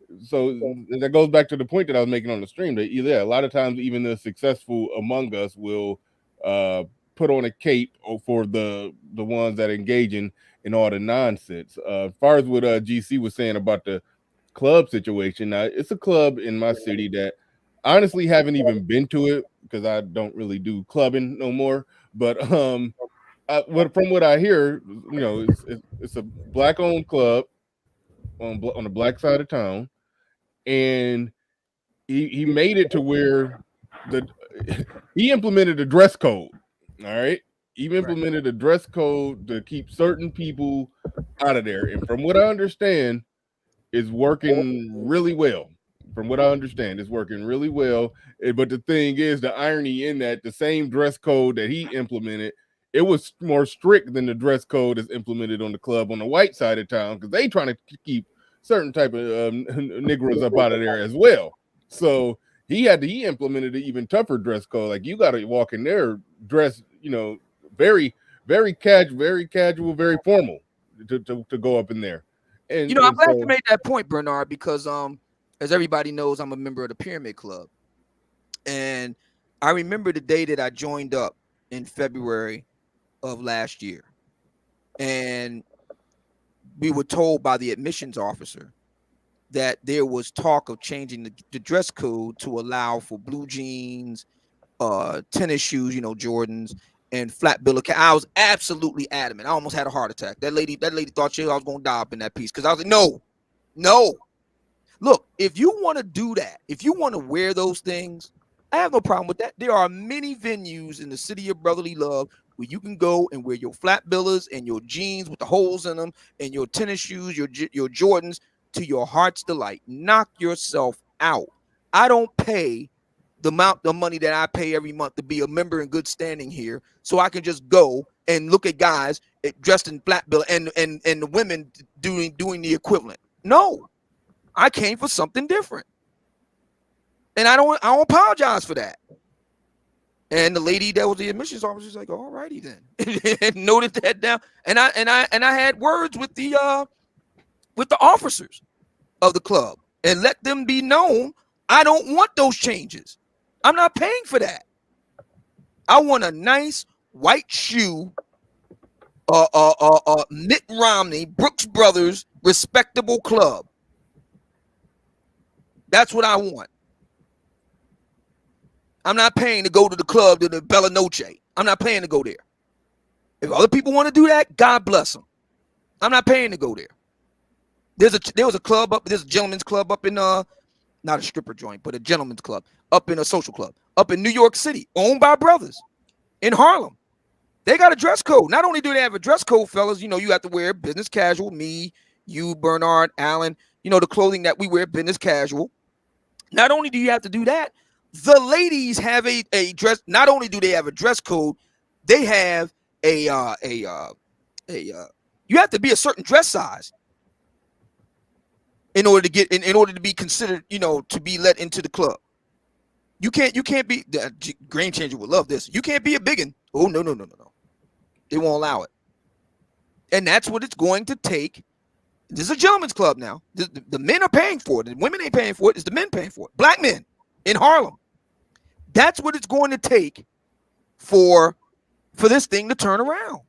that goes back to the point that I was making on the stream, that a lot of times even the successful among us will put on a cape for the ones that engage in all the nonsense. As far as what GC was saying about the club situation, now it's a club in my city that I honestly haven't even been to it, because I don't really do clubbing no more. But from what I hear, it's a black-owned club on the black side of town, and he made it to where he implemented a dress code. All right, he implemented a dress code to keep certain people out of there, and from what I understand, is working really well. From what I understand, it's working really well. But the thing is, the irony in that, the same dress code that he implemented, it was more strict than the dress code that's implemented on the club on the white side of town, because they trying to keep certain type of Negroes up out of there as well. So he implemented an even tougher dress code. Like, you got to walk in there dressed, very, very casual, very formal to go up in there. And I'm glad so, you made that point, Bernard, because as everybody knows, I'm a member of the Pyramid Club. And I remember the day that I joined up in February of last year. And we were told by the admissions officer that there was talk of changing the dress code to allow for blue jeans, tennis shoes, Jordans, and flat bill of cap. I was absolutely adamant. I almost had a heart attack. That lady thought I was gonna die up in that piece, because I was like, no. Look, if you want to do that, if you want to wear those things, I have no problem with that. There are many venues in the city of brotherly love where you can go and wear your flat billers and your jeans with the holes in them and your tennis shoes, your Jordans, to your heart's delight. Knock yourself out. I don't pay the amount of money that I pay every month to be a member in good standing here, so I can just go and look at guys dressed in flat bill and the women doing the equivalent. No, I came for something different, and I don't apologize for that. And the lady that was the admissions officer was like, "All righty then," and noted that down. And I had words with the officers of the club and let them be known I don't want those changes. I'm not paying for that. I want a nice white shoe, Mitt Romney, Brooks Brothers, respectable club. That's what I want. I'm not paying to go to the club, to the Bella Noche. I'm not paying to go there. If other people want to do that, God bless them. I'm not paying to go there. There was a club up. There's a gentleman's club up in not a stripper joint, but a gentleman's club up in a social club up in New York City, owned by brothers in Harlem. They got a dress code. Not only do they have a dress code, fellas, you have to wear business casual. Me, you, Bernard, Allen, the clothing that we wear, business casual. Not only do you have to do that, the ladies have a dress. Not only do they have a dress code, they have you have to be a certain dress size in order to be considered, to be let into the club. You can't be, Game Changer would love this. You can't be a biggin. Oh, no. They won't allow it. And that's what it's going to take. This is a gentleman's club now. The men are paying for it. The women ain't paying for it. It's the men paying for it. Black men in Harlem. That's what it's going to take for this thing to turn around.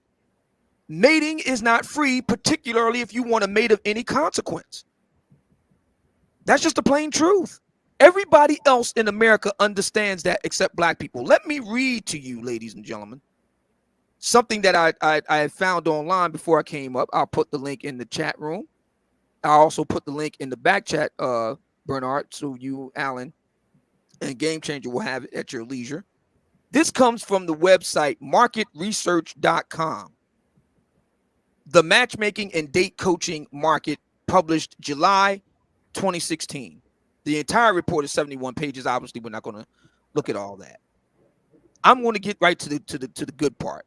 Mating is not free, particularly if you want to mate of any consequence. That's just the plain truth. Everybody else in America understands that except black people. Let me read to you, ladies and gentlemen, something that I found online before I came up. I'll put the link in the chat room. I'll also put the link in the back chat, Bernard, so you, Alan, and Game Changer will have it at your leisure. This comes from the website marketresearch.com. The Matchmaking and Date Coaching Market, published July 2016. The entire report is 71 pages. Obviously, we're not going to look at all that. I'm going to get right to the good part.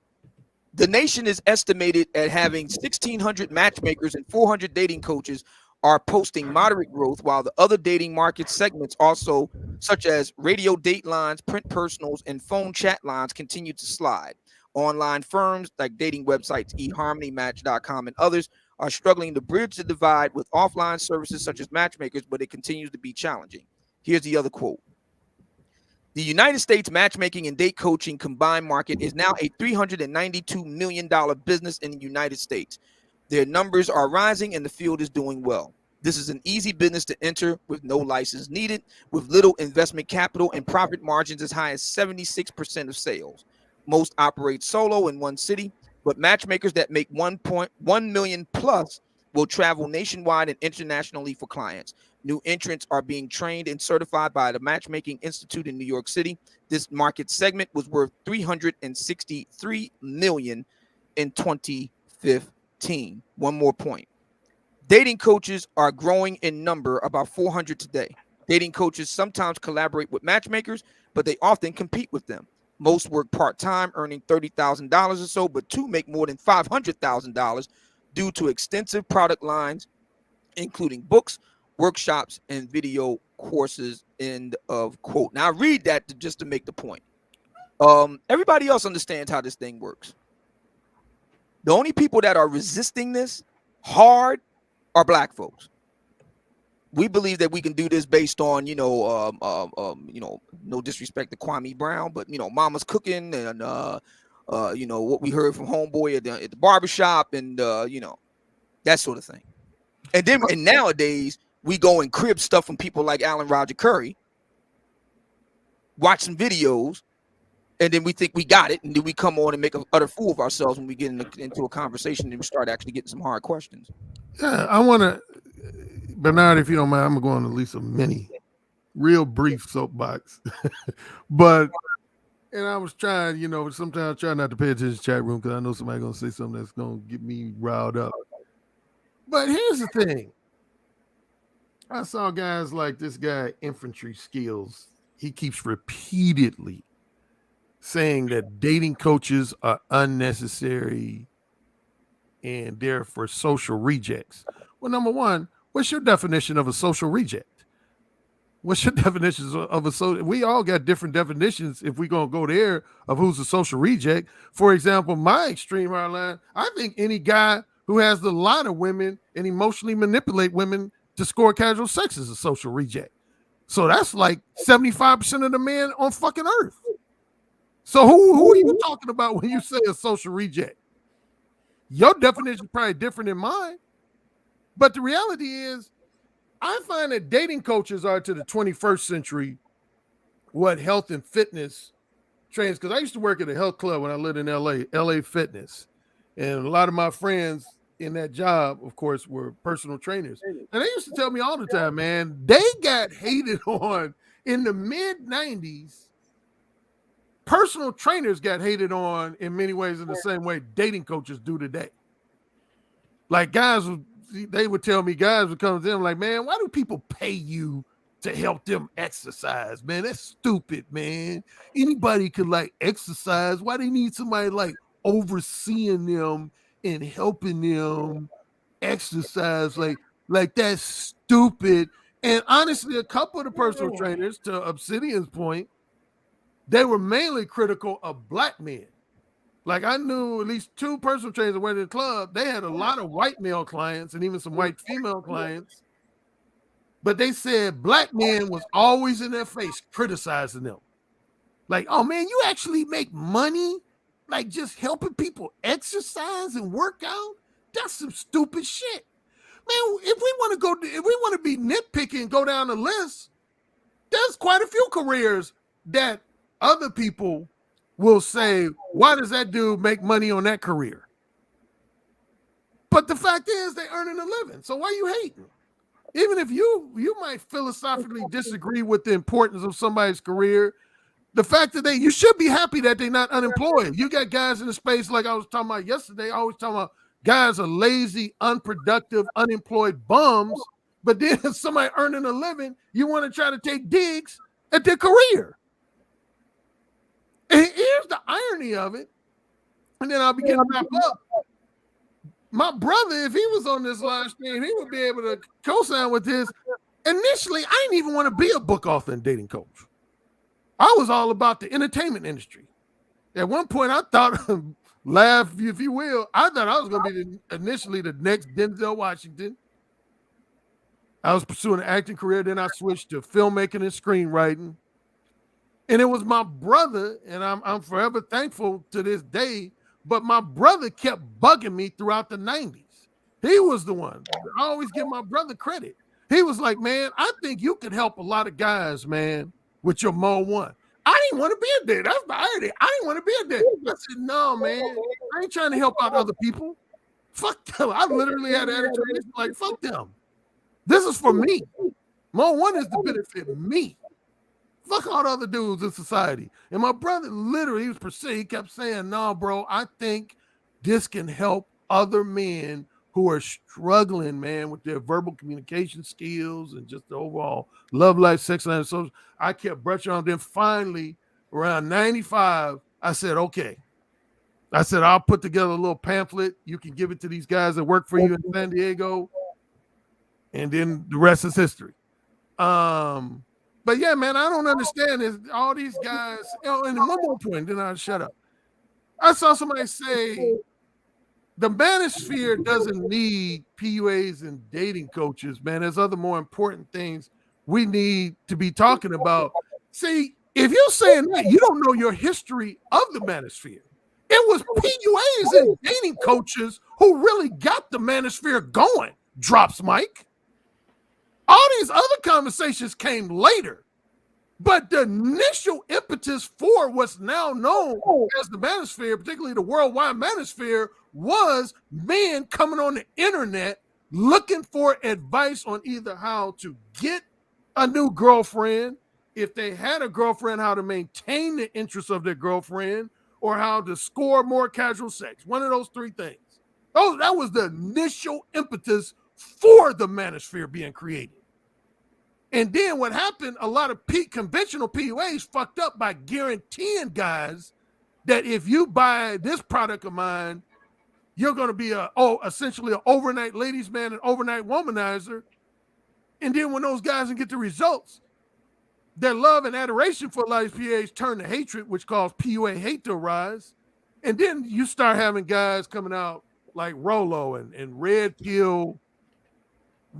The nation is estimated at having 1,600 matchmakers and 400 dating coaches are posting moderate growth, while the other dating market segments also, such as radio date lines, print personals, and phone chat lines, continue to slide. Online firms like dating websites eHarmony, Match.com, and others are struggling to bridge the divide with offline services such as matchmakers, but it continues to be challenging. Here's the other quote. The United States matchmaking and date coaching combined market is now a $392 million business in the United States. Their numbers are rising and the field is doing well. This is an easy business to enter with no license needed, with little investment capital and profit margins as high as 76% of sales. Most operate solo in one city, but matchmakers that make 1.1 million plus will travel nationwide and internationally for clients. New entrants are being trained and certified by the Matchmaking Institute in New York City. This market segment was worth $363 million in 2015. One more point. Dating coaches are growing in number, about 400 today. Dating coaches sometimes collaborate with matchmakers, but they often compete with them. Most work part-time, earning $30,000 or so, but two make more than $500,000 due to extensive product lines, including books, workshops, and video courses. End of quote. Now I read that just to make the point. Everybody else understands how this thing works. The only people that are resisting this hard are black folks. We believe that we can do this based on, no disrespect to Kwame Brown, but mama's cooking and what we heard from homeboy at the barbershop and that sort of thing. And nowadays we go and crib stuff from people like Alan Roger Curry, watch some videos, and then we think we got it, and then we come on and make an utter fool of ourselves when we get into a conversation and we start actually getting some hard questions. Yeah, I want to, Bernard, if you don't mind, I'm going to at least a mini, real brief soapbox. But, and I was trying, sometimes I try not to pay attention to the chat room because I know somebody's going to say something that's going to get me riled up. But here's the thing. I saw guys like this guy, Infantry Skills. He keeps repeatedly saying that dating coaches are unnecessary and they're for social rejects. Well, number one, what's your definition of a social reject? What's your definition of a social? We all got different definitions if we're going to go there of who's a social reject. For example, my extreme hardline, I think any guy who has a lot of women and emotionally manipulate women to score casual sex is a social reject. So that's like 75% of the men on fucking earth. So who are you talking about when you say a social reject? Your definition is probably different than mine. But the reality is, I find that dating coaches are to the 21st century what health and fitness trainers, because I used to work at a health club when I lived in LA Fitness. And a lot of my friends in that job, of course, were personal trainers. And they used to tell me all the time, man, they got hated on in the mid-90s. Personal trainers got hated on in many ways in the same way dating coaches do today. Like they would tell me, guys would come to them like, man, why do people pay you to help them exercise? Man, that's stupid, man. Anybody could like exercise. Why they need somebody like overseeing them and helping them exercise? Like that's stupid. And honestly, a couple of the personal trainers, to Obsidian's point, they were mainly critical of black men. Like I knew at least 2 personal trainers that went to the club. They had a lot of white male clients and even some white female clients. But they said black men was always in their face criticizing them. Like, oh man, you actually make money like just helping people exercise and work out? That's some stupid shit. Man, if we want to be nitpicky and go down the list, there's quite a few careers that other people will say, why does that dude make money on that career? But the fact is they earning a living. So why are you hating? Even if you might philosophically disagree with the importance of somebody's career, the fact that you should be happy that they're not unemployed. You got guys in the space like I was talking about yesterday. I was talking about guys are lazy, unproductive, unemployed bums. But then if somebody earning a living, you want to try to take digs at their career. And here's the irony of it. And then I'll begin to wrap up. My brother, if he was on this live stream, he would be able to co-sign with this. Initially, I didn't even want to be a book author and dating coach. I was all about the entertainment industry. At one point, I thought, laugh if you will, I thought I was going to be initially the next Denzel Washington. I was pursuing an acting career. Then I switched to filmmaking and screenwriting. And it was my brother, and I'm forever thankful to this day, but my brother kept bugging me throughout the 90s. He was the one. I always give my brother credit. He was like, man, I think you could help a lot of guys, man, with your Mo 1. I didn't want to be a dad. That's the irony. I didn't want to be a dad. I said, no, man, I ain't trying to help out other people. Fuck them. I literally had an attitude like, fuck them. This is for me. Mo 1 is to benefit me. Fuck all the other dudes in society. And my brother literally, he kept saying, no, bro, I think this can help other men who are struggling, man, with their verbal communication skills and just the overall love life, sex life. So I kept brushing on them. Finally, around 95, I said, okay. I said, I'll put together a little pamphlet. You can give it to these guys that work for you in San Diego. And then the rest is history. But yeah, man, I don't understand this. All these guys, and one more point, then I'll shut up. I saw somebody say the manosphere doesn't need PUAs and dating coaches, man. There's other more important things we need to be talking about. See, if you're saying that, you don't know your history of the manosphere. It was PUAs and dating coaches who really got the manosphere going. Drops Mike. All these other conversations came later. But the initial impetus for what's now known as the manosphere, particularly the worldwide manosphere, was men coming on the internet looking for advice on either how to get a new girlfriend, if they had a girlfriend, how to maintain the interests of their girlfriend, or how to score more casual sex. One of those three things. That was the initial impetus for the manosphere being created. And then what happened, a lot of conventional PUAs fucked up by guaranteeing guys that if you buy this product of mine, you're going to be essentially an overnight ladies man, an overnight womanizer. And then when those guys can get the results, their love and adoration for a lot of these PUAs turn to hatred, which caused PUA hate to arise. And then you start having guys coming out like Rolo and Red Pill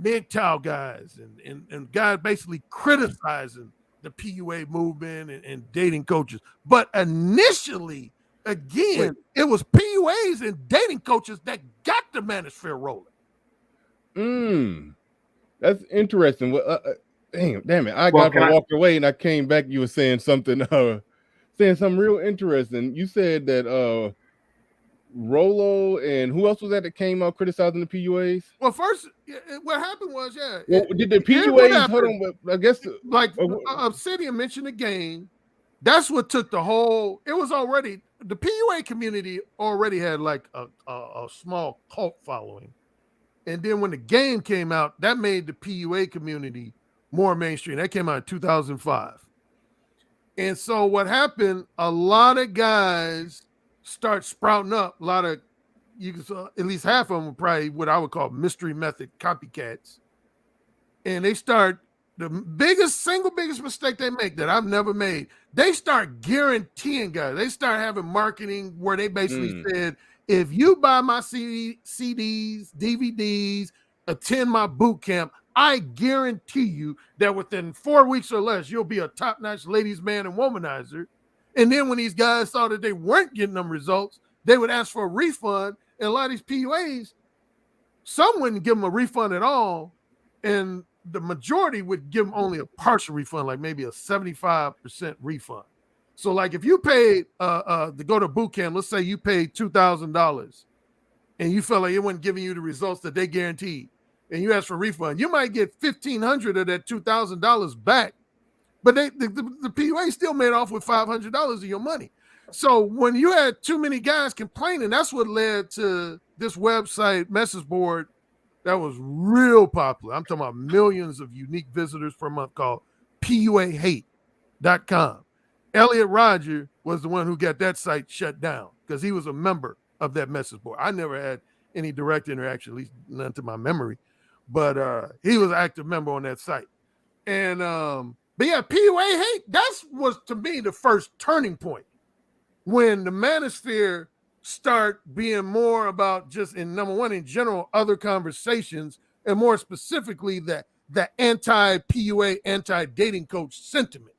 MGTOW guys and guys basically criticizing the PUA movement and dating coaches. But initially, again, it was PUAs and dating coaches that got the manosphere rolling. That's interesting. Damn it. I walked away and I came back. You were saying something real interesting. You said that Rolo and who else was that came out criticizing the PUAs? Well, first, what happened was, did the PUAs, hold on, I guess, like Obsidian mentioned the game. That's what took the whole, it was already, the PUA community already had like a small cult following. And then when the game came out, that made the PUA community more mainstream. That came out in 2005. And so what happened, a lot of guys start sprouting up. A lot of, at least half of them were probably what I would call mystery method copycats. And they start, the single biggest mistake they make that I've never made, they start guaranteeing guys. They start having marketing where they basically said, if you buy my CDs, DVDs, attend my boot camp, I guarantee you that within 4 weeks or less, you'll be a top-notch ladies man and womanizer. And then when these guys saw that they weren't getting them results, they would ask for a refund. And a lot of these PUAs, some wouldn't give them a refund at all. And the majority would give them only a partial refund, like maybe a 75% refund. So like if you paid to go to boot camp, let's say you paid $2,000 and you felt like it wasn't giving you the results that they guaranteed, and you asked for a refund, you might get $1,500 of that $2,000 back. But the PUA still made off with $500 of your money. So when you had too many guys complaining, that's what led to this website message board that was real popular. I'm talking about millions of unique visitors per month, called PUAHate.com. Elliot Rodger was the one who got that site shut down because he was a member of that message board. I never had any direct interaction, at least none to my memory, but he was an active member on that site. And but yeah, PUA hate, that was to me the first turning point when the manosphere start being more about just, in number one, in general, other conversations, and more specifically the anti-PUA, anti-dating coach sentiment.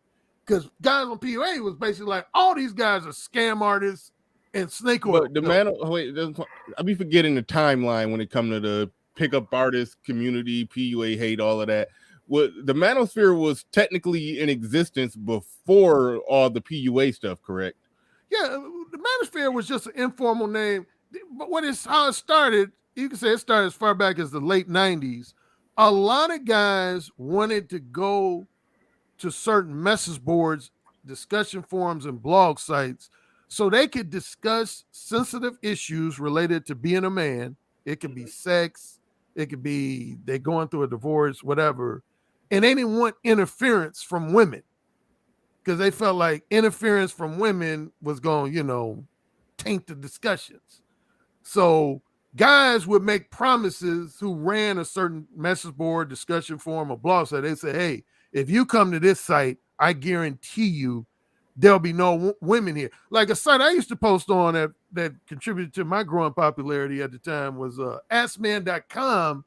Because guys on PUA was basically like, all these guys are scam artists and snake oil. But I be forgetting the timeline when it comes to the pickup artist community, PUA hate, all of that. The manosphere was technically in existence before all the PUA stuff, correct? Yeah, the manosphere was just an informal name. But how it started, you can say it started as far back as the late 90s. A lot of guys wanted to go to certain message boards, discussion forums, and blog sites so they could discuss sensitive issues related to being a man. It could be sex, it could be they going through a divorce, whatever. And they didn't want interference from women because they felt like interference from women was going, taint the discussions. So guys would make promises who ran a certain message board, discussion forum, or blog site. They say, hey, if you come to this site, I guarantee you there'll be no women here. Like a site I used to post on that contributed to my growing popularity at the time was askman.com.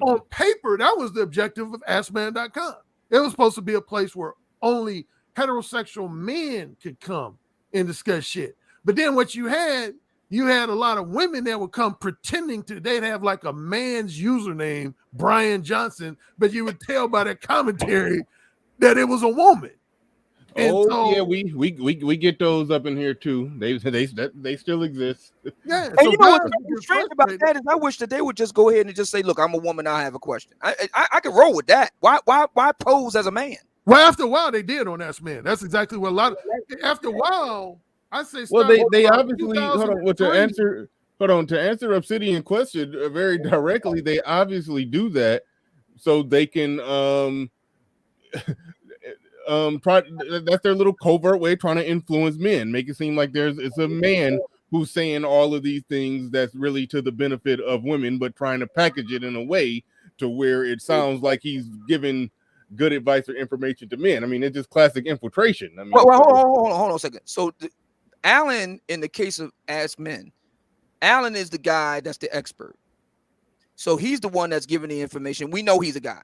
On paper, that was the objective of askman.com. It was supposed to be a place where only heterosexual men could come and discuss shit. But then what you had a lot of women that would come pretending they'd have like a man's username, Brian Johnson, but you would tell by their commentary that it was a woman. And yeah, we get those up in here too. They still exist. Yeah, and you know what's strange about that is I wish that they would just go ahead and just say, "Look, I'm a woman. I have a question." I could roll with that. Why pose as a man? Well, after a while, they did on Ask Man. That's exactly what a lot of. After a while, I say. Well, they obviously to answer Obsidian question very directly. They obviously do that so they can that's their little covert way of trying to influence men, make it seem like it's a man who's saying all of these things that's really to the benefit of women, but trying to package it in a way to where it sounds like he's giving good advice or information to men. I mean, it's just classic infiltration. I mean, well hold on a second. So Alan, in the case of Ask Men, Alan is the guy that's the expert. So he's the one that's giving the information. We know he's a guy.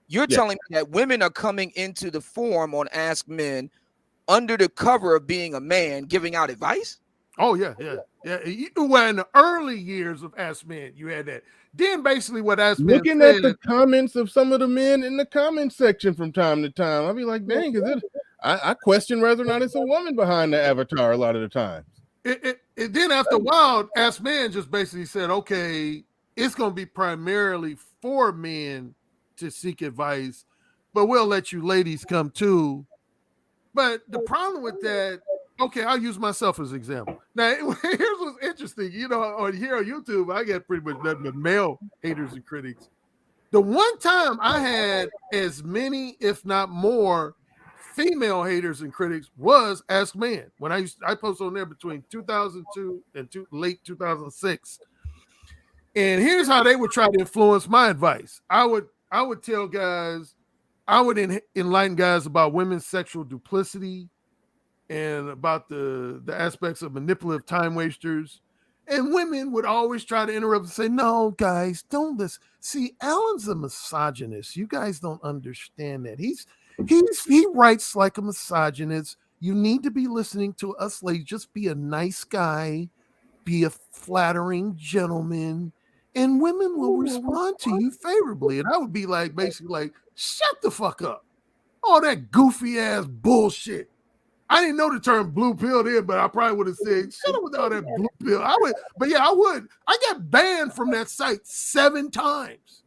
You're telling me that women are coming into the forum on Ask Men under the cover of being a man, giving out advice? Oh, yeah. Well, in the early years of Ask Men, you had that. Then basically what Ask Men looking at the comments of some of the men in the comment section from time to time, I'll be like, dang, I question whether or not it's a woman behind the avatar a lot of the times. Then after a while, Ask Men just basically said, okay, it's going to be primarily for men to seek advice, but we'll let you ladies come too. But the problem with that, okay, I'll use myself as an example. Now, here's what's interesting. You know, on YouTube, I get pretty much nothing but male haters and critics. The one time I had as many, if not more, female haters and critics was Ask Man. When I posted on there between 2002 and late 2006. And here's how they would try to influence my advice. I would tell guys, I would enlighten guys about women's sexual duplicity and about the aspects of manipulative time wasters. And women would always try to interrupt and say, no, guys, don't listen. See, Alan's a misogynist. You guys don't understand that. He writes like a misogynist. You need to be listening to us ladies. Just be a nice guy, be a flattering gentleman, and women will respond to you favorably. And I would be like, basically like, shut the fuck up. All that goofy ass bullshit. I didn't know the term blue pill then, but I probably would have said, shut up with all that blue pill. I would. I got banned from that site 7 times.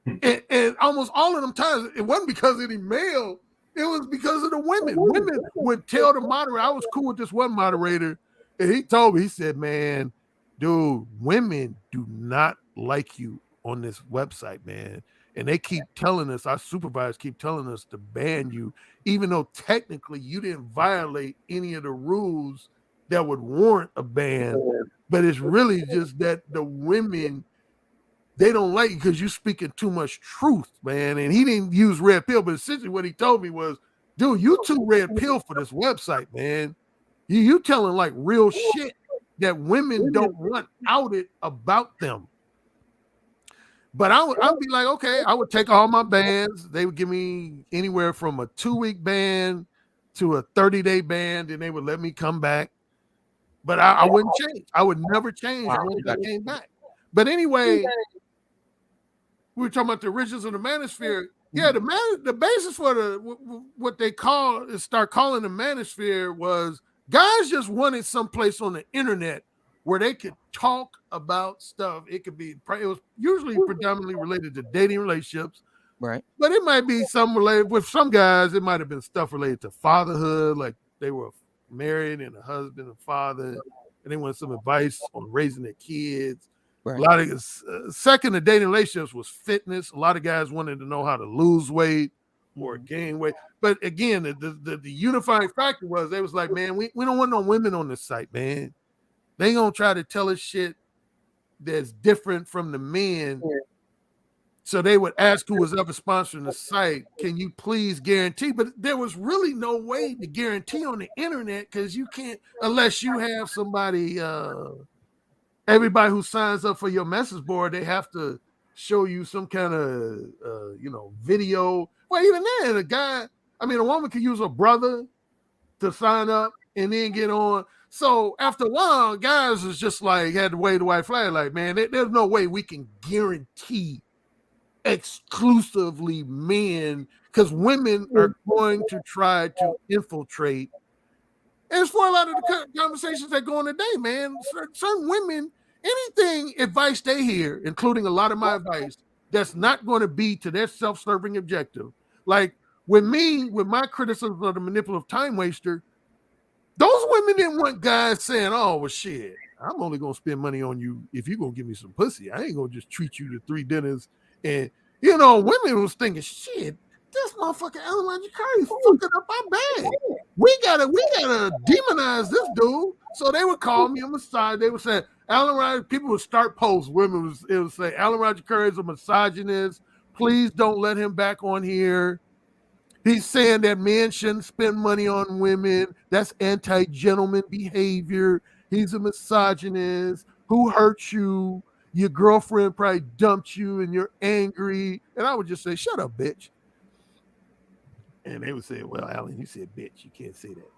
And almost all of them times, it wasn't because of any male, it was because of the women. Women would tell the moderator, I was cool with this one moderator, and he told me, he said, man, dude, women do not like you on this website, man. And they keep telling us, our supervisors keep telling us to ban you, even though technically you didn't violate any of the rules that would warrant a ban. But it's really just that the women, they don't like you because you're speaking too much truth, man. And he didn't use red pill, but essentially what he told me was, dude, you too red pill for this website, man. You telling like real shit that women don't want outed about them. But I would be like, okay, I would take all my bans. They would give me anywhere from a 2-week ban to a 30-day ban, and they would let me come back. But I wouldn't change. I would never change once I came back. But anyway, we were talking about the origins of the manosphere. Yeah, the basis for what they start calling the manosphere was guys just wanted someplace on the internet where they could talk about stuff. It was usually predominantly related to dating relationships. Right. But it might be some related with some guys, it might have been stuff related to fatherhood, like they were married and a husband and father, and they wanted some advice on raising their kids. Right. A lot of second to dating relationships was fitness. A lot of guys wanted to know how to lose weight or gain weight. But again, the unifying factor was they was like, man, we don't want no women on this site, man. They gonna try to tell us shit that's different from the men So they would ask who was ever sponsoring the site, can you please guarantee? But there was really no way to guarantee on the internet because you can't, unless you have somebody, everybody who signs up for your message board, they have to show you some kind of, video. Well, even then, a woman could use a brother to sign up and then get on. So after a while, guys is just like, had to wave the white flag, like, man, there's no way we can guarantee exclusively men, because women are going to try to infiltrate. And it's for a lot of the conversations that go on today, man. Certain women, anything advice they hear, including a lot of my advice, that's not going to be to their self-serving objective. Like with my criticism of the manipulative time waster, those women didn't want guys saying, oh, well, shit, I'm only going to spend money on you if you're going to give me some pussy. I ain't going to just treat you to 3 dinners. And, women was thinking, shit, this motherfucker Alan Roger Curry fucking up our bag. We gotta demonize this dude. So they would call me on the side. They would say, Alan Roger, people would start posts. It would say, Alan Roger Curry is a misogynist. Please don't let him back on here. He's saying that men shouldn't spend money on women. That's anti-gentleman behavior. He's a misogynist. Who hurt you? Your girlfriend probably dumped you and you're angry. And I would just say, shut up, bitch. And they would say, well, Alan, you said bitch. You can't say that.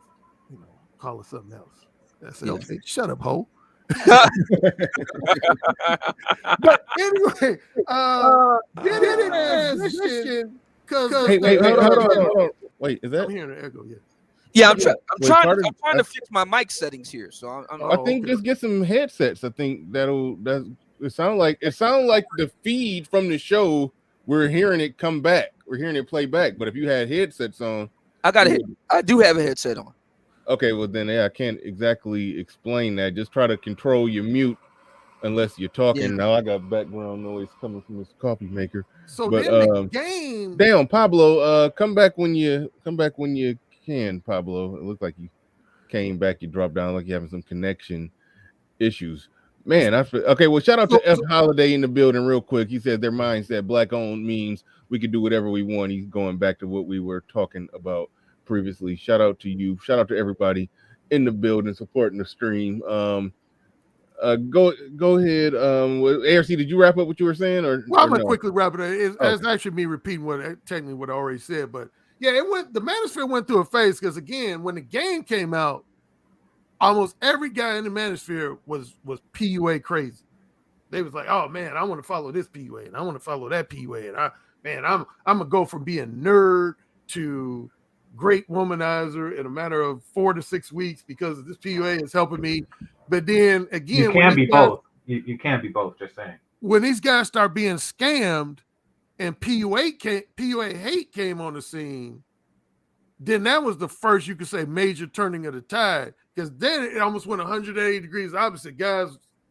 Call her something else. I said, okay, shut up, ho. But anyway, hold on. Wait, is that? I'm hearing an echo, yeah. Yeah, I'm trying to fix my mic settings here. So I think just get some headsets. I think it sound like the feed from the show. We're hearing it come back. We're hearing it play back. But if you had headsets on, I do have a headset on. Okay, well then, I can't exactly explain that. Just try to control your mute unless you're talking. Yeah. Now I got background noise coming from this coffee maker. So then the game. Damn, Pablo, come back when you can, Pablo. It looks like you came back. You dropped down like you're having some connection issues. Man, okay. Well, shout out to F Holiday in the building real quick. He said their mindset, black-owned means we could do whatever we want. He's going back to what we were talking about previously. Shout out to you. Shout out to everybody in the building supporting the stream. Go ahead. ARC, did you wrap up what you were saying, or? Well, I'm gonna quickly wrap it up. It's actually me repeating what I already said, but yeah, the manosphere went through a phase because again, when the game came out, almost every guy in the manosphere was PUA crazy. They was like, oh man, I want to follow this PUA and I want to follow that PUA, and I'm gonna go from being nerd to great womanizer in a matter of 4 to 6 weeks because this PUA is helping me. But then again, you can't be both. You can't be both. Just saying. When these guys start being scammed and PUA hate came on the scene, then that was the first, you could say, major turning of the tide. Because then it almost went 180 degrees opposite. Guys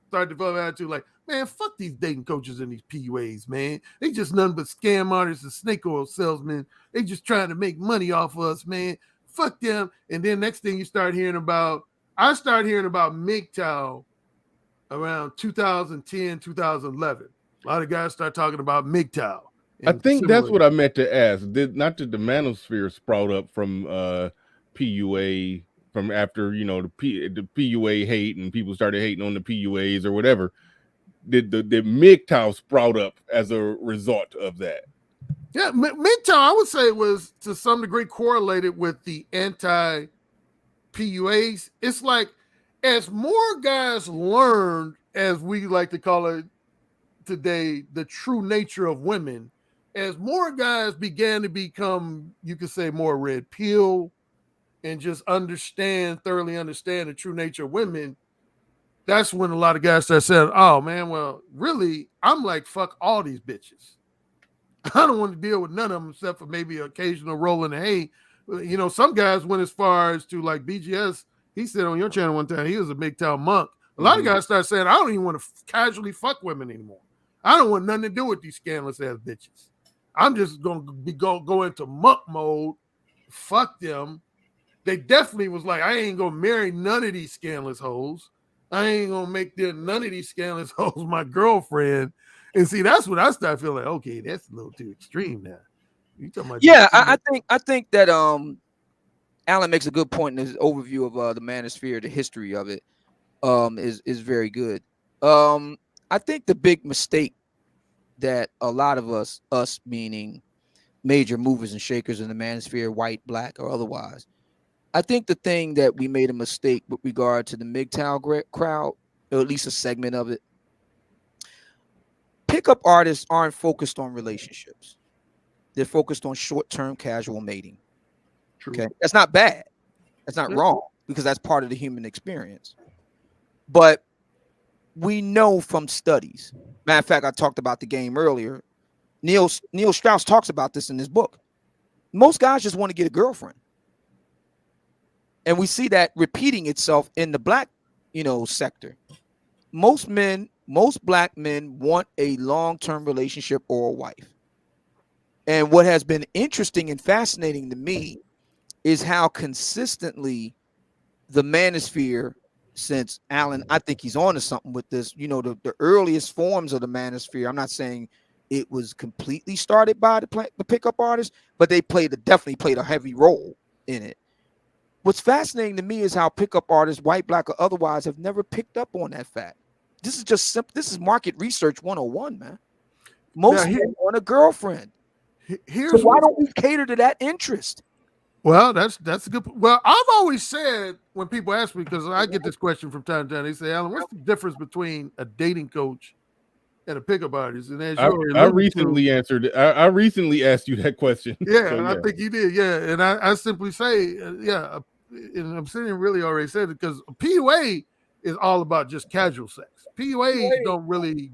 started developing attitude like, man, fuck these dating coaches and these PUAs, man. They just nothing but scam artists and snake oil salesmen. They just trying to make money off of us, man. Fuck them. And then next thing I started hearing about MGTOW around 2010, 2011. A lot of guys start talking about MGTOW. I think that's what I meant to ask. Not that the manosphere sprout up from PUA from after, the PUA hate and people started hating on the PUAs or whatever. Did MGTOW sprout up as a result of that? Yeah, MGTOW, I would say, was to some degree correlated with the anti-PUAs. It's like as more guys learned, as we like to call it today, the true nature of women, as more guys began to become, you could say, more red pill and just thoroughly understand the true nature of women, that's when a lot of guys start saying, oh, man, well, really, I'm like, fuck all these bitches. I don't want to deal with none of them except for maybe an occasional roll in the hay. Some guys went as far as to, like, BGS, he said on your channel one time, he was a MGTOW monk. A lot of guys start saying, I don't even want to casually fuck women anymore. I don't want nothing to do with these scandalous ass bitches. I'm just going to go into monk mode. Fuck them. They definitely was like, I ain't going to marry none of these scandalous hoes. I ain't going to make none of these scandalous hoes my girlfriend. And see, that's when I start feeling like, okay, that's a little too extreme now. You talking about Yeah, I think that Alan makes a good point in his overview of the manosphere, the history of it, is very good. I think the big mistake that a lot of us meaning major movers and shakers in the manosphere, white, black, or otherwise, I think the thing that we made a mistake with regard to the MGTOW crowd, or at least a segment of it, pickup artists aren't focused on relationships. They're focused on short-term casual mating. True. Okay, that's not bad. That's not wrong, because that's part of the human experience. But we know from studies. Matter of fact, I talked about the game earlier. Neil Strauss talks about this in his book. Most guys just want to get a girlfriend. And we see that repeating itself in the black, sector. Most black men want a long-term relationship or a wife. And what has been interesting and fascinating to me is how consistently the manosphere, since Alan, I think he's on to something with this, the earliest forms of the manosphere. I'm not saying it was completely started by the pickup artists, but they definitely played a heavy role in it. What's fascinating to me is how pickup artists, white, black, or otherwise, have never picked up on that fact. This is just simple. This is market research 101, man. Most men want a girlfriend. So why don't we cater to that interest? Well, that's a good. Well, I've always said when people ask me, because I get this question from time to time, they say, "Alan, what's the difference between a dating coach and a pickup artist?" And as I recently answered it. I recently asked you that question. Yeah, so, and I think you did. Yeah, and I simply say, and I'm sitting really already said it, because PUA is all about just casual sex. PUA don't really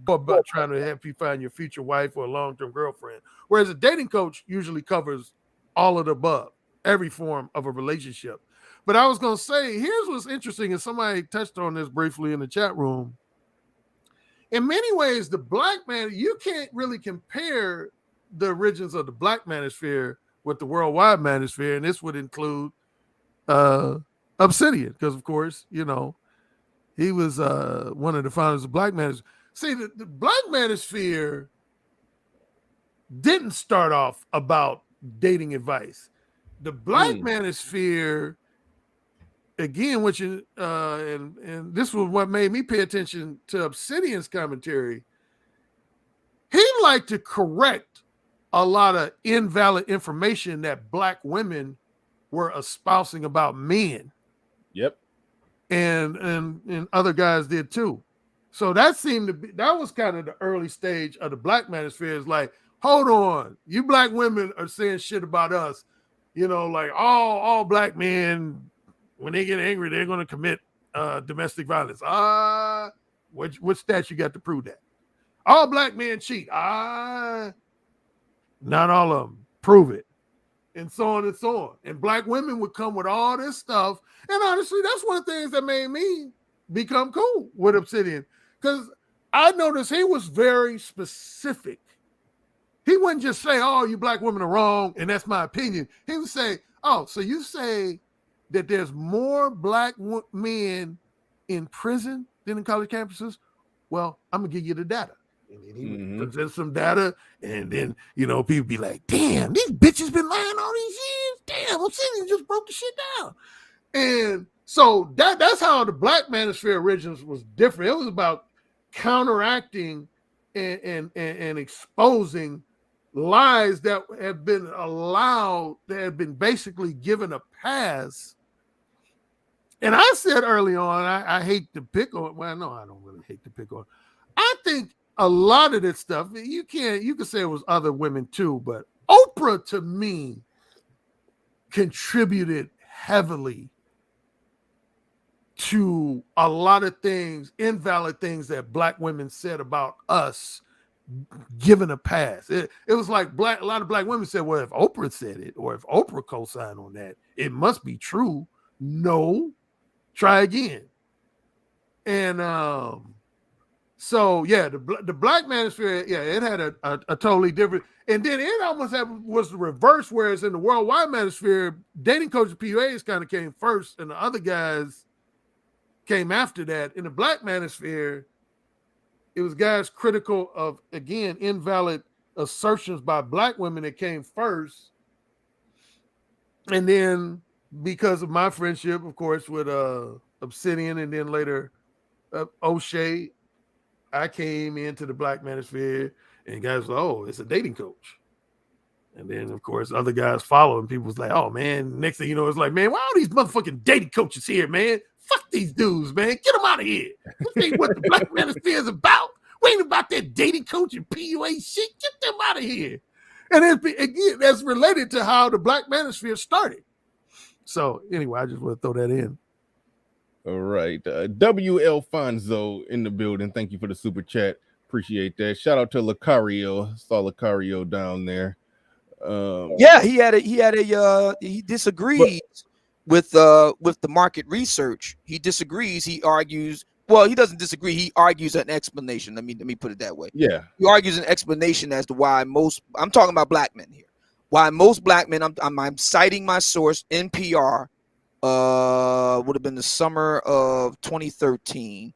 go about trying to help you find your future wife or a long-term girlfriend, whereas a dating coach usually covers all of the above, every form of a relationship. But I was going to say, here's what's interesting, and somebody touched on this briefly in the chat room. In many ways, the black man, you can't really compare the origins of the black manosphere with the worldwide manosphere, and this would include Obsidian, because, of course, he was one of the founders of Black Manosphere. See, the Black Manosphere didn't start off about dating advice. The Black Manosphere, again, which is and this was what made me pay attention to Obsidian's commentary. He liked to correct a lot of invalid information that black women were espousing about men. Yep. And other guys did too. So that was kind of the early stage of the Black Manosphere. Is like, hold on, you black women are saying shit about us, like all black men, when they get angry, they're going to commit domestic violence. What stats you got to prove that? All black men cheat. Not all of them. Prove it. And so on and so on. And black women would come with all this stuff. And honestly, that's one of the things that made me become cool with Obsidian. Because I noticed he was very specific. He wouldn't just say, oh, you black women are wrong, and that's my opinion. He would say, oh, so you say that there's more black men in prison than in college campuses? Well, I'm going to give you the data. And then he would present some data, and then, people be like, damn, these bitches been lying all these years. Damn, Obsidian just broke the shit down. And so that's how the Black Manosphere Origins was different. It was about counteracting and exposing lies that have been allowed, that have been basically given a pass. And I said early on, I hate to pick on, well, no, I don't really hate to pick on. I think a lot of this stuff, you can say it was other women too, but Oprah to me contributed heavily to a lot of things, invalid things that black women said about us, given a pass. It was like a lot of black women said, well, if Oprah said it, or if Oprah co-signed on that, it must be true. No, try again. And so yeah, the Black Manosphere, yeah, it had a totally different, and then it almost was the reverse, whereas in the worldwide manosphere, dating coaches PUAs kind of came first, and the other guys came after that. In the Black Manosphere, it was guys critical of, again, invalid assertions by black women that came first. And then because of my friendship, of course, with Obsidian and then later O'Shea, I came into the black manosphere and guys were, oh, it's a dating coach. And then, of course, other guys follow, and people was like, oh, man, next thing you know, it's like, man, why are these motherfucking dating coaches here, man? Fuck these dudes, man. Get them out of here. This ain't what the black manosphere is about. We ain't about that dating coach and PUA shit. Get them out of here. And again, that's related to how the black manosphere started. So, anyway, I just want to throw that in. All right. W.L. Fonzo in the building. Thank you for the super chat. Appreciate that. Shout out to Lucario. Saw Lucario down there. Yeah, he disagrees with the market research. He disagrees. He argues. Well, he doesn't disagree. He argues an explanation. Let me put it that way. Yeah, he argues an explanation as to why I'm talking about black men here. Why most black men. I'm citing my source, NPR. Would have been the summer of 2013.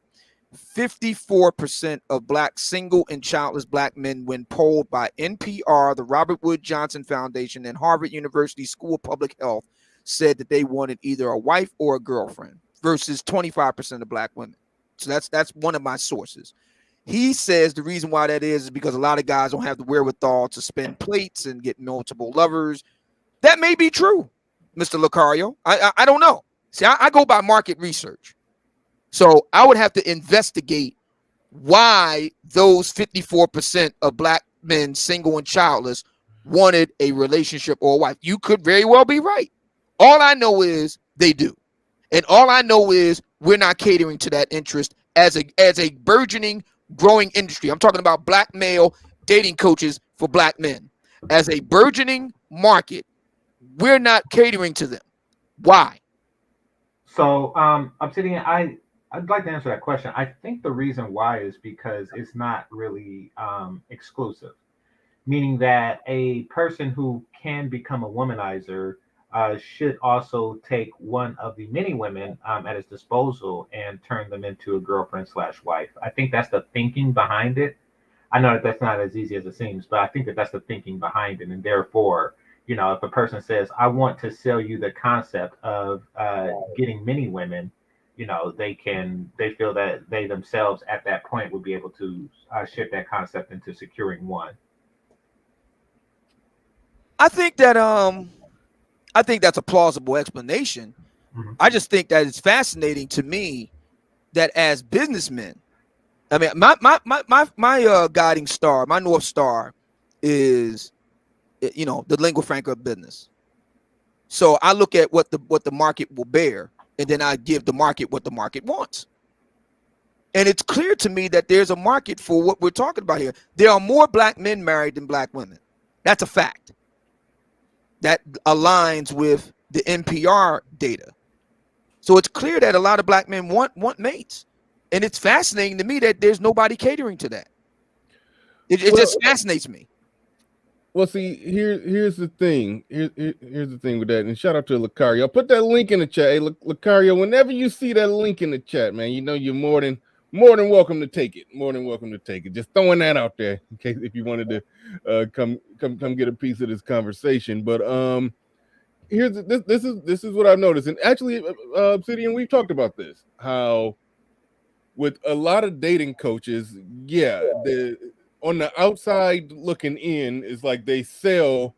54% of black single and childless black men, when polled by NPR, the Robert Wood Johnson Foundation, and Harvard University School of Public Health, said that they wanted either a wife or a girlfriend, versus 25% of black women. So that's one of my sources. He says the reason why that is because a lot of guys don't have the wherewithal to spin plates and get multiple lovers. That may be true, Mr. Lucario. I don't know. See, I go by market research. So I would have to investigate why those 54% of black men, single and childless, wanted a relationship or a wife. You could very well be right. All I know is they do. And all I know is we're not catering to that interest as a burgeoning, growing industry. I'm talking about black male dating coaches for black men. As a burgeoning market, we're not catering to them. Why? So, Obsidian, I'd like to answer that question. I think the reason why is because it's not really exclusive, meaning that a person who can become a womanizer should also take one of the many women at his disposal and turn them into a girlfriend/wife. I think that's the thinking behind it. I know that that's not as easy as it seems, but I think that that's the thinking behind it. And therefore, if a person says, I want to sell you the concept of getting many women, they feel that they themselves at that point would be able to shift that concept into securing one. I think that's a plausible explanation. Mm-hmm. I just think that it's fascinating to me that as businessmen, I mean, my guiding star, my North Star is, the lingua franca of business. So I look at what the market will bear, and then I give the market what the market wants. And it's clear to me that there's a market for what we're talking about here. There are more black men married than black women. That's a fact. That aligns with the NPR data. So it's clear that a lot of black men want mates. And it's fascinating to me that there's nobody catering to that. It just fascinates me. Well, see, here's the thing. Here's the thing with that. And shout out to Lucario. I'll put that link in the chat. Hey, Lucario, whenever you see that link in the chat, man, you're more than welcome to take it. More than welcome to take it. Just throwing that out there in case if you wanted to come get a piece of this conversation. But this is what I've noticed. And actually, Obsidian, we've talked about this. How with a lot of dating coaches, on the outside looking in, is like they sell,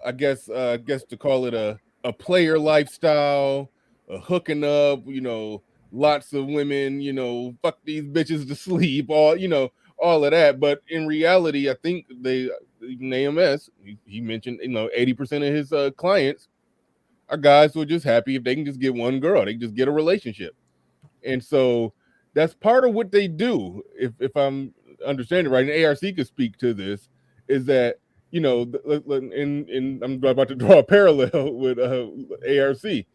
I guess to call it a player lifestyle, a hooking up, lots of women, fuck these bitches to sleep, all of that. But in reality, I think even AMS, he mentioned, 80% of his clients are guys who are just happy if they can just get one girl, they can just get a relationship. And so that's part of what they do. If I'm understanding right, and ARC could speak to this, is that and I'm about to draw a parallel with ARC.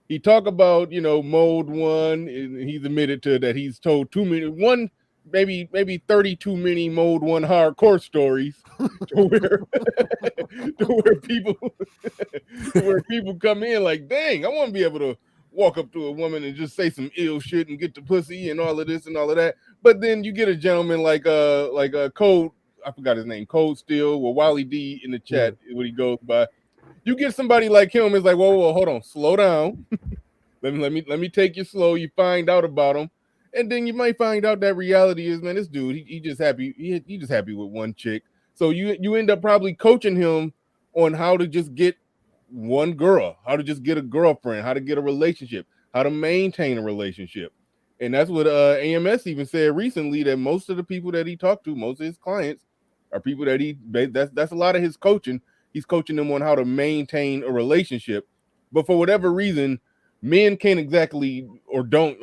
He talked about mode one, and he's admitted to that he's told maybe 30 too many mode one hardcore stories to where people come in like, dang, I want to be able to walk up to a woman and just say some ill shit and get the pussy and all of this and all of that. But then you get a gentleman like Code, I forgot his name, Cold Steel or Wally D in the chat when he goes by. You get somebody like him, it's like, whoa, hold on, slow down. let me take you slow. You find out about him, and then you might find out that reality is, man, this dude, he just happy, he just happy with one chick. So you end up probably coaching him on how to just get one girl, how to just get a girlfriend, how to get a relationship, how to maintain a relationship. And that's what AMS even said recently, that most of the people that he talked to, most of his clients, are people that that's a lot of his coaching. He's coaching them on how to maintain a relationship. But for whatever reason, men can't exactly, or don't.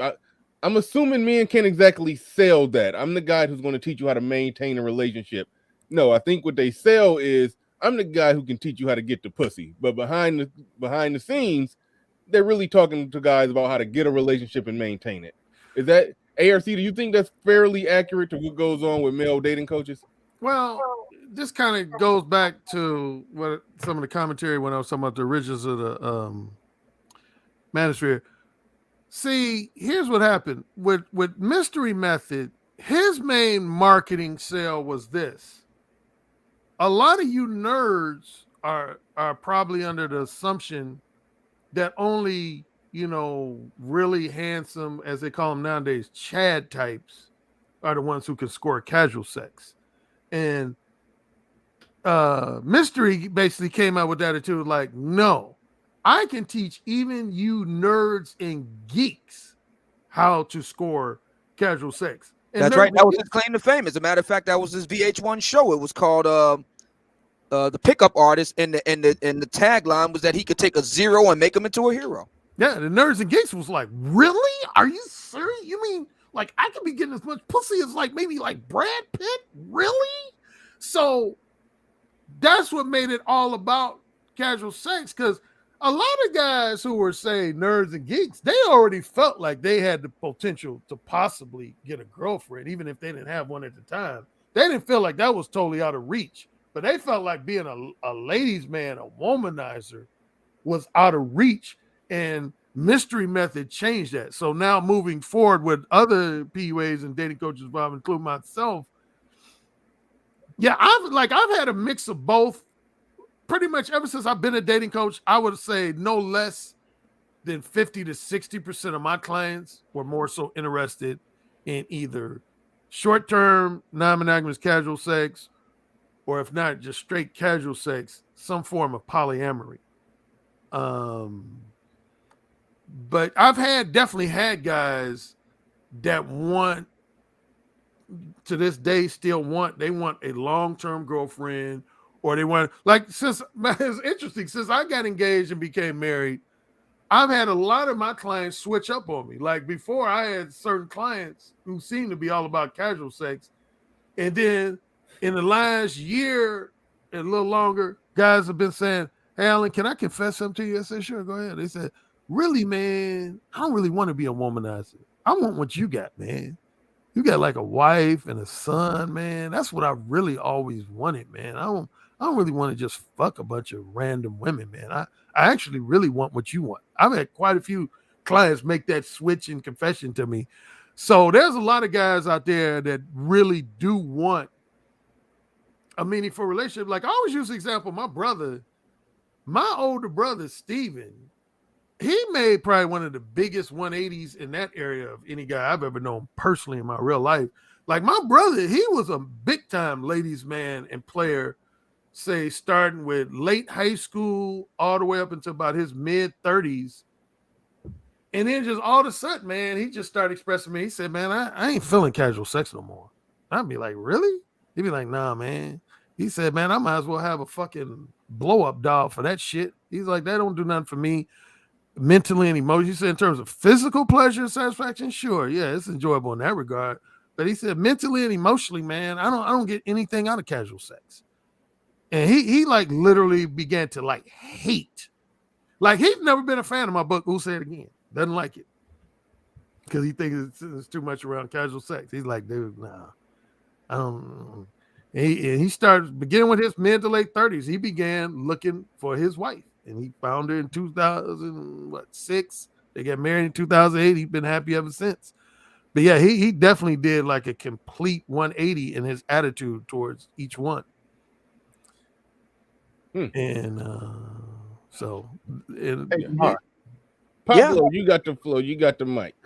I'm assuming men can't exactly sell that. I'm the guy who's going to teach you how to maintain a relationship. No, I think what they sell is, I'm the guy who can teach you how to get the pussy. But behind the scenes, they're really talking to guys about how to get a relationship and maintain it. Is that ARC? Do you think that's fairly accurate to what goes on with male dating coaches? Well, this kind of goes back to what some of the commentary when I was talking about the origins of the manosphere. See, here's what happened with Mystery Method. His main marketing sale was this. A lot of you nerds are probably under the assumption that only, really handsome, as they call them nowadays, Chad types are the ones who can score casual sex. And Mystery basically came out with the attitude like, no, I can teach even you nerds and geeks how to score casual sex. And that's right. That was his claim to fame. As a matter of fact, that was his VH1 show. It was called the Pickup Artist, and the tagline was that he could take a zero and make him into a hero. Yeah, the nerds and geeks was like, really? Are you serious? You mean like I could be getting as much pussy as like maybe like Brad Pitt? Really? So that's what made it all about casual sex, because a lot of guys who were, say, nerds and geeks, they already felt like they had the potential to possibly get a girlfriend, even if they didn't have one at the time. They didn't feel like that was totally out of reach, but they felt like being a ladies' man, a womanizer, was out of reach, and Mystery Method changed that. So now moving forward with other PUAs and dating coaches, including myself, yeah, I've had a mix of both. Pretty much ever since I've been a dating coach, I would say no less than 50 to 60% of my clients were more so interested in either short-term, non-monogamous casual sex, or if not, just straight casual sex, some form of polyamory. But I've definitely had guys that to this day still want a long-term girlfriend, or they want, like, since it's interesting, since I got engaged and became married, I've had a lot of my clients switch up on me. Like before, I had certain clients who seemed to be all about casual sex. And then in the last year and a little longer, guys have been saying, hey, Alan, can I confess something to you? I said, sure, go ahead. They said, really, man, I don't really want to be a womanizer. I want what you got, man. You got like a wife and a son, man. That's what I really always wanted, man. I don't really want to just fuck a bunch of random women, man. I actually really want what you want. I've had quite a few clients make that switch in confession to me. So there's a lot of guys out there that really do want a meaningful relationship. Like I always use the example, my older brother, Steven, he made probably one of the biggest 180s in that area of any guy I've ever known personally in my real life. Like my brother, he was a big time ladies man and player, say starting with late high school all the way up until about his mid 30s. And then just all of a sudden, man, he just started expressing me. He said, man, I ain't feeling casual sex no more. I'd be like, really? He'd be like, nah, man. He said, man, I might as well have a fucking blow up doll for that shit. He's like, that don't do nothing for me mentally and emotionally. He said, in terms of physical pleasure and satisfaction, sure. Yeah, it's enjoyable in that regard. But he said, mentally and emotionally, man, I don't get anything out of casual sex. And he like literally began to like hate. Like he's never been a fan of my book, Who Said It Again? Doesn't like it. Because he thinks it's too much around casual sex. He's like, dude, nah. I don't. And he started beginning with his mid to late 30s. He began looking for his wife. And he found her in 2006. They got married in 2008. He's been happy ever since. But yeah, he definitely did like a complete 180 in his attitude towards each one. And so, Hey, Mark. Pablo, you got the floor. You got the mic.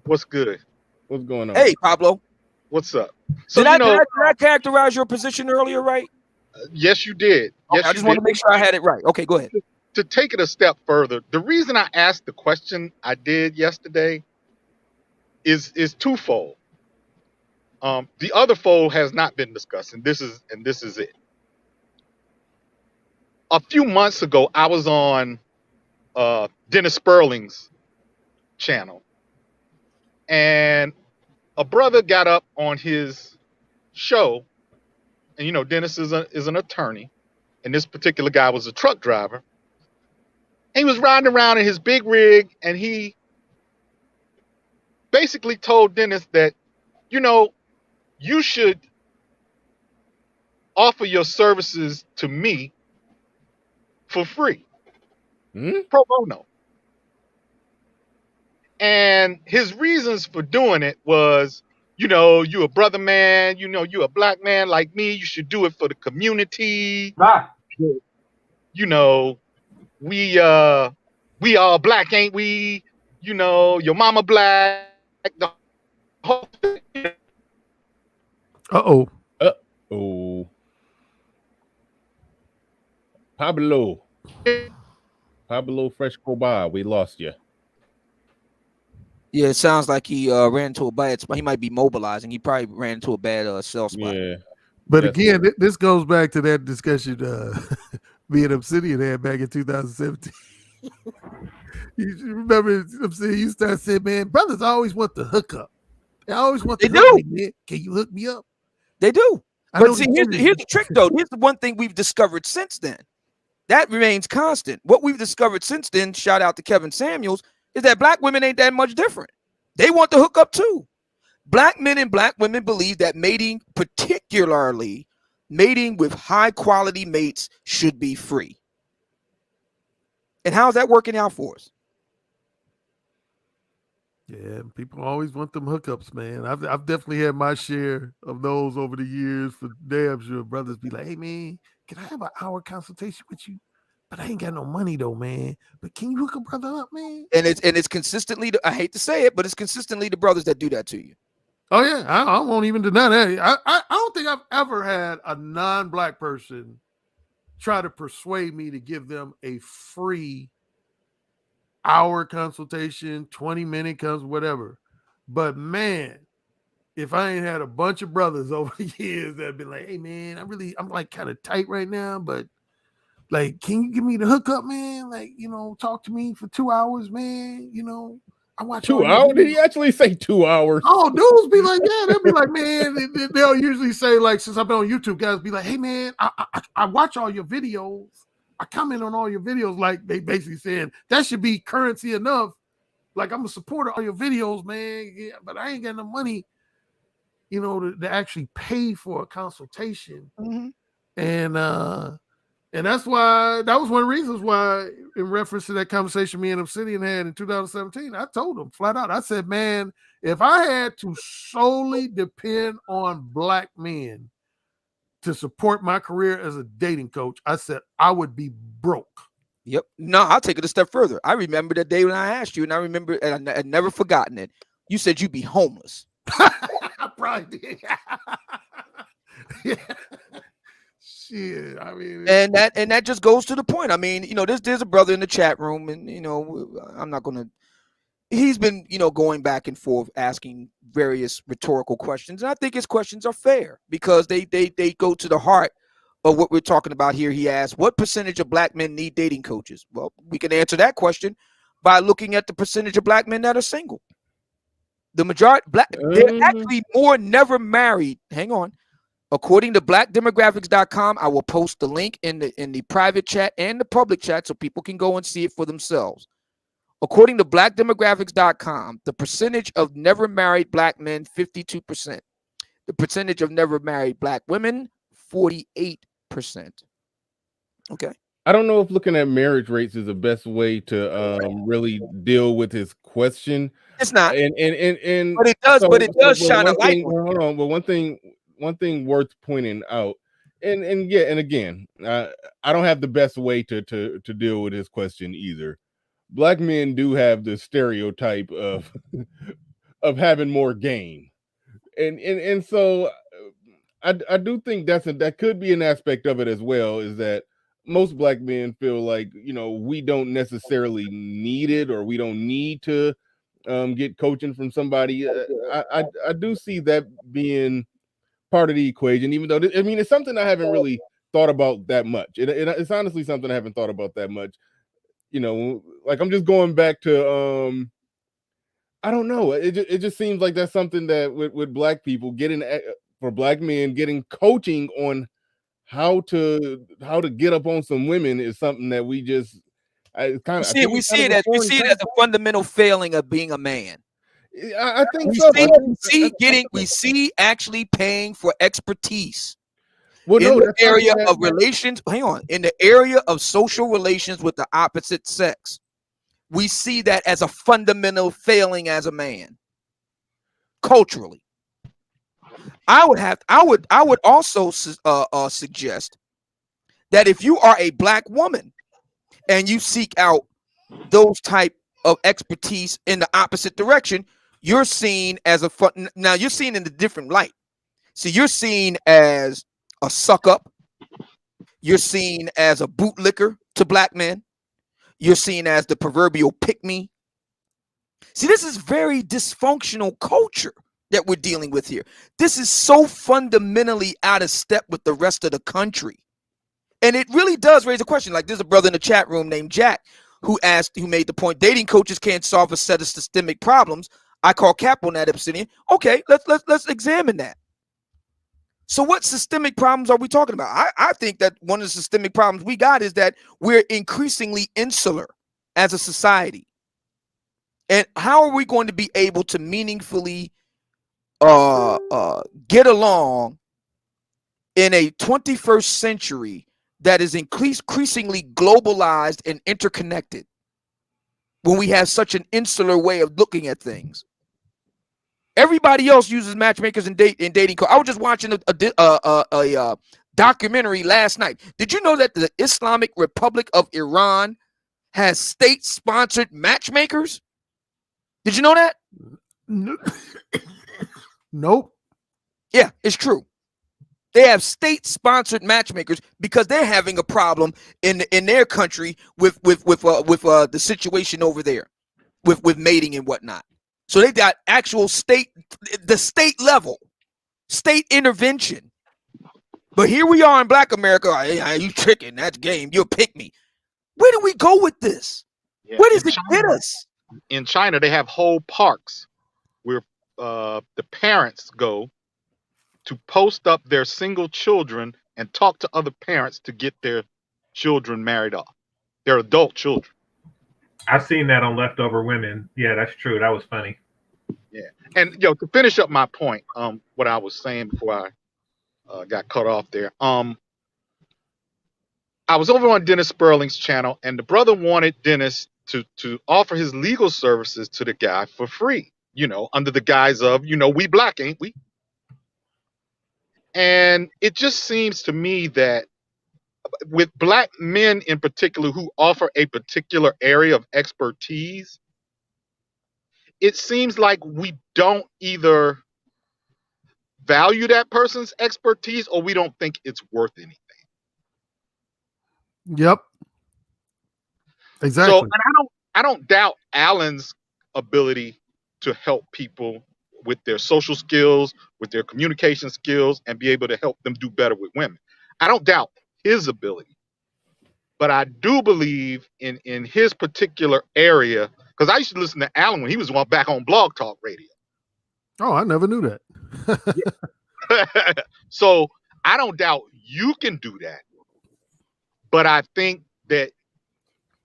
What's good? What's going on? Hey, Pablo. What's up? So did I characterize your position earlier right? Yes, you did. Yes, okay, I just want to make sure I had it right. Okay, go ahead. To take it a step further, the reason I asked the question I did yesterday is twofold. The other fold has not been discussed, and this is it. A few months ago, I was on Dennis Sperling's channel, and a brother got up on his show, and Dennis is an attorney, and this particular guy was a truck driver. He was riding around in his big rig, and he basically told Dennis that, you should offer your services to me for free, pro bono. And his reasons for doing it was, you a brother man, you a black man like me, you should do it for the community. We all black, ain't we? Your mama black. The whole thing. Uh-oh. Pablo Fresh Cobar, we lost you. Yeah, it sounds like he ran into a bad spot. He might be mobilizing. He probably ran into a bad cell spot. Yeah. But again, this goes back to that discussion me and Obsidian had back in 2017. You remember Obsidian, you started saying, man, brothers always want the hookup. They always want the hook me, man. Can you hook me up? They do. But see, here's the trick, though. Here's the one thing we've discovered since then. That remains constant. What we've discovered since then, shout out to Kevin Samuels, is that black women ain't that much different. They want to hook up too. Black men and black women believe that mating, particularly mating with high quality mates, should be free. And how's that working out for us? Yeah, people always want them hookups, man. I've definitely had my share of those over the years. For damn sure, brothers be like, "Hey, man, can I have an hour consultation with you? But I ain't got no money though, man. But can you hook a brother up, man?" And it's consistently. I hate to say it, but it's consistently the brothers that do that to you. Oh yeah, I won't even deny that. I don't think I've ever had a non-black person try to persuade me to give them a free hour consultation, 20-minute whatever. But man, if I ain't had a bunch of brothers over the years that have been like, "Hey man, I'm like kind of tight right now, but like, can you give me the hookup, man? Like, talk to me for 2 hours, man. I watch 2 hours. Did he actually say 2 hours? Oh, dudes be like, yeah, they'll be like, man, they'll usually say, like, since I've been on YouTube, guys be like, "Hey man, I watch all your videos. I comment on all your videos." Like, they basically saying that should be currency enough. Like, I'm a supporter of all your videos, man. Yeah, but I ain't got no money, to actually pay for a consultation. And that's why, that was one of the reasons why, in reference to that conversation me and Obsidian had in 2017, I told him flat out, I said, man, if I had to solely depend on black men to support my career as a dating coach, I said I would be broke. Yep. No, I'll take it a step further. I remember the day when I asked you, and I remember, and I'd never forgotten it. You said you'd be homeless. I probably did. Yeah. Shit, I mean, and that just goes to the point. I mean, there's a brother in the chat room, and I'm not gonna. He's been, going back and forth asking various rhetorical questions, and I think his questions are fair because they go to the heart of what we're talking about here. He asked, "What percentage of black men need dating coaches?" Well, we can answer that question by looking at the percentage of black men that are single. The majority, they're actually more never married. Hang on. According to blackdemographics.com, I will post the link in the private chat and the public chat so people can go and see it for themselves. According to blackdemographics.com, the percentage of never married black men, 52%. The percentage of never married black women, 48%. Okay. I don't know if looking at marriage rates is the best way to really deal with his question. It's not. And But it does shine a one light thing, on hold on, but one thing worth pointing out, and yeah, and again, I don't have the best way to deal with his question either. Black men do have the stereotype of of having more game, and so I do think that could be an aspect of it as well. Is that most black men feel like, we don't necessarily need it, or we don't need to get coaching from somebody. I do see that being part of the equation, even though I mean it's something I haven't really thought about that much. It's honestly something I haven't thought about that much. Like I'm just going back to I don't know. It just seems like that's something that with black people getting for black men getting coaching on how to get up on some women is something that we just I kind of I think We it's kind see of it a as we foreign see it as a fundamental failing of being a man. I think We so. see, I we see actually paying for expertise well, in no, the that's something area that of relations. Hang on, in the area of social relations with the opposite sex, we see that as a fundamental failing as a man. Culturally, I would also suggest that if you are a black woman and you seek out those type of expertise in the opposite direction, you're seen as now you're seen in a different light. See, you're seen as a suck up. You're seen as a bootlicker to black men. You're seen as the proverbial pick me. See, this is very dysfunctional culture that we're dealing with here. This is so fundamentally out of step with the rest of the country. And it really does raise a question. Like, there's a brother in the chat room named Jack who made the point, dating coaches can't solve a set of systemic problems. I call cap on that, Obsidian. Okay, let's examine that. So what systemic problems are we talking about? I think that one of the systemic problems we got is that we're increasingly insular as a society. And how are we going to be able to meaningfully get along in a 21st century that is increasingly globalized and interconnected when we have such an insular way of looking at things? Everybody else uses matchmakers and dating. I was just watching a documentary last night. Did you know that the Islamic Republic of Iran has state-sponsored matchmakers? Did you know that? Nope. Yeah, it's true. They have state-sponsored matchmakers because they're having a problem in their country with the situation over there, with mating and whatnot. So they got actual state level, state intervention. But here we are in Black America. Hey, you tricking? That's game. You'll pick me. Where do we go with this? Yeah. Where does it get us? In China, they have whole parks where the parents go to post up their single children and talk to other parents to get their children married off, their adult children. I've seen that on Leftover Women. Yeah, that's true. That was funny. Yeah, and to finish up my point, what I was saying before I got cut off there, I was over on Dennis Sperling's channel, and the brother wanted Dennis to offer his legal services to the guy for free, under the guise of, we black, ain't we? And it just seems to me that with black men in particular who offer a particular area of expertise, it seems like we don't either value that person's expertise or we don't think it's worth anything. Yep. Exactly. So, and I don't doubt Alan's ability to help people with their social skills, with their communication skills, and be able to help them do better with women. I don't doubt his ability. But I do believe in his particular area, because I used to listen to Alan when he was back on Blog Talk Radio. Oh, I never knew that. So I don't doubt you can do that. But I think that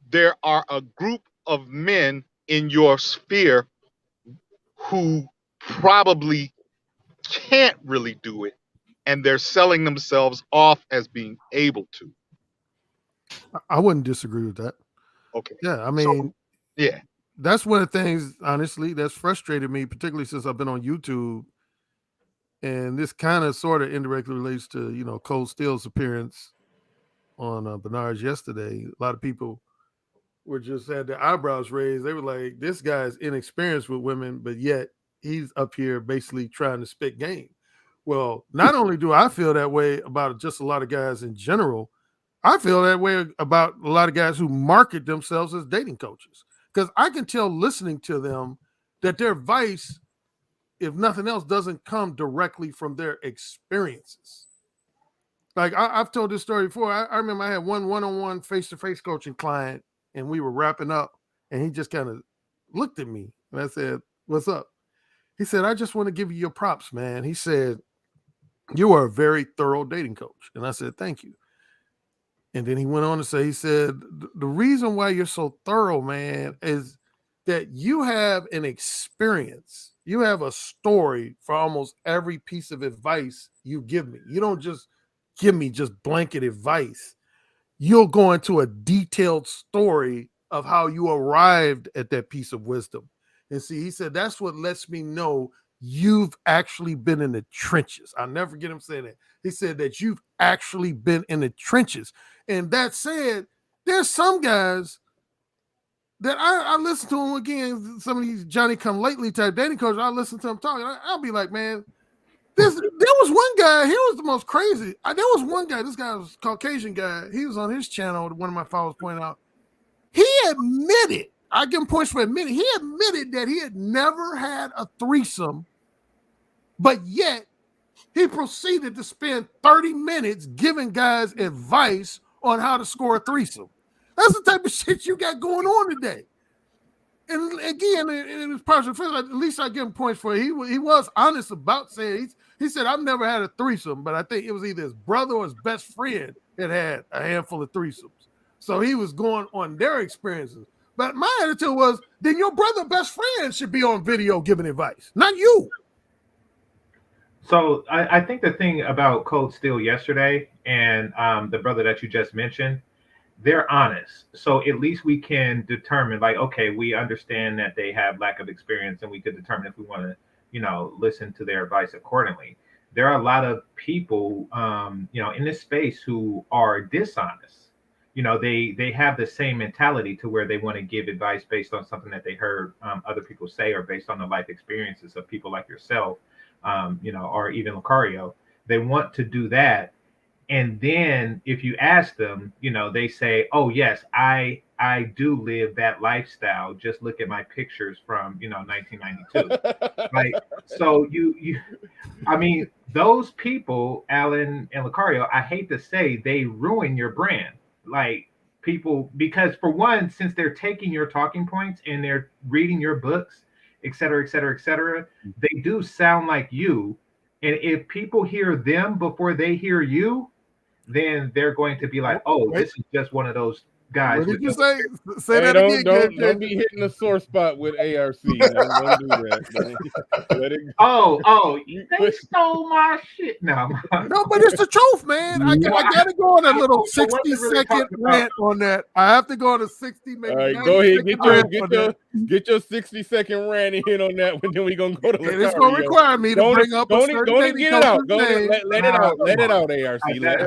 there are a group of men in your sphere who probably can't really do it, and they're selling themselves off as being able to. I wouldn't disagree with that. Okay. Yeah, I So, mean, yeah. that's one of the things, honestly, that's frustrated me, particularly since I've been on YouTube. And this kind of sort of indirectly relates to, Cold Steel's appearance on Bernard's yesterday. A lot of people were just had their eyebrows raised. They were like, this guy's inexperienced with women, but yet he's up here basically trying to spit game. Well, not only do I feel that way about just a lot of guys in general, I feel that way about a lot of guys who market themselves as dating coaches. Because I can tell listening to them that their advice, if nothing else, doesn't come directly from their experiences. Like I've told this story before. I remember I had one-on-one face-to-face coaching client, and we were wrapping up, and he just kind of looked at me, and I said, "What's up?" He said, "I just want to give you your props, man." He said, "You are a very thorough dating coach," and I said, "Thank you." And then he went on to say, he said, "The reason why you're so thorough, man, is that you have an experience. You have a story for almost every piece of advice you give me. You don't just give me just blanket advice. You'll go into a detailed story of how you arrived at that piece of wisdom." And see, he said, that's what lets me know you've actually been in the trenches. I'll never forget him saying that. He said that you've actually been in the trenches. And that said, there's some guys that I listen to them again, some of these Johnny come lately type dating coaches, I listen to them talking. I'll be like, man, there was one guy, he was the most crazy. There was one guy, this guy was a Caucasian guy. He was on his channel, one of my followers pointed out. He admitted, I give him points for admitting, he admitted that he had never had a threesome, but yet he proceeded to spend 30 minutes giving guys advice on how to score a threesome. That's the type of shit you got going on today. And again, in his personal, at least I give him points for it. He was honest about saying, he said, I've never had a threesome, but I think it was either his brother or his best friend that had a handful of threesomes. So he was going on their experiences. But my attitude was, then your brother best friend should be on video giving advice, not you. So I think the thing about Cold Steel yesterday and the brother that you just mentioned, they're honest. So at least we can determine, like, okay, we understand that they have lack of experience, and we could determine if we want to, listen to their advice accordingly. There are a lot of people, in this space who are dishonest. They have the same mentality to where they want to give advice based on something that they heard other people say, or based on the life experiences of people like yourself, or even Lucario. They want to do that. And then if you ask them, they say, oh, yes, I do live that lifestyle. Just look at my pictures from, 1992. Right. So I mean, those people, Alan and Lucario, I hate to say, they ruin your brand. Like, people, because for one, since they're taking your talking points and they're reading your books, et cetera, et cetera, et cetera, they do sound like you. And if people hear them before they hear you, then they're going to be like, oh, this is just one of those guys. What did you say? Say Hey, that again. Don't be hitting the sore spot with ARC. Don't do that. Let it go. Oh, they stole my shit. No, but it's the truth, man. I gotta go on a little 60-second rant on that. I have to go on a 60, maybe. All right, go ahead. Get your 60-second rant in on that one. Then we're gonna go to. And it's gonna require me to bring up a certain get it out. Let it out. Let it out, ARC.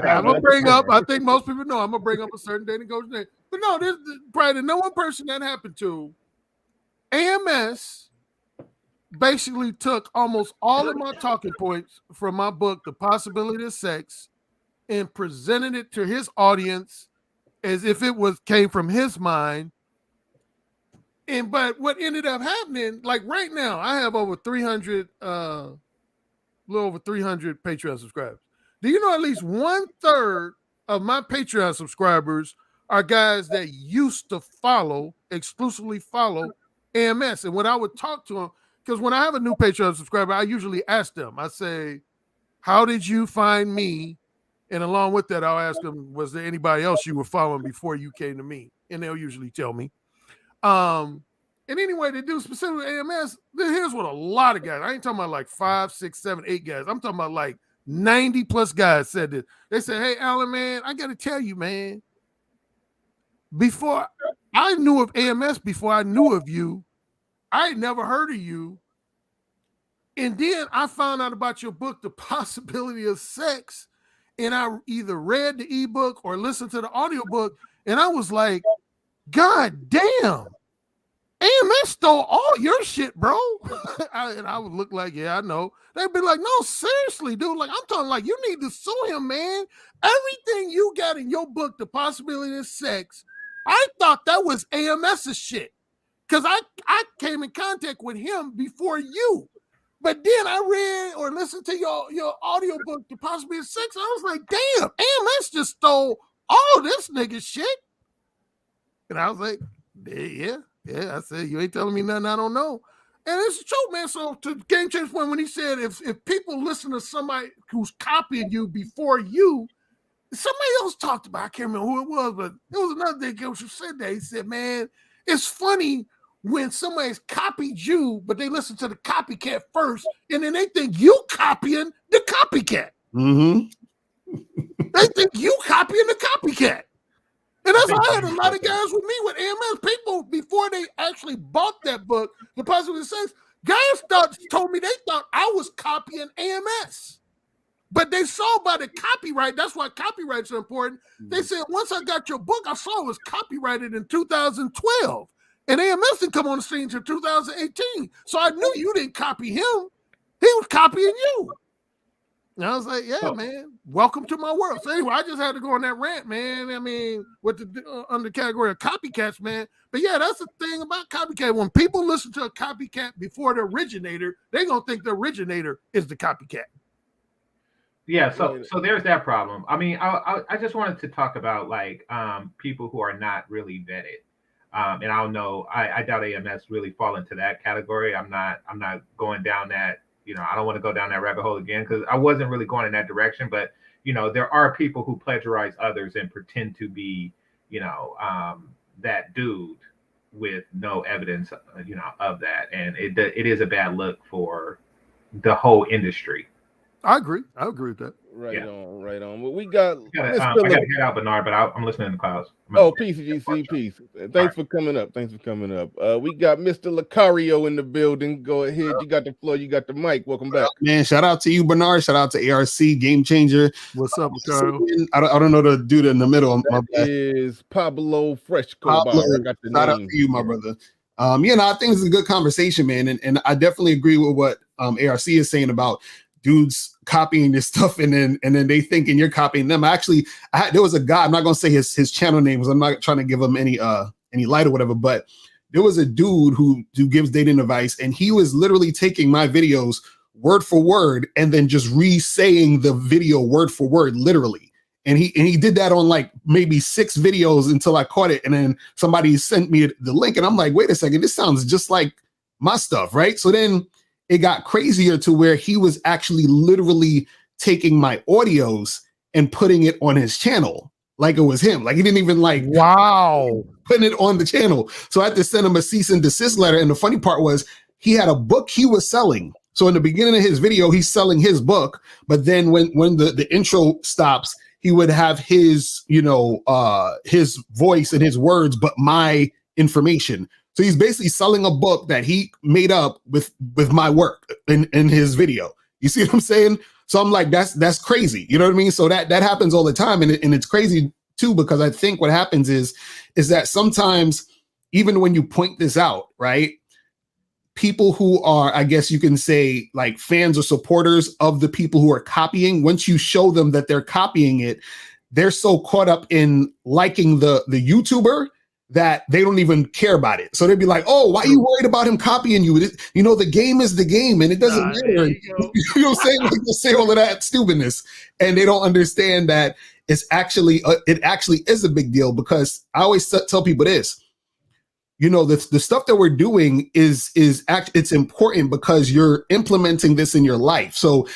I'm gonna bring up. I think most people know. I'm gonna bring up a certain dating coach name. But no, there's probably no one person that happened to. AMS basically took almost all of my talking points from my book, The Possibility of Sex, and presented it to his audience as if it came from his mind. But what ended up happening, like right now, I have over 300, a little over 300 Patreon subscribers. Do you know at least 1/3 of my Patreon subscribers are guys that used to exclusively follow AMS? And when I would talk to them, because when I have a new Patreon subscriber, I usually ask them, I say, how did you find me? And along with that, I'll ask them, was there anybody else you were following before you came to me? And they'll usually tell me. And anyway, they do specifically AMS. Here's what a lot of guys, I ain't talking about like 5, 6, 7, 8 guys. I'm talking about like 90 plus guys said this. They said, hey, Alan, man, I got to tell you, man, before I knew of AMS, before I knew of you, I had never heard of you. And then I found out about your book, The Possibility of Sex, and I either read the ebook or listened to the audiobook, and I was like, God damn, AMS stole all your shit, bro. And I would look like, yeah, I know. They'd be like, no, seriously, dude. Like, I'm talking like, you need to sue him, man. Everything you got in your book, The Possibility of Sex, I thought that was AMS's shit. Because I came in contact with him before you. But then I read or listened to your audiobook, The Possibility of Sex. I was like, damn, AMS just stole all this nigga shit. And I was like, yeah. I said, you ain't telling me nothing I don't know. And it's true, man. So to Game Changer's point, when he said if people listen to somebody who's copying you before you, somebody else talked about, I can't remember who it was, but it was another day who said that. He said, man, it's funny when somebody's copied you, but they listen to the copycat first, and then they think you copying the copycat. They think you copying the copycat. And that's why I had a lot of guys with me with AMS. People, before they actually bought that book, The Possibility of Sex, guys told me they thought I was copying AMS. But they saw by the copyright, that's why copyrights are important. They said, once I got your book, I saw it was copyrighted in 2012. And AMS didn't come on the scene until 2018. So I knew you didn't copy him. He was copying you. And I was like, yeah, man, welcome to my world. So anyway, I just had to go on that rant, man. I mean, with the under category of copycats, man. But yeah, that's the thing about copycat. When people listen to a copycat before the originator, they're going to think the originator is the copycat. Yeah, so there's that problem. I mean, I just wanted to talk about like people who are not really vetted. And I don't know, I doubt AMS really fall into that category. I'm not going down that, I don't want to go down that rabbit hole again because I wasn't really going in that direction. But, there are people who plagiarize others and pretend to be, that dude with no evidence, of that. And it is a bad look for the whole industry. I agree with that. Right on. Well, we got. I got to head out, Bernard, but I'm listening in the clouds. Peace, GC, peace. Thanks for coming up. We got Mr. Lucario in the building. Go ahead. You got the floor. You got the mic. Welcome back, man. Shout out to you, Bernard. Shout out to ARC Game Changer. What's up, Lucario? I don't know the dude in the middle. That is Pablo Fresco. Pablo, I got the shout name. Out to you, my brother. I think it's a good conversation, man, and I definitely agree with what ARC is saying about dudes copying this stuff and then they thinking you're copying them. Actually, there was a guy, I'm not gonna say his channel name because I'm not trying to give him any light or whatever, but there was a dude who gives dating advice, and he was literally taking my videos word for word and then just re-saying the video word for word, literally. And he did that on like maybe 6 videos until I caught it, and then somebody sent me the link, and I'm like, wait a second, this sounds just like my stuff, right? So then it got crazier to where he was actually literally taking my audios and putting it on his channel like it was him. Like he didn't even putting it on the channel. So I had to send him a cease and desist letter. And the funny part was he had a book he was selling. So in the beginning of his video, he's selling his book. But then when the intro stops, he would have his, his voice and his words, but my information. So he's basically selling a book that he made up with my work in his video. You see what I'm saying? So I'm like, that's crazy. You know what I mean? So that happens all the time. And it's crazy too, because I think what happens is that sometimes even when you point this out, right? People who are, I guess you can say, like fans or supporters of the people who are copying, once you show them that they're copying it, they're so caught up in liking the YouTuber that they don't even care about it. So they'd be like, oh, why are you worried about him copying you? The game is the game and it doesn't matter. You know what I'm saying? Like, they say all of that stupidness and they don't understand that it actually is a big deal, because I always tell people this, the stuff that we're doing it's important because you're implementing this in your life. So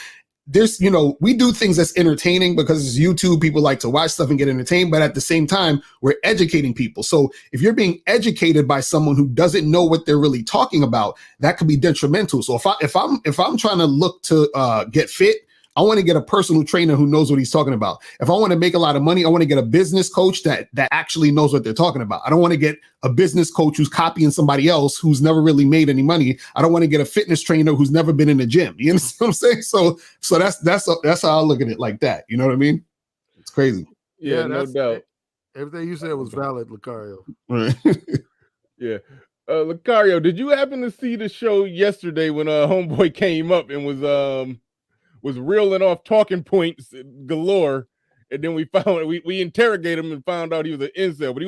there's, we do things that's entertaining because it's YouTube. People like to watch stuff and get entertained, but at the same time, we're educating people. So if you're being educated by someone who doesn't know what they're really talking about, that could be detrimental. So if I'm trying to look to get fit, I want to get a personal trainer who knows what he's talking about. If I want to make a lot of money, I want to get a business coach that actually knows what they're talking about. I don't want to get a business coach who's copying somebody else who's never really made any money. I don't want to get a fitness trainer who's never been in the gym. You understand what I'm saying? So that's how I look at it like that. You know what I mean? It's crazy. Yeah, no doubt. Everything you said was valid, Lucario. Right. Yeah. Lucario, did you happen to see the show yesterday when homeboy came up and was reeling off talking points galore, and then we interrogated him and found out he was an incel, but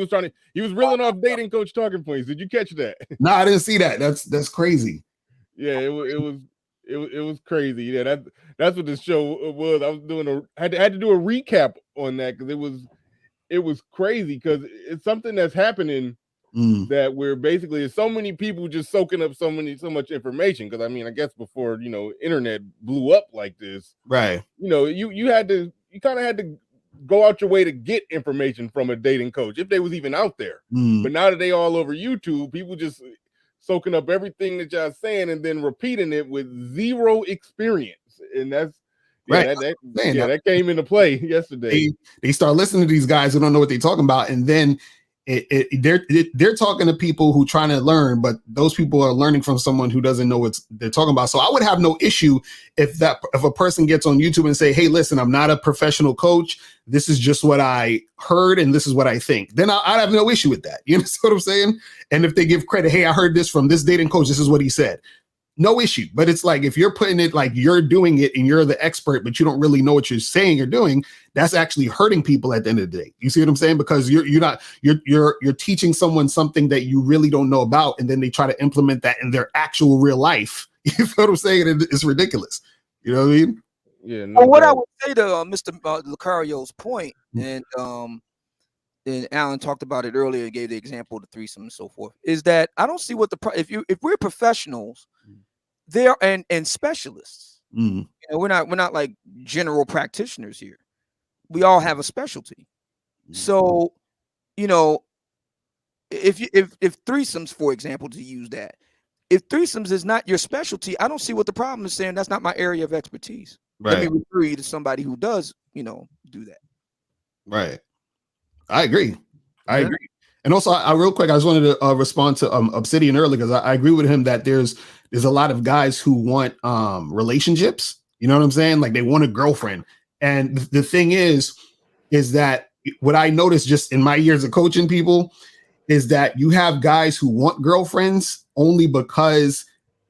he was reeling off dating coach talking points. Did you catch that? No, I didn't see that. That's crazy. Yeah, it was crazy. Yeah, that's what the show was. I was had to do a recap on that because it was crazy because it's something that's happening that we're basically there's so many people just soaking up so much information. Because I mean, I guess before internet blew up like this, right? You kind of had to go out your way to get information from a dating coach if they was even out there. But now that they all over YouTube, people just soaking up everything that y'all saying and then repeating it with zero experience, and that's right. That came into play yesterday. They start listening to these guys who don't know what they're talking about, and then they're talking to people who trying to learn, but those people are learning from someone who doesn't know what they're talking about. So I would have no issue if a person gets on YouTube and say, "Hey, listen, I'm not a professional coach. This is just what I heard, and this is what I think." Then I'd have no issue with that. You know what I'm saying? And if they give credit, "Hey, I heard this from this dating coach. This is what he said." No issue. But it's like if you're putting it like you're doing it and you're the expert, but you don't really know what you're saying or doing, that's actually hurting people at the end of the day. You see what I'm saying? Because you're teaching someone something that you really don't know about, and then they try to implement that in their actual real life. You feel what I'm saying? It's ridiculous. You know what I mean? Yeah. No, what I would say to Mr. Lucario's point, and Alan talked about it earlier and gave the example of the threesome and so forth, is that I don't see what if we're professionals there and specialists, we're not like general practitioners here. We all have a specialty. So, if threesomes, for example, to use that, if threesomes is not your specialty, I don't see what the problem is saying that's not my area of expertise. Right. Let me refer you to somebody who does, do that. Right. I agree. I agree. And also, I real quick, I just wanted to respond to Obsidian earlier because I agree with him that there's a lot of guys who want relationships. You know what I'm saying? Like they want a girlfriend. And the thing is that what I noticed just in my years of coaching people is that you have guys who want girlfriends only because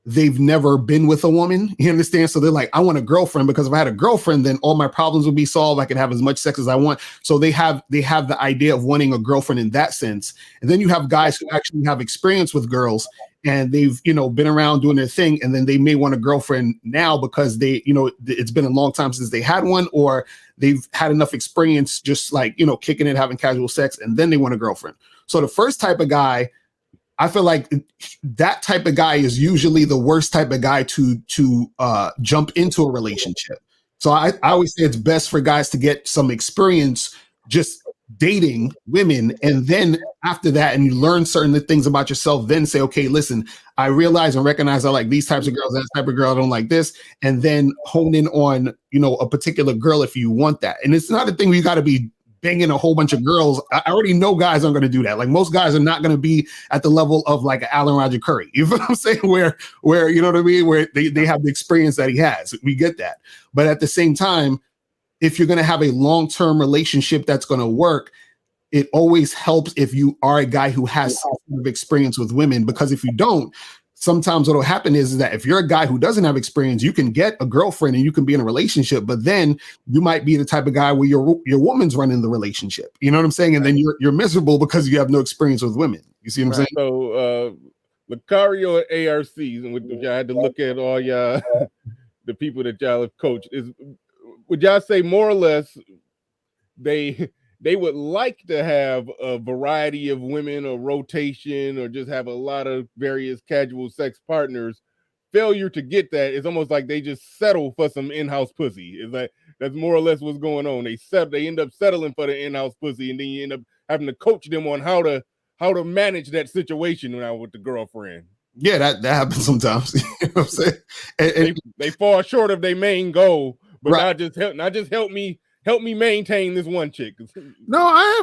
they've never been with a woman. You understand? So they're like, I want a girlfriend because if I had a girlfriend, then all my problems would be solved. I can have as much sex as I want. So they have the idea of wanting a girlfriend in that sense. And then you have guys who actually have experience with girls and they've, been around doing their thing. And then they may want a girlfriend now because they, it's been a long time since they had one, or they've had enough experience just like, kicking it, having casual sex, and then they want a girlfriend. So the first type of guy, I feel like that type of guy is usually the worst type of guy to jump into a relationship. So I always say it's best for guys to get some experience just dating women. And then after that, and you learn certain things about yourself, then say, okay, listen, I realize and recognize I like these types of girls, that type of girl, I don't like this. And then hone in on, a particular girl if you want that. And it's not a thing where you got to be banging a whole bunch of girls. I already know guys aren't going to do that. Like most guys are not going to be at the level of like Alan Roger Curry. You know what I'm saying? Where you know what I mean? Where they have the experience that he has. We get that. But at the same time, if you're going to have a long-term relationship that's going to work, it always helps if you are a guy who has some sort of experience with women, because if you don't, sometimes what will happen is that if you're a guy who doesn't have experience, you can get a girlfriend and you can be in a relationship, but then you might be the type of guy where your woman's running the relationship. You know what I'm saying? And then you're miserable because you have no experience with women. You see what I'm saying? So Lucario at ARCs, and y'all had to look at all y'all the people that y'all have coached, would y'all say more or less they would like to have a variety of women or rotation or just have a lot of various casual sex partners? Failure to get that is almost like they just settle for some in-house pussy. It's like that's more or less what's going on. They end up settling for the in-house pussy, and then you end up having to coach them on how to manage that situation now with the girlfriend. Yeah, that happens sometimes. You know what I'm saying? And they fall short of their main goal but not just help me maintain this one chick. No, I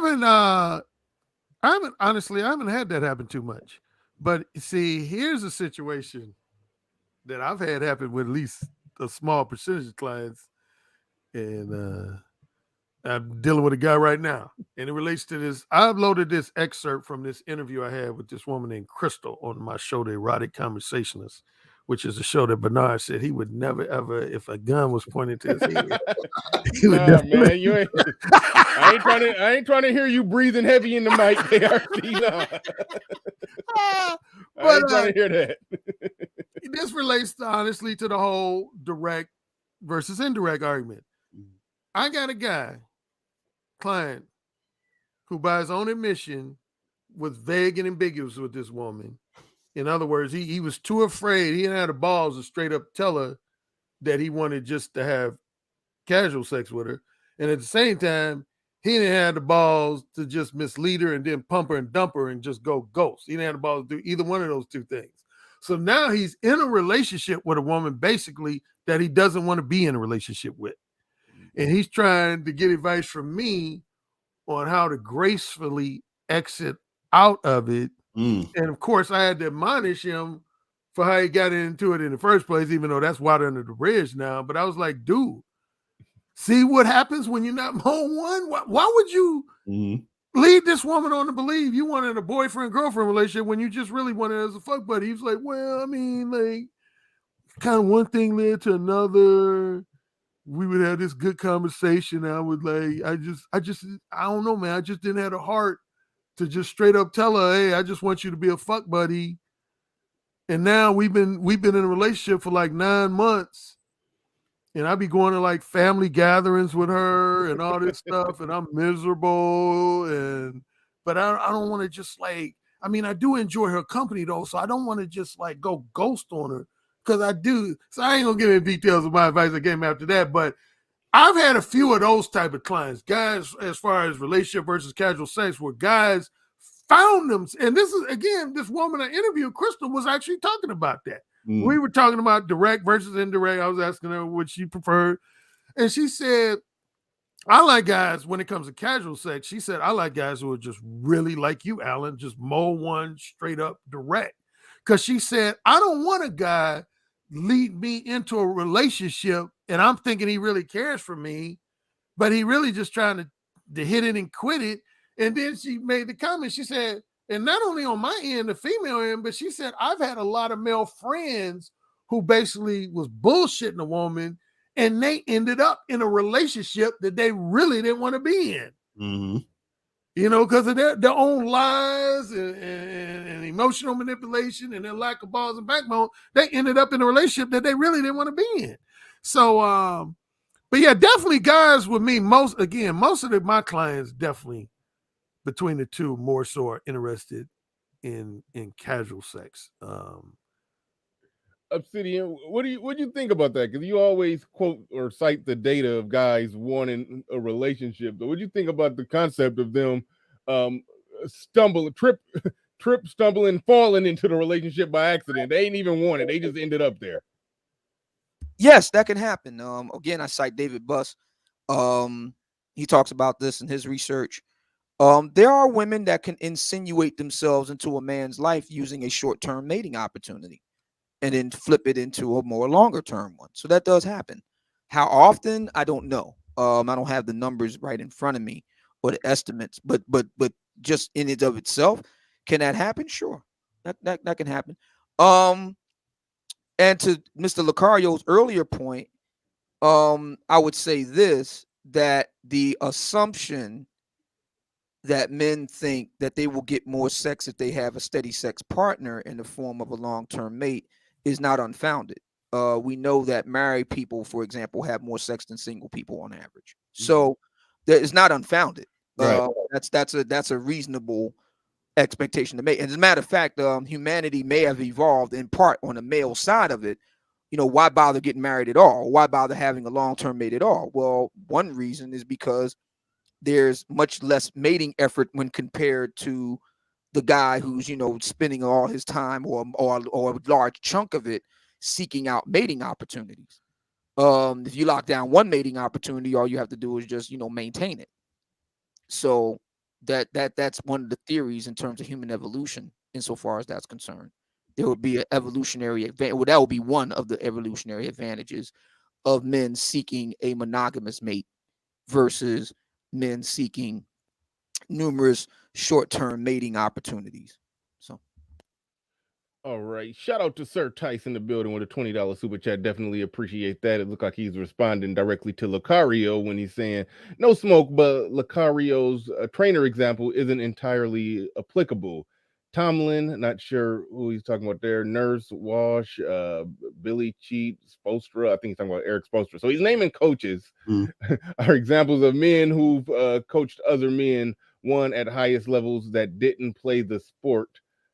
haven't had that happen too much. But see, here's a situation that I've had happen with at least a small percentage of clients, and I'm dealing with a guy right now, and it relates to this. I uploaded this excerpt from this interview I had with this woman named Crystal on my show, The Erotic Conversationalist, which is a show that Bernard said he would never, ever, if a gun was pointed to his head, he would never. Man, you ain't. I ain't trying to hear you breathing heavy in the mic, ARC. No. I ain't trying to hear that. This relates honestly to the whole direct versus indirect argument. I got a guy, client, who by his own admission was vague and ambiguous with this woman. In other words, he was too afraid. He didn't have the balls to straight up tell her that he wanted just to have casual sex with her. And at the same time, he didn't have the balls to just mislead her and then pump her and dump her and just go ghost. He didn't have the balls to do either one of those two things. So now he's in a relationship with a woman basically that he doesn't want to be in a relationship with. And he's trying to get advice from me on how to gracefully exit out of it. And of course, I had to admonish him for how he got into it in the first place, even though that's water under the bridge now. But I was like, dude, see what happens when you're not on one? Why would you lead this woman on to believe you wanted a boyfriend-girlfriend relationship when you just really wanted it as a fuck buddy? He was like, well, I mean, like, kind of one thing led to another. We would have this good conversation. I would like, I don't know, man. I just didn't have the heart to just straight up tell her, hey, I just want you to be a fuck buddy. And now we've been in a relationship for like 9 months. And I be going to like family gatherings with her and all this stuff. And I'm miserable. But I don't want to just like, I mean, I do enjoy her company though. So I don't want to just like go ghost on her. Because I do. So I ain't going to get into details of my advice I gave him after that. But I've had a few of those type of clients, guys, as far as relationship versus casual sex, where guys found them. And this is, again, this woman I interviewed, Crystal, was actually talking about that. We were talking about direct versus indirect. I was asking her what she preferred. And she said, I like guys, when it comes to casual sex, she said, I like guys who are just really like you, Alan, just mow one straight up direct. Because she said, I don't want a guy lead me into a relationship and I'm thinking he really cares for me, but he really just trying to hit it and quit it. And then she made the comment, she said, and not only on my end, the female end, but she said, I've had a lot of male friends who basically was bullshitting a woman and they ended up in a relationship that they really didn't want to be in. You know, because of their own lies and emotional manipulation and their lack of balls and backbone, they ended up in a relationship that they really didn't want to be in. So, but yeah, definitely guys with me, most of my clients definitely between the two more so are interested in casual sex. Obsidian, what do you think about that? Because you always quote or cite the data of guys wanting a relationship. But what do you think about the concept of them stumbling, falling into the relationship by accident? They ain't even want it. They just ended up there. Yes, that can happen. Again, I cite David Buss. He talks about this in his research. There are women that can insinuate themselves into a man's life using a short-term mating opportunity and then flip it into a more longer-term one. So that does happen. How often, I don't know. I don't have the numbers right in front of me or the estimates, but just in and of itself, can that happen? Sure, that can happen. And to Mr. Lucario's earlier point, I would say this, that the assumption that men think that they will get more sex if they have a steady sex partner in the form of a long-term mate is not unfounded. We know that married people, for example, have more sex than single people on average. So that is not unfounded. Right. That's a reasonable expectation to make. And as a matter of fact, humanity may have evolved in part on the male side of it. You know, why bother getting married at all? Why bother having a long-term mate at all? Well, one reason is because there's much less mating effort when compared to the guy who's, you know, spending all his time or a large chunk of it seeking out mating opportunities. If you lock down one mating opportunity, all you have to do is just, maintain it. So that's one of the theories in terms of human evolution, insofar as that's concerned. There would be an evolutionary advantage. Well, that would be one of the evolutionary advantages of men seeking a monogamous mate versus men seeking numerous short-term mating opportunities. So, all right. Shout out to Sir Tice in the building with a $20 super chat. Definitely appreciate that. It looked like he's responding directly to Lucario when he's saying no smoke, but Lucario's trainer example isn't entirely applicable. Tomlin, not sure who he's talking about there. Nurse, Walsh, Billy Cheat, Spolstra. I think he's talking about Eric Spolstra. So he's naming coaches are examples of men who've coached other men, one at highest levels that didn't play the sport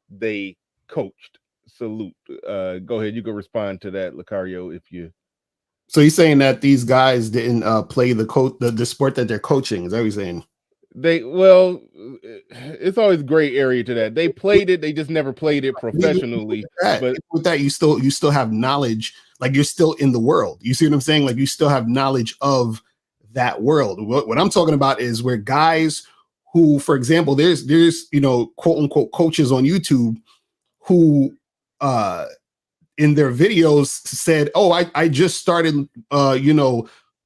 they coached. Salute. Go ahead. You can respond to that, Lucario, if you. So you're saying that these guys didn't play the sport that they're coaching? Is that what you're saying? It's always gray area to that. They played it, they just never played it professionally. But with that, you still have knowledge, like you're still in the world. You see what I'm saying? Like you still have knowledge of that world. What I'm talking about is where guys who, for example, there's quote unquote coaches on YouTube who in their videos said, oh, I just started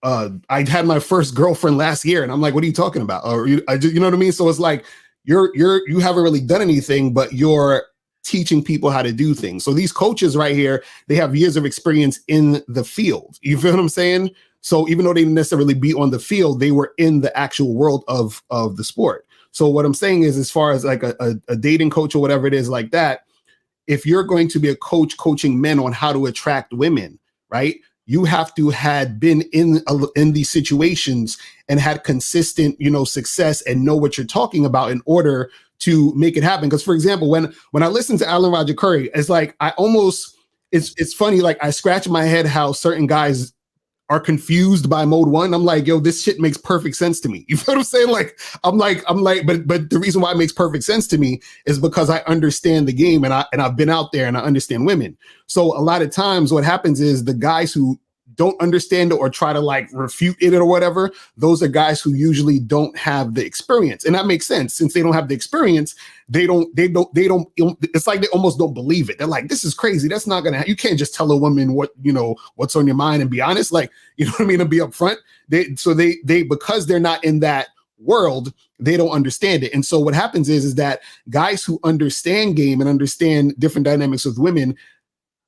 I had my first girlfriend last year, and I'm like, what are you talking about? Or you know what I mean? So it's like you haven't really done anything, but you're teaching people how to do things. So these coaches right here, they have years of experience in the field. You feel what I'm saying? So even though they didn't necessarily be on the field, they were in the actual world of the sport. So what I'm saying is, as far as like a dating coach or whatever it is like that, if you're going to be a coach coaching men on how to attract women, right? You have to had been in these situations and had consistent, success and know what you're talking about in order to make it happen. Because, for example, when I listen to Alan Roger Curry, it's like it's funny. Like I scratch my head how certain guys are confused by mode 1. I'm like, yo, this shit makes perfect sense to me. You know what I'm saying? Like, I'm like, but the reason why it makes perfect sense to me is because I understand the game and I've been out there and I understand women. So a lot of times what happens is the guys who don't understand it or try to like refute it or whatever, those are guys who usually don't have the experience. And that makes sense. Since they don't have the experience, they don't, it's like they almost don't believe it. They're like, this is crazy. That's not going to, you can't just tell a woman what's on your mind and be honest. Like, you know what I mean? And be upfront. They because they're not in that world, they don't understand it. And so what happens is that guys who understand game and understand different dynamics with women,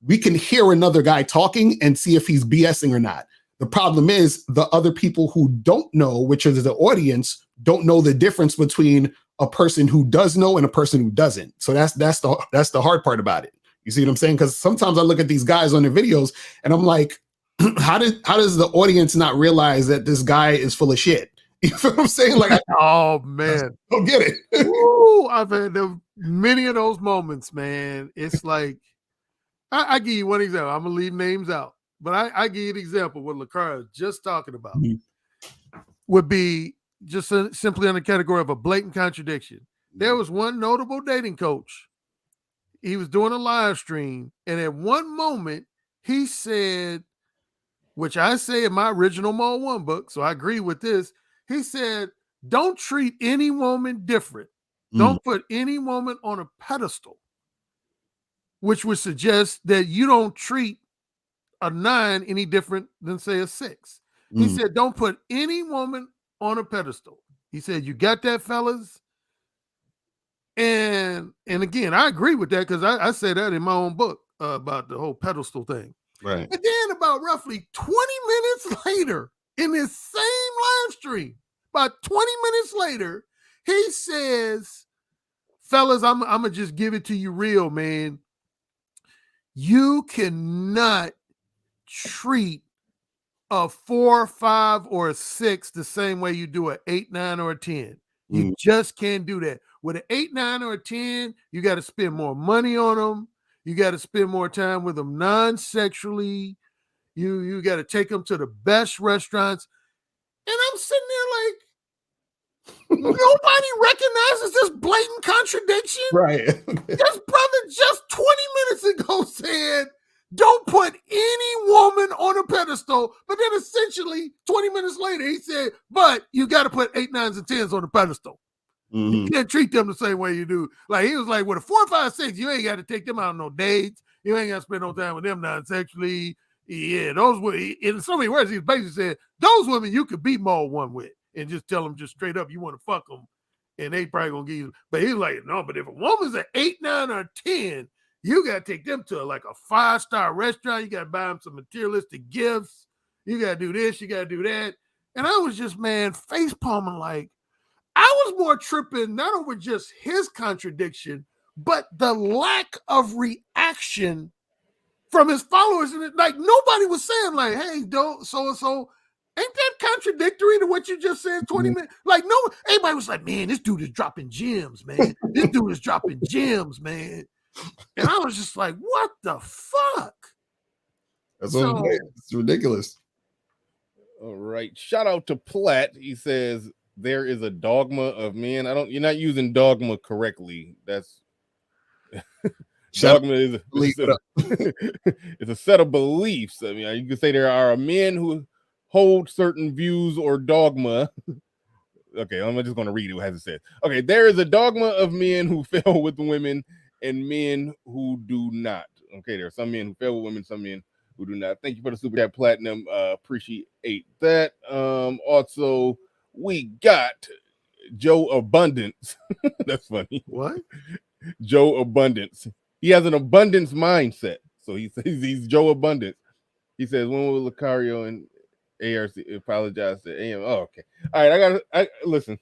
we can hear another guy talking and see if he's BSing or not. The problem is the other people who don't know, which is the audience, don't know the difference between a person who does know and a person who doesn't. So that's the hard part about it. You see what I'm saying? Because sometimes I look at these guys on their videos and I'm like, how does the audience not realize that this guy is full of shit? You feel what I'm saying? Like, oh man, don't get it. Ooh, I've had many of those moments, man. It's like, I give you one example. I'm gonna leave names out, but I give you an example. What Lucario is just talking about would be just simply on the category of a blatant contradiction. There was one notable dating coach. He was doing a live stream, and at one moment he said, which I say in my original Mode 1 book, so I agree with this. He said, "Don't treat any woman different. Don't put any woman on a pedestal." Which would suggest that you don't treat a 9 any different than, say, a 6. He said, don't put any woman on a pedestal. He said, you got that, fellas? And again, I agree with that because I say that in my own book about the whole pedestal thing. Right. And then about roughly 20 minutes later, in this same live stream, about 20 minutes later, he says, fellas, I'm going to just give it to you real, man. You cannot treat a 4, 5, or a 6 the same way you do an 8, 9, or a 10. You just can't do that. With an 8, 9, or a 10, you got to spend more money on them. You got to spend more time with them non-sexually. You got to take them to the best restaurants. And I'm sitting there like, nobody recognizes this blatant contradiction. Right. This brother just 20 minutes ago said don't put any woman on a pedestal. But then essentially 20 minutes later, he said, but you got to put 8, 9s, and 10s on the pedestal. You can't treat them the same way you do. Like, he was like, with a 4, 5, 6, you ain't got to take them out on no dates. You ain't got to spend no time with them non-sexually. Yeah, those were, in so many words, he basically said, those women you could be more one with and just tell them just straight up you want to fuck them, and they probably gonna give you. But he was like, no, but if a woman's an 8, 9, or 10, you got to take them to like a 5-star restaurant. You got to buy them some materialistic gifts. You got to do this, you got to do that. And I was just, man, face palming. Like, I was more tripping not over just his contradiction, but the lack of reaction from his followers. And like, nobody was saying like, hey, don't so-and-so, ain't that contradictory to what you just said 20 minutes? Like, no, everybody was like, man, this dude is dropping gems, man. This dude is dropping gems, man. And I was just like, what the fuck? That's it's ridiculous. All right. Shout out to Platt. He says there is a dogma of men. You're not using dogma correctly. That's dogma is it's a set of beliefs. I mean, you can say there are men who hold certain views or dogma. Okay, I'm just going to read it as it says. Okay, there is a dogma of men who fail with women and men who do not. Okay, there are some men who fail with women, some men who do not. Thank you for the super chat, Platinum. Appreciate that. Also, we got Joe Abundance. That's funny. What? Joe Abundance. He has an abundance mindset. So he says he's Joe Abundance. He says, when will Lucario and ARC apologize to AM? Oh, okay. All right, I listen.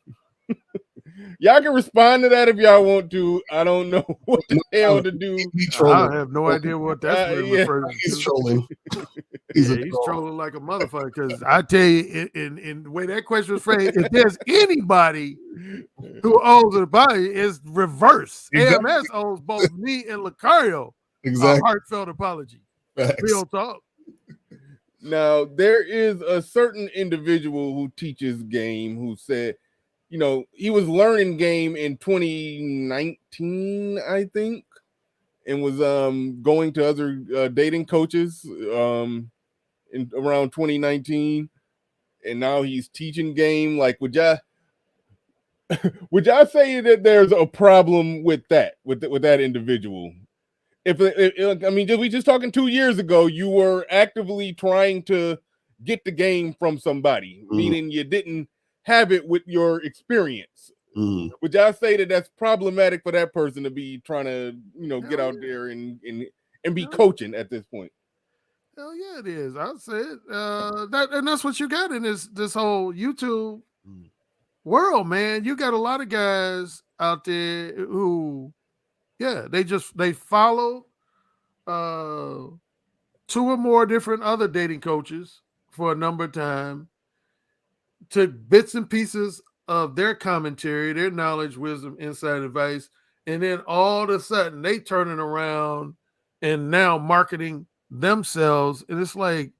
Y'all can respond to that if y'all want to. I don't know what the hell to do. I have no idea what that's referring to. He's trolling. He's trolling like a motherfucker. Because I tell you, in the way that question was framed, if there's anybody who owes a body, it's reverse. Exactly. AMS owes both me and Lucario a heartfelt apology. Real talk. Now, there is a certain individual who teaches game who said, you know, he was learning game in 2019, I think, and was going to other dating coaches in around 2019, and now he's teaching game. Like, would y'all say that there's a problem with that individual? If I mean, we just talking 2 years ago, you were actively trying to get the game from somebody, meaning you didn't have it with your experience. Would y'all say that that's problematic for that person to be trying to, you know, get out there and be coaching at this point? Hell yeah, it is. I'll say it. And that's what you got in this whole YouTube world, man. You got a lot of guys out there who, yeah, they follow 2 or more different other dating coaches for a number of time, took bits and pieces of their commentary, their knowledge, wisdom, insight, advice, and then all of a sudden they turning around and now marketing themselves. And it's like,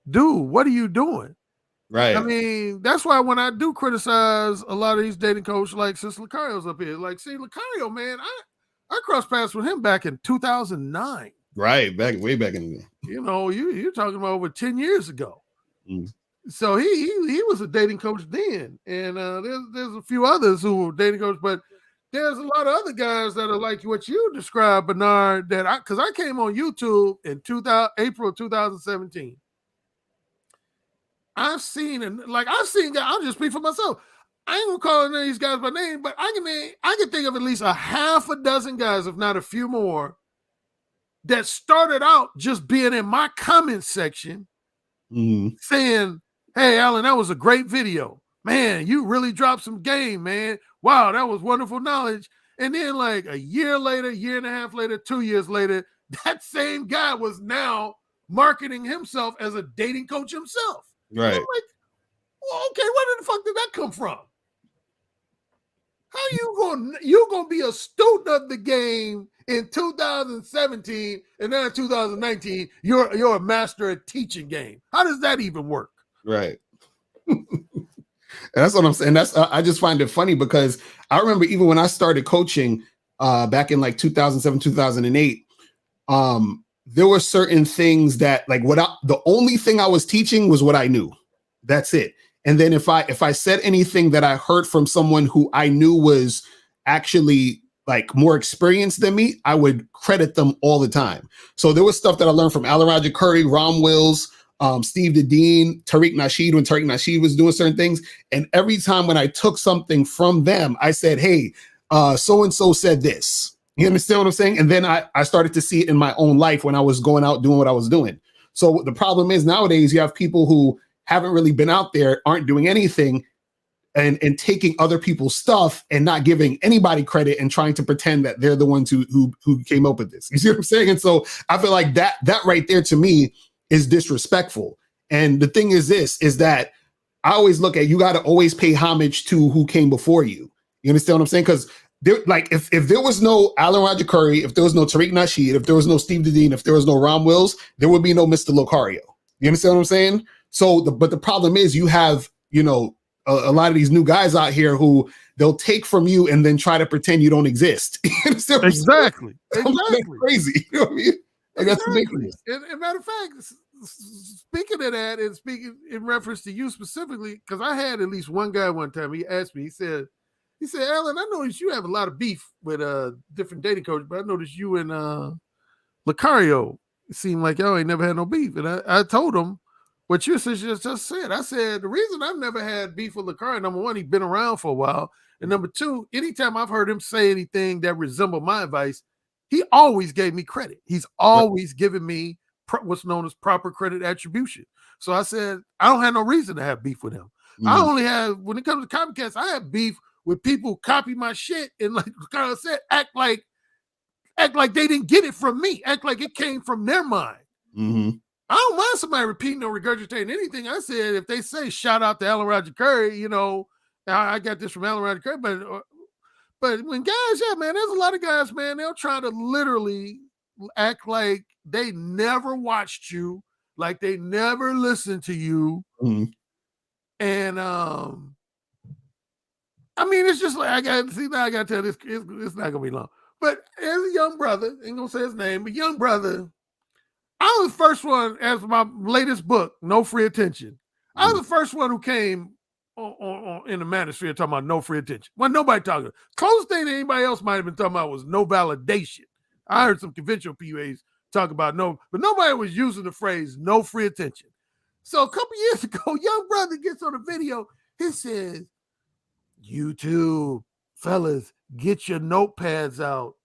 dude, what are you doing? Right. I mean, that's why when I do criticize a lot of these dating coaches, like since Lucario's up here, like, see, Lucario, man, I crossed paths with him back in 2009. Right, way back in the day. You know, you're talking about over 10 years ago. So he was a dating coach then, and there's a few others who were dating coaches, but there's a lot of other guys that are like what you described, Bernard. Because I came on YouTube in April 2017. I've seen guys. I'll just speak for myself. I ain't gonna call any of these guys by name, but I can think of at least a half a dozen guys, if not a few more, that started out just being in my comment section, saying, "Hey, Alan, that was a great video. Man, you really dropped some game, man. Wow, that was wonderful knowledge." And then like a year later, year and a half later, 2 years later, that same guy was now marketing himself as a dating coach himself. Right. I'm like, well, okay, where the fuck did that come from? How you gonna be a student of the game in 2017 and then in 2019 you're a master at teaching game? How does that even work? Right. And that's what I'm saying. I just find it funny because I remember even when I started coaching back in like 2007, 2008, there were certain things that like the only thing I was teaching was what I knew. That's it. And then if I said anything that I heard from someone who I knew was actually like more experienced than me, I would credit them all the time. So there was stuff that I learned from Alan Roger Curry, Ron Wills, Steve Dedeen, Tariq Nasheed, when Tariq Nasheed was doing certain things. And every time when I took something from them, I said, hey, so-and-so said this. You understand what I'm saying? And then I started to see it in my own life when I was going out doing what I was doing. So the problem is nowadays you have people who haven't really been out there, aren't doing anything, and taking other people's stuff and not giving anybody credit and trying to pretend that they're the ones who came up with this. You see what I'm saying? And so I feel like that right there to me is disrespectful. And the thing is that I always look at, you got to always pay homage to who came before you. You understand what I'm saying? Because if there was no Alan Roger Curry, if there was no Tariq Nasheed, if there was no Steve Dedeen, if there was no Ron Wills, there would be no Mr. Locario. You understand what I'm saying? So, but the problem is you have, a lot of these new guys out here who they'll take from you and then try to pretend you don't exist. Exactly. That's crazy. You know what I mean? Like, that's ridiculous. And matter of fact, speaking of that, and speaking in reference to you specifically, because I had at least one guy one time, he asked me, he said, Alan, I noticed you have a lot of beef with different dating coaches, but I noticed you and Locario seem like y'all ain't never had no beef. And I told him what you just said. I said, the reason I've never had beef with Locario, number one, he's been around for a while. And number two, anytime I've heard him say anything that resembled my advice, he always gave me credit. He's always given me what's known as proper credit attribution. So I said, I don't have no reason to have beef with him. I only have, when it comes to copycats, I have beef with people who copy my shit and, like Carl said, act like they didn't get it from me, act like it came from their mind. Mm-hmm. I don't mind somebody repeating or regurgitating anything I said. If they say shout out to Alan Roger Curry, I got this from Alan Roger Curry, but when guys, man, there's a lot of guys, man, they'll try to literally act like they never watched you, like they never listened to you. Mm-hmm. And it's just like, I got to tell this, it's not gonna be long. But as a young brother, ain't gonna say his name, but young brother, I was the first one, as my latest book, No Free Attention. I was the first one who came on in the manosphere talking about no free attention. Well, nobody talking. Closest thing that anybody else might have been talking about was no validation. I heard some conventional PUAs talk about but nobody was using the phrase no free attention. So a couple years ago, young brother gets on a video. He says, YouTube, fellas, get your notepads out.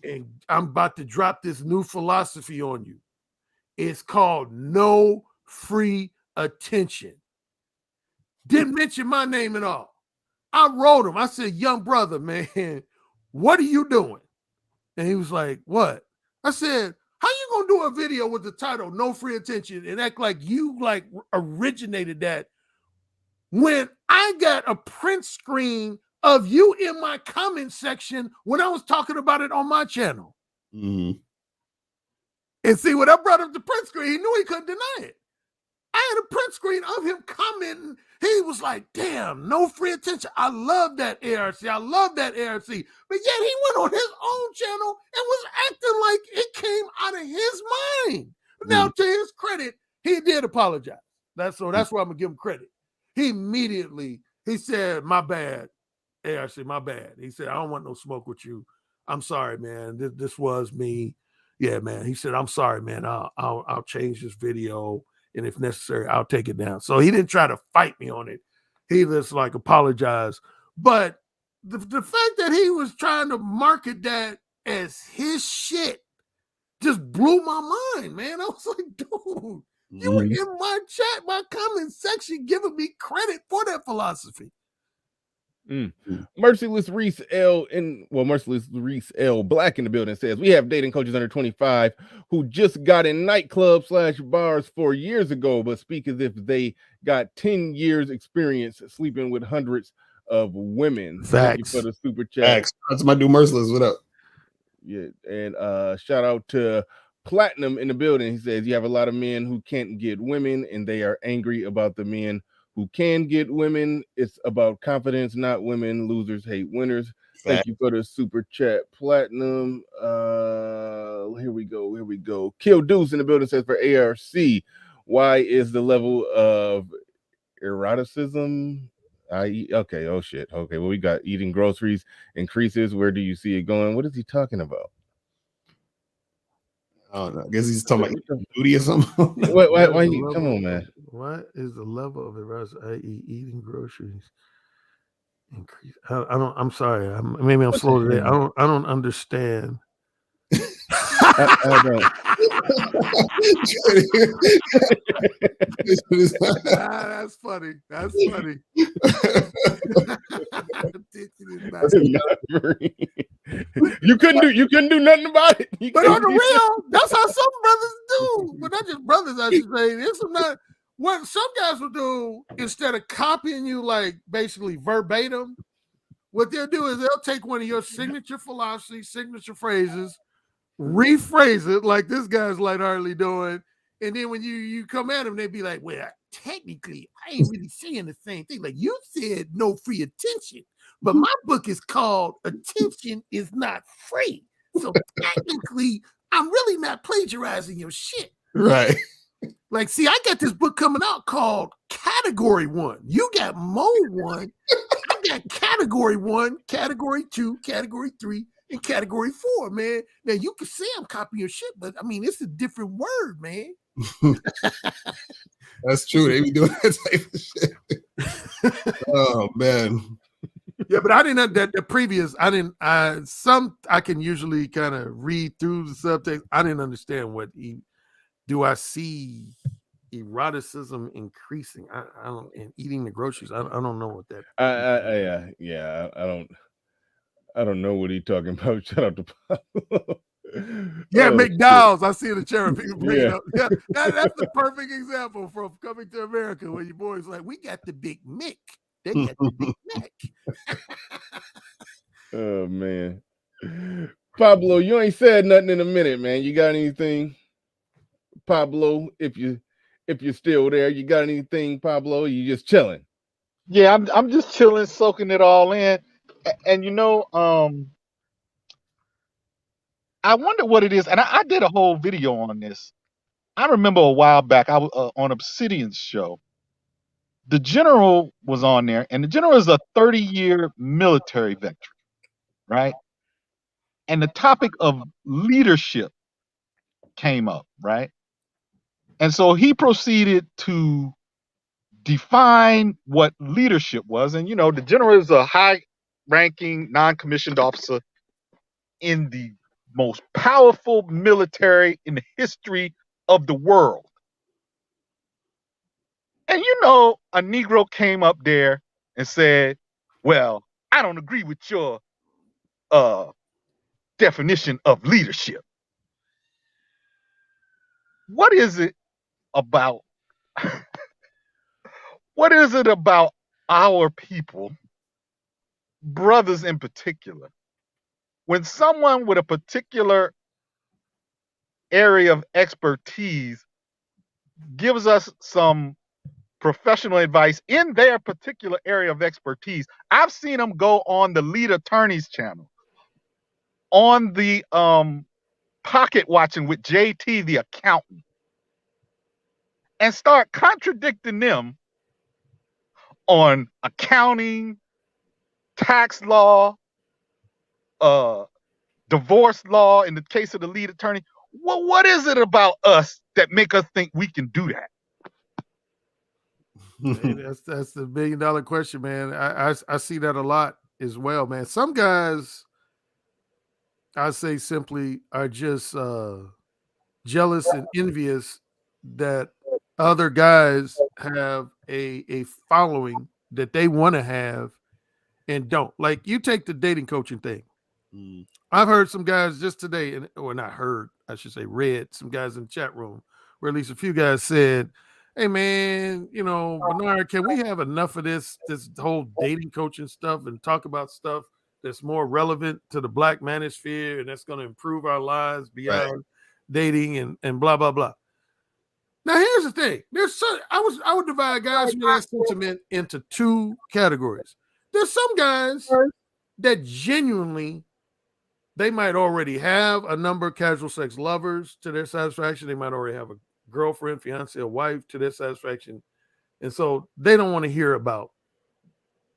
And I'm about to drop this new philosophy on you. It's called no free attention. Didn't mention my name at all. I wrote him. I said, young brother, man, what are you doing? And he was like, what? I said, how you going to do a video with the title No Free Attention and act like you originated that when I got a print screen of you in my comment section when I was talking about it on my channel? Mm-hmm. And see, when I brought up the print screen, he knew he couldn't deny it. I had a print screen of him commenting. He was like, damn, no free attention. I love that ARC. I love that ARC. But yet he went on his own channel and was acting like it came out of his mind. Now, to his credit, he did apologize. That's where I'm going to give him credit. He immediately, he said, my bad, ARC, my bad. He said, I don't want no smoke with you. I'm sorry, man. This was me. Yeah, man. He said, I'm sorry, man. I'll change this video. And if necessary, I'll take it down. So he didn't try to fight me on it. He just apologized. But the fact that he was trying to market that as his shit just blew my mind, man. I was like, dude, you were in my chat, my comment section, giving me credit for that philosophy. Merciless Reese L Black in the building says, we have dating coaches under 25 who just got in nightclubs / bars 4 years ago, but speak as if they got 10 years experience sleeping with hundreds of women. Facts. Thank you for the super chat. Facts. That's my dude Merciless. What up? Yeah, and shout out to Platinum in the building. He says, you have a lot of men who can't get women and they are angry about the men who can get women. It's about confidence, not women. Losers hate winners. Thank you for the super chat, platinum. Here we go. Kill Deuce in the building says for ARC, why is the level of eroticism? Okay. Oh shit. Okay. Well, we got eating groceries increases. Where do you see it going? What is he talking about? I don't know. I guess he's talking about booty or something. Why come on, man. What is the level of eroticism, i.e., eating groceries? Increase. I don't. I'm sorry. Maybe I'm slow today. I don't understand. I don't. That's funny. That's funny. You couldn't do nothing about it. But on the real, that's how some brothers do. But not just brothers, I should say. There's what some guys will do instead of copying you like basically verbatim. What they'll do is they'll take one of your signature philosophies, signature phrases, rephrase it like this guy's lightheartedly doing, and then when you come at them, they'd be like, "Well, technically, I ain't really saying the same thing. Like you said, no free attention, but my book is called Attention Is Not Free. So technically, I'm really not plagiarizing your shit, right?" Like, see, I got this book coming out called Category 1. You got Mode 1. I got Category 1, Category 2, Category 3, and Category 4, man. Now, you can say I'm copying your shit, but, I mean, it's a different word, man. That's true. They be doing that type of shit. Oh, man. Yeah, but I didn't have the previous. I can usually kind of read through the subtext. I didn't understand what do I see eroticism increasing? I don't, and eating the groceries. I don't know what that. I don't know what he's talking about. Shout out to Pablo. Yeah, McDowell's. I see in the chair people bring it up. Yeah, that's the perfect example from Coming to America, where your boys like, we got the Big Mick. They got the Big Mac. Oh man, Pablo, you ain't said nothing in a minute, man. You got anything? Pablo, if you're still there, you got anything, Pablo? You just chilling? Yeah, I'm just chilling, soaking it all in, and I wonder what it is, and I did a whole video on this. I remember a while back, I was on Obsidian's show. The general was on there, and the general is a 30-year military veteran, right? And the topic of leadership came up, right? And so he proceeded to define what leadership was. And, the general is a high-ranking, non-commissioned officer in the most powerful military in the history of the world. And, a Negro came up there and said, well, I don't agree with your definition of leadership. What is it about our people, brothers in particular, when someone with a particular area of expertise gives us some professional advice in their particular area of expertise? I've seen them go on the lead attorney's channel, on the pocket watching with JT the accountant, and start contradicting them on accounting, tax law, divorce law in the case of the lead attorney. Well, what is it about us that make us think we can do that? Hey, that's the $1 billion question, man. I see that a lot as well, man. Some guys, I say simply, are just jealous and envious that other guys have a following that they want to have and don't. Like, you take the dating coaching thing. I've heard some guys just today, or not heard, I should say read some guys in the chat room, where at least a few guys said, hey man, Bernard, can we have enough of this whole dating coaching stuff and talk about stuff that's more relevant to the Black manosphere and that's going to improve our lives beyond dating and blah blah blah. Now here's the thing: I would divide guys with that sentiment into two categories. There's some guys that genuinely they might already have a number of casual sex lovers to their satisfaction. They might already have a girlfriend, fiance, or wife to their satisfaction. And so they don't want to hear about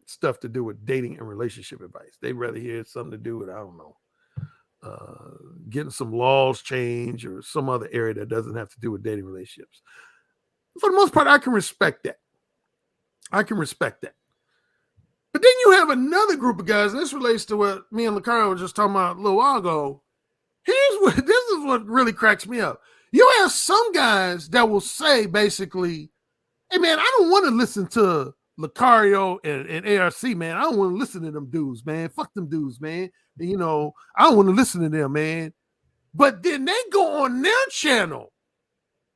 stuff to do with dating and relationship advice. They'd rather hear something to do with, I don't know, getting some laws changed or some other area that doesn't have to do with dating relationships. For the most part, I can respect that. I can respect that. But then you have another group of guys, and this relates to what me and Lacara were just talking about a little while ago. This is what really cracks me up. You have some guys that will say basically, hey man, I don't want to listen to Lucario and ARC, man. I don't want to listen to them dudes, man. Fuck them dudes, man. And, you know, I don't want to listen to them, man. But then they go on their channel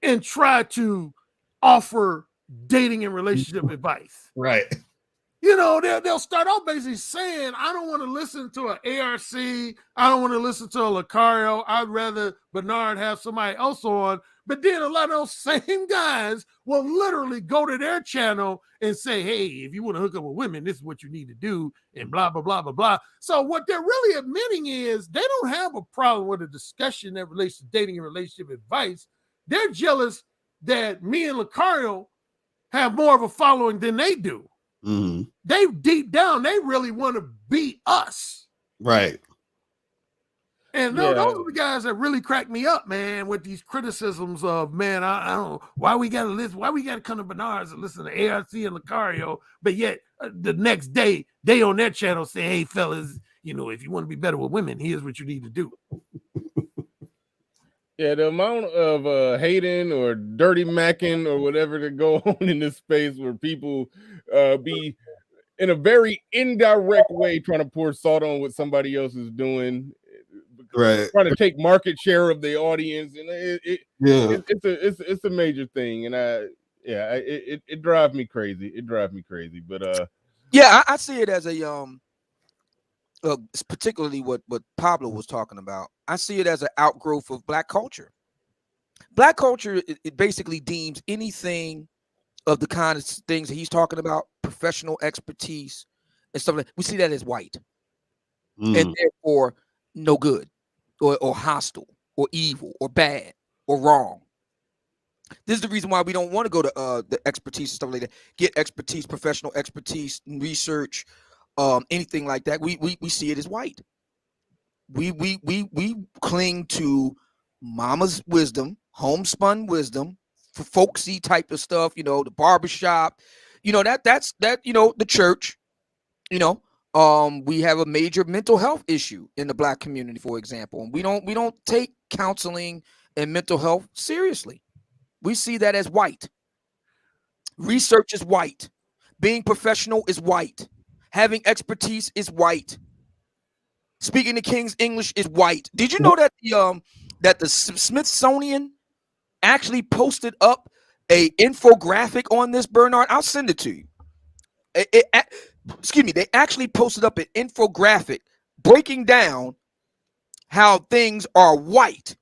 and try to offer dating and relationship advice. Right. You know, they'll start off basically saying, I don't want to listen to an ARC. I don't want to listen to a Lucario. I'd rather Bernard have somebody else on. But then a lot of those same guys will literally go to their channel and say, hey, if you want to hook up with women, this is what you need to do, and blah, blah, blah, blah, blah. So what they're really admitting is they don't have a problem with a discussion that relates to dating and relationship advice. They're jealous that me and Lucario have more of a following than they do. Mm-hmm. They deep down, they really want to beat us. Right. And those are the guys that really crack me up, man, with these criticisms of, man, I don't know why we got to listen, why we got to come to Bernard's and listen to ARC and Lucario, but yet the next day they on their channel say, hey, fellas, you know, if you want to be better with women, here's what you need to do. Yeah, the amount of hating or dirty macking or whatever that go on in this space where people be in a very indirect way trying to pour salt on what somebody else is doing, right? Trying to take market share of the audience, and it's a major thing, and it drives me crazy. It drives me crazy, but yeah, I see it as a particularly what Pablo was talking about. I see it as an outgrowth of Black culture. Black culture, it basically deems anything of the kind of things that he's talking about, professional expertise and stuff like that, we see that as white, and therefore no good, or hostile, or evil, or bad, or wrong. This is the reason why we don't want to go to the expertise and stuff like that. Get expertise, professional expertise, research, anything like that. We see it as white. We cling to mama's wisdom, homespun wisdom, for folksy type of stuff, you know, the barbershop, you know, that's you know, the church, you know. We have a major mental health issue in the Black community, for example, and we don't take counseling and mental health seriously. We see that as white. Research is white. Being professional is white. Having expertise is white. Speaking the King's English is white. Did you know that the Smithsonian actually posted up a infographic on this, Bernard? I'll send it to you. Excuse me. They actually posted up an infographic breaking down how things are white.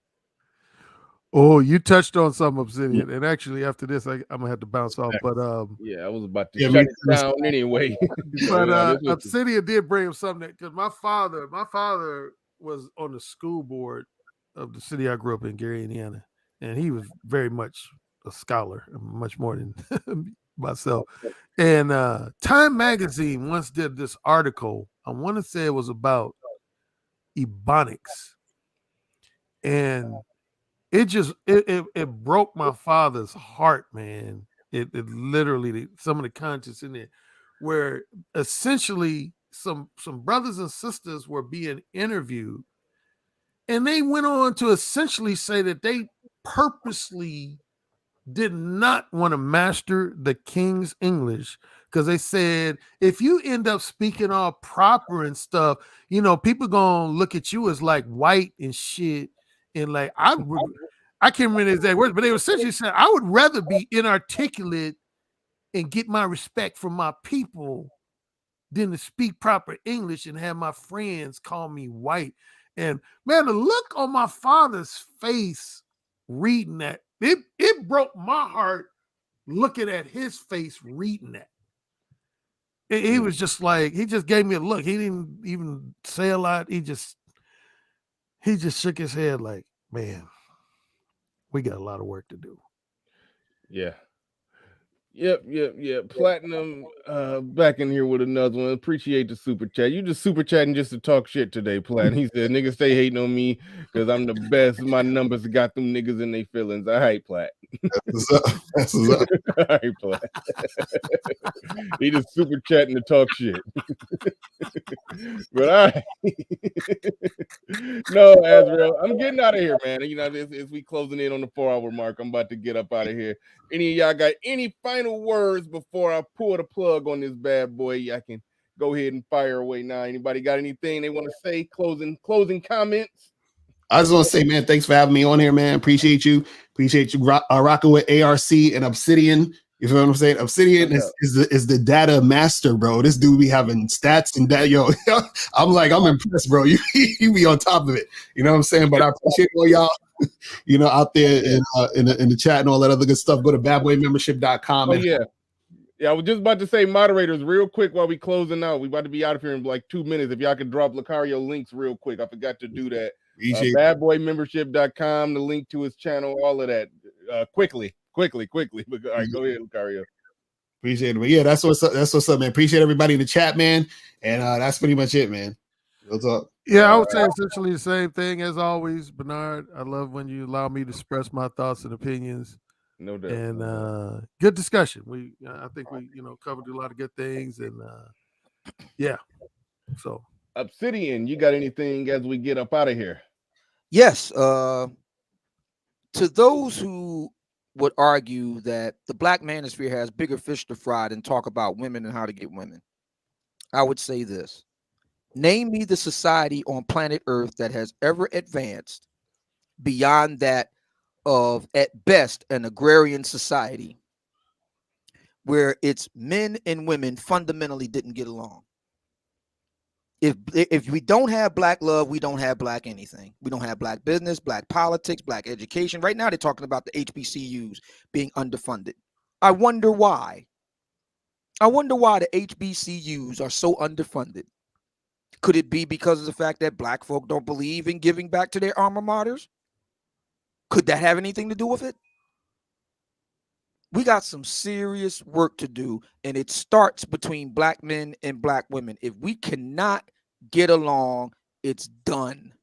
Oh, you touched on some Obsidian, and actually after this, I'm gonna have to bounce off. But yeah, I was about to shut it down anyway. But Obsidian did bring up something because my father was on the school board of the city I grew up in, Gary, Indiana, and he was very much a scholar, much more than myself. And Time Magazine once did this article. I want to say it was about Ebonics, and it broke my father's heart, man. It literally, some of the contents in it, where essentially some brothers and sisters were being interviewed, and they went on to essentially say that they purposely did not want to master the King's English because they said if you end up speaking all proper and stuff, you know, people gonna look at you as like white and shit. And like I can't remember the exact words, but they were essentially saying I would rather be inarticulate and get my respect from my people than to speak proper English and have my friends call me white. And man, the look on my father's face reading that, it broke my heart looking at his face reading that. He was just like, he just gave me a look. He didn't even say a lot. He just shook his head like, man, we got a lot of work to do. Yeah. Yep. Platinum back in here with another one. Appreciate the super chat. You just super chatting just to talk shit today, Platinum. He said, niggas stay hating on me because I'm the best. My numbers got them niggas in their feelings. All right, Plat. That's what's up. All right, Plat. He just super chatting to talk shit. But all right. No, Azrael, I'm getting out of here, man. You know, as we closing in on the 4-hour mark, I'm about to get up out of here. Any of y'all got any final words before I pull the plug on this bad boy? Y'all can go ahead and fire away now. Anybody got anything they want to say? Closing comments? I just want to say, man, thanks for having me on here, man. Appreciate you rocking with ARC and Obsidian. You feel what I'm saying? Obsidian is the data master, bro. This dude be having stats and data. Yo, I'm impressed, bro. You be on top of it. You know what I'm saying? But I appreciate all y'all, you know, out there in the chat and all that other good stuff. Go to badboymembership.com. Oh, yeah. Yeah, I was just about to say, moderators, real quick while we closing out. We about to be out of here in like 2 minutes. If y'all could drop Lucario links real quick. I forgot to do that. Badboymembership.com, the link to his channel, all of that. Quickly. All right, go ahead, Lucario. Appreciate it. But yeah, that's what's up, man. Appreciate everybody in the chat, man. And that's pretty much it, man. Real talk. Yeah, I would say essentially the same thing as always, Bernard. I love when you allow me to express my thoughts and opinions. No doubt. And good discussion. I think we covered a lot of good things, and yeah. So Obsidian, you got anything as we get up out of here? Yes. To those who would argue that the black manosphere has bigger fish to fry than talk about women and how to get women, I would say this. Name me the society on planet Earth that has ever advanced beyond that of, at best, an agrarian society where its men and women fundamentally didn't get along. If we don't have black love, we don't have black anything. We don't have black business, black politics, black education. Right now, they're talking about the HBCUs being underfunded. I wonder why. I wonder why the HBCUs are so underfunded. Could it be because of the fact that black folk don't believe in giving back to their alma maters? Could that have anything to do with it? We got some serious work to do, and it starts between black men and black women. If we cannot get along, it's done.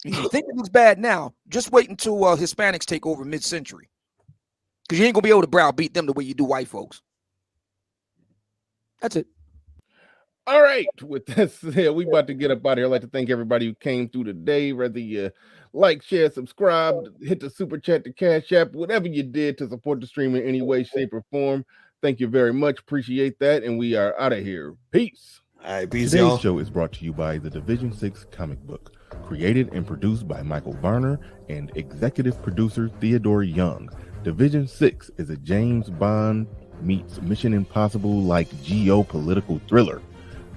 If you think it looks bad now, just wait until Hispanics take over mid-century, because you ain't gonna be able to browbeat them the way you do white folks. That's it. All right, with that said, we about to get up out of here. I'd like to thank everybody who came through today, whether you like, share, subscribe, hit the super chat, the Cash App, whatever you did to support the stream in any way, shape, or form. Thank you very much. Appreciate that. And we are out of here. Peace. All right, peace, Today's y'all. show is brought to you by the Division 6 comic book, created and produced by Michael Varner and executive producer Theodore Young. Division 6 is a James Bond meets Mission Impossible like geopolitical thriller.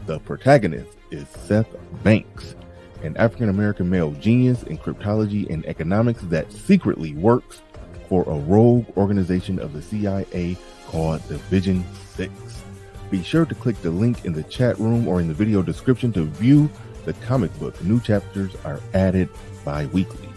The protagonist is Seth Banks, an African-American male genius in cryptology and economics that secretly works for a rogue organization of the CIA called Division 6. Be sure to click the link in the chat room or in the video description to view the comic book. New chapters are added bi-weekly.